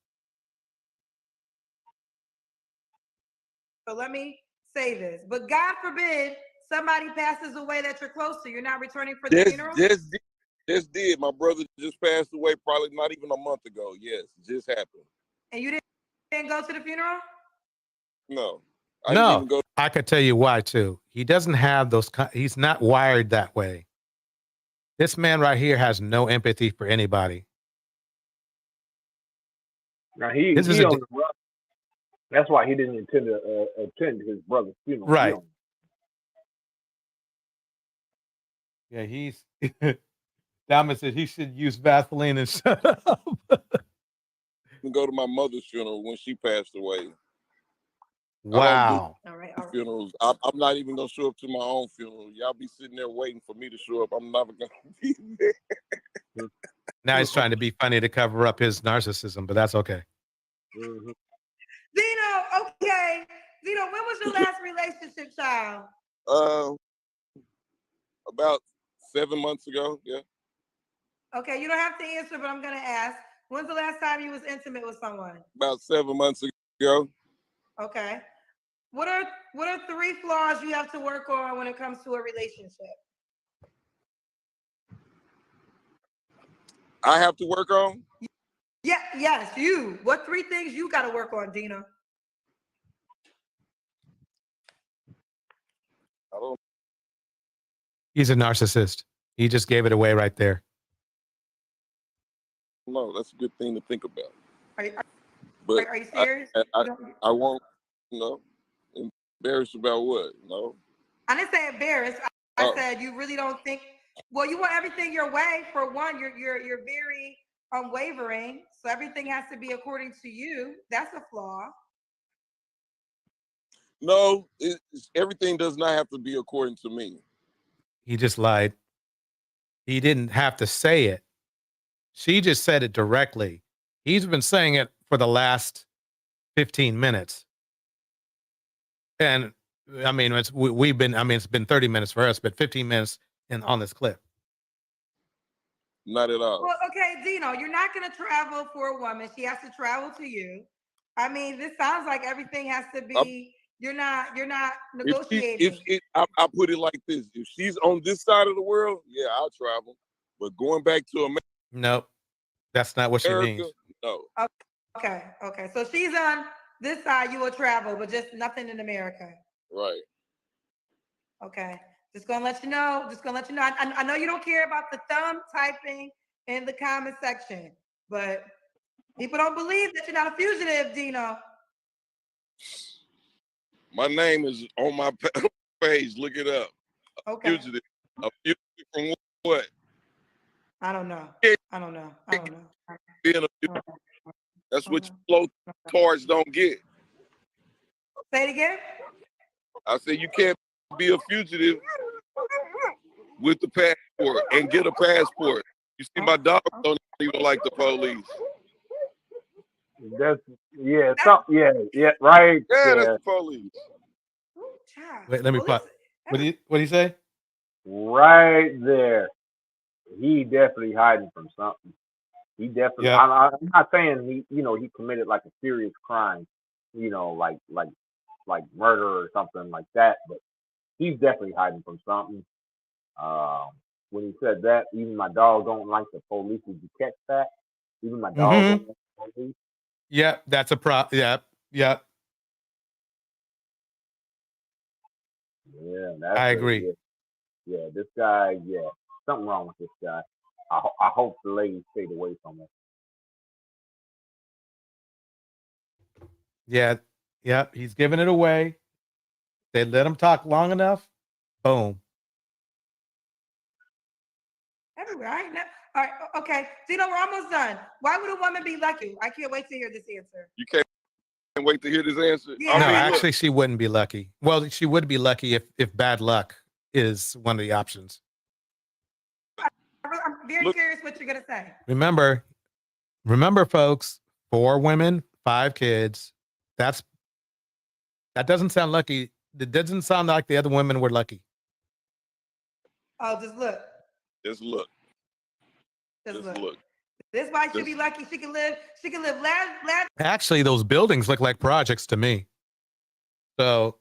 So let me say this. But God forbid somebody passes away that you're close to. You're not returning for the funeral? Just did. My brother just passed away probably not even a month ago. Yes, just happened. And you didn't go to the funeral? No. I didn't even go. I could tell you why too. He doesn't have those. He's not wired that way. This man right here has no empathy for anybody. Now he on the run. That's why he didn't intend to attend his brother's funeral. Right. Yeah, he's. Diamond said he should use Vaseline and shut up. Go to my mother's funeral when she passed away. Wow. All right. Funerals. I'm not even gonna show up to my own funeral. Y'all be sitting there waiting for me to show up. I'm never gonna be there. Now he's trying to be funny to cover up his narcissism, but that's okay. Mm-hmm. Dino, okay. Dino, when was your last relationship, child? About 7 months ago. Yeah. Okay, you don't have to answer, but I'm gonna ask. When's the last time you was intimate with someone? About 7 months ago. Okay. What are 3 flaws you have to work on when it comes to a relationship? I have to work on? Yeah, yes, you. What 3 things you got to work on, Dino? I don't He's a narcissist. He just gave it away right there. know. That's a good thing to think about. Are you serious? I won't, embarrassed about what? No. I didn't say embarrassed. I said you really don't think. Well, you want everything your way. For one, you're very unwavering. So everything has to be according to you. That's a flaw. No, everything does not have to be according to me. He just lied. He didn't have to say it. She just said it directly. He's been saying it for the last 15 minutes. And I mean, it's been 30 minutes for us, but 15 minutes on this clip. Not at all. Well, okay, Dino, you're not going to travel for a woman. She has to travel to you. I mean, this sounds like everything has to be. You're not negotiating. I put it like this: if she's on this side of the world, yeah, I'll travel. But going back to America, nope, that's not what she means. No. Okay. So she's on this side. You will travel, but just nothing in America. Right. Okay. Just gonna let you know. I know you don't care about the thumb typing in the comment section, but people don't believe that you're not a fugitive, Dino. My name is on my page. Look it up. Okay. Fugitive. A fugitive from what? I don't know. I don't know. I don't know. Being a fugitive. That's what you flow towards don't get. Say it again. I said you can't be a fugitive with the passport and get a passport. You see, my dog don't even like the police. That's yeah, right. Yeah, that's Yeah, the police. Wait, let me pause. What do you say? right there. He definitely hiding from something. He definitely. Yeah. I'm not saying he committed like a serious crime, like murder or something like that, but he's definitely hiding from something. When he said that, even my dog don't like the police. Did you catch that? Even my dog don't like the police. Yeah, that's a Yeah. Yeah, I agree. Yeah, this guy. Yeah, something wrong with this guy. I hope the lady stayed away from him. Yeah. Yeah. He's giving it away. They let him talk long enough. Boom. Everywhere. I ain't all right. Okay. Dino, we're almost done. Why would a woman be lucky? I can't wait to hear this answer. You can't wait to hear this answer. Yeah. No, actually, she wouldn't be lucky. Well, she would be lucky if bad luck is one of the options. I'm very curious what you're gonna say. Remember, folks, 4 women, 5 kids. That doesn't sound lucky. It doesn't sound like the other women were lucky. Oh, just look. Just look. Just Just look. This wife should be lucky. She can live. She can live last. Actually, those buildings look like projects to me. So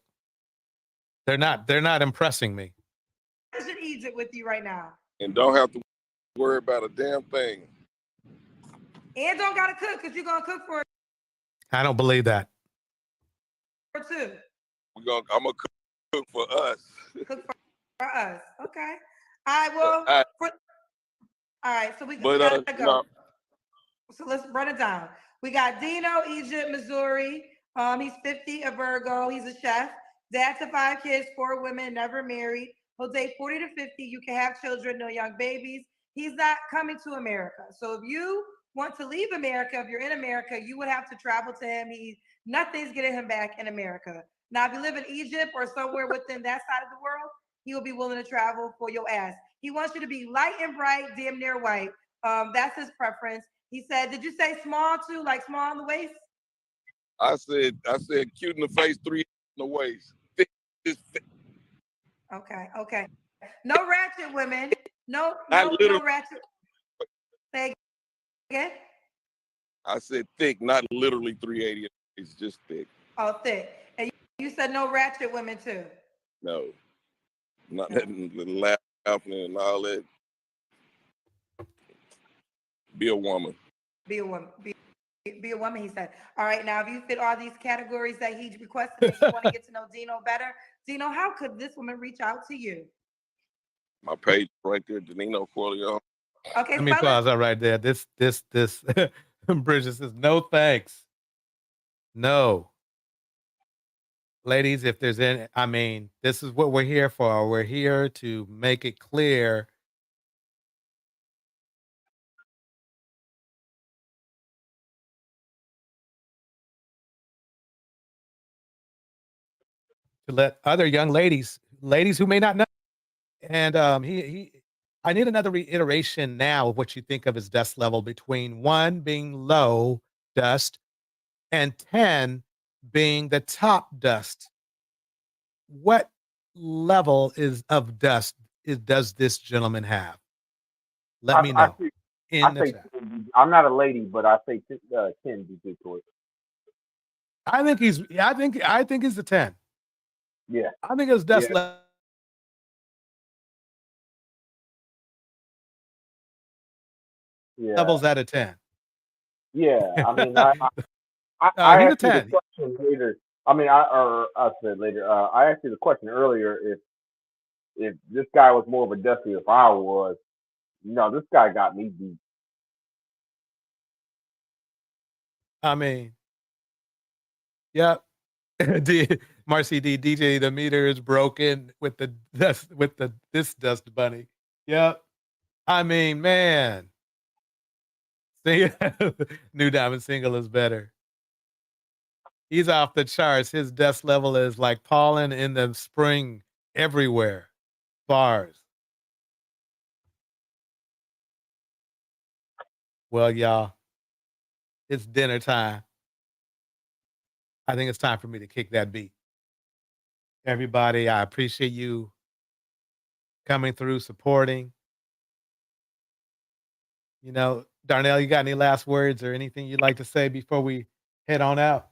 they're not impressing me. in Egypt with you right now. And don't have to worry about a damn thing. And don't gotta cook because you're gonna cook for I don't believe that. her too. I'm gonna cook for us. Cook for us. Okay. All right. Well. All right. So we gotta go. No. So let's run it down. We got Dino, Egypt, Missouri. He's 50, a Virgo. He's a chef. Dad to 5 kids, 4 women, never married. He'll date 40 to 50. You can have children, no young babies. He's not coming to America. So if you want to leave America, if you're in America, you would have to travel to him. Nothing's getting him back in America. Now, if you live in Egypt or somewhere within that side of the world, he will be willing to travel for your ass. He wants you to be light and bright, damn near white. That's his preference. He said, did you say small too, like small on the waist? I said cute in the face, 3 in the waist. Thick. Okay. No ratchet women. No ratchet. Say again. I said thick, not literally 380. It's just thick. Oh, thick. And you said no ratchet women too. No, not that laughing and all that. Be a woman. Be a woman. Be a woman, he said. All right, now if you fit all these categories that he requested and you want to get to know Dino better, Dino, how could this woman reach out to you? My page right there, Danilo Corleone. Okay, Let me pause that right there. This Bridget says, no thanks. No. Ladies, if there's any, this is what we're here for. We're here to make it clear to let other young ladies who may not know. And I need another reiteration now of what you think of his dust level between 1 being low dust and 10 being the top dust. What level of dust does this gentleman have? Let me know. I'm not a lady, but I say 10 to it. I think he's a 10. Yeah. I think his dust level. Yeah. Levels out of 10. Yeah, I mean, I he's a asked you 10. the question later. I said later. I asked you the question earlier if this guy was more of a dusty if I was. No, this guy got me beat. Yeah. Marcy D, DJ, the meter is broken with the this dust bunny. Yep. I mean, man. See, New Diamond single is better. He's off the charts. His dust level is like pollen in the spring everywhere. Bars. Well, y'all, it's dinner time. I think it's time for me to kick that beat. Everybody, I appreciate you coming through, supporting. You know, Darnell, you got any last words or anything you'd like to say before we head on out?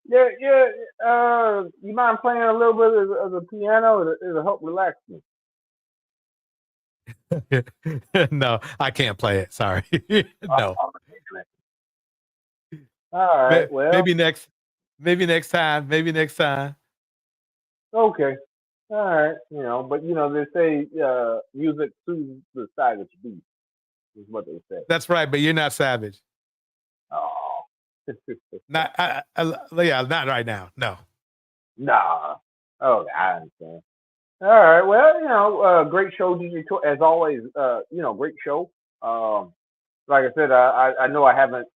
Yeah. You mind playing a little bit of the piano? It'll help relax me. No, I can't play it. Sorry. No. All right. Well, maybe next time. Maybe next time. Okay. All right. But they say music soothes the savage beast. Is what they say. That's right, but you're not savage. Oh. Not not right now. No. Nah. Okay, I understand. All right. Well, great show, DJ. As always, great show. Like I said, I know I haven't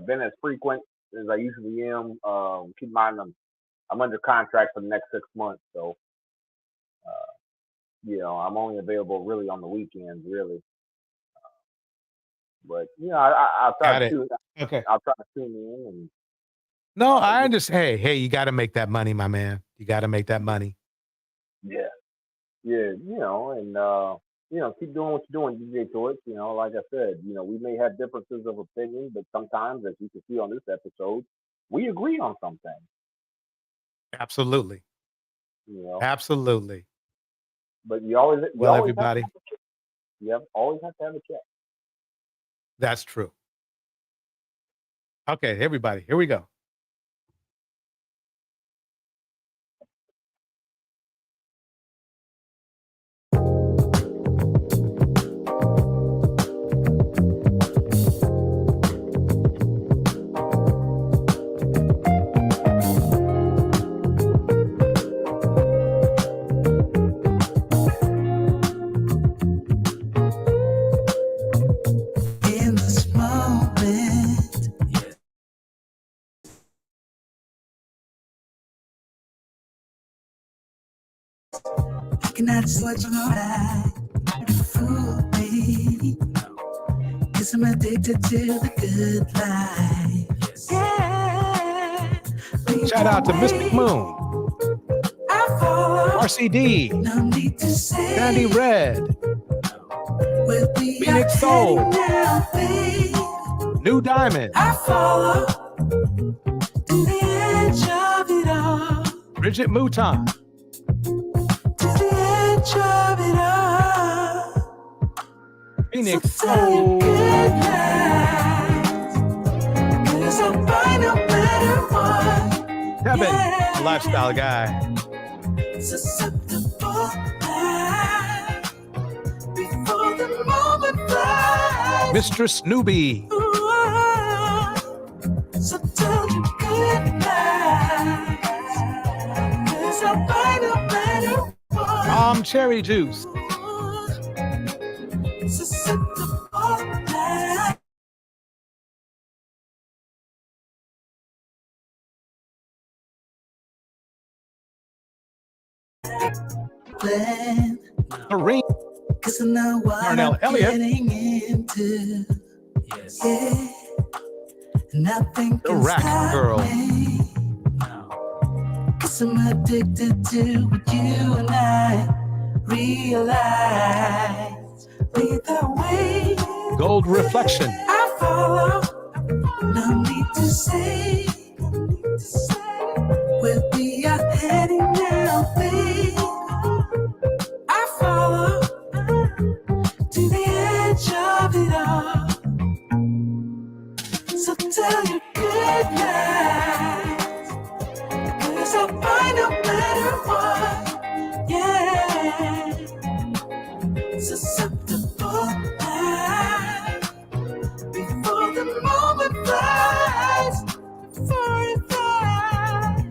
been as frequent as I usually am. Keep in mind, I'm under contract for the next 6 months, so I'm only available really on the weekends, really. But I'll try to tune. Okay. I'll try to tune in and. No, I understand. Hey, you got to make that money, my man. You got to make that money. Yeah, and keep doing what you're doing, DJ Torch. Like I said, we may have differences of opinion, but sometimes, as you can see on this episode, we agree on some things. Absolutely. Absolutely. But you always everybody. Always have to have a check. That's true. Okay, everybody, here we go. Cannot switch my back. Fool me. Cause I'm addicted to the good life. Yeah. Shout out to Mystic Moon, RCD, Sandy Red, Phoenix Soul, New Diamond, Bridget Mouton, Phoenix Soul, Kevin, a lifestyle guy, Mistress Newbie, Cherry Juice, Serene, Darnell Elliott, the Rack Girl, Cause I'm addicted to what you and I realize. Either way, Gold Reflection, I follow. No need to say where we are heading now, babe. I follow to the edge of it all. So tell your good night, 'cause I'll find no matter what. Yeah, susceptible now before the moment flies. Before it flies,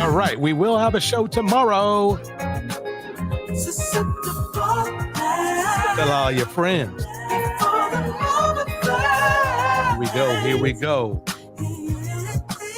All right, we will have a show tomorrow. Tell all your friends. Here we go.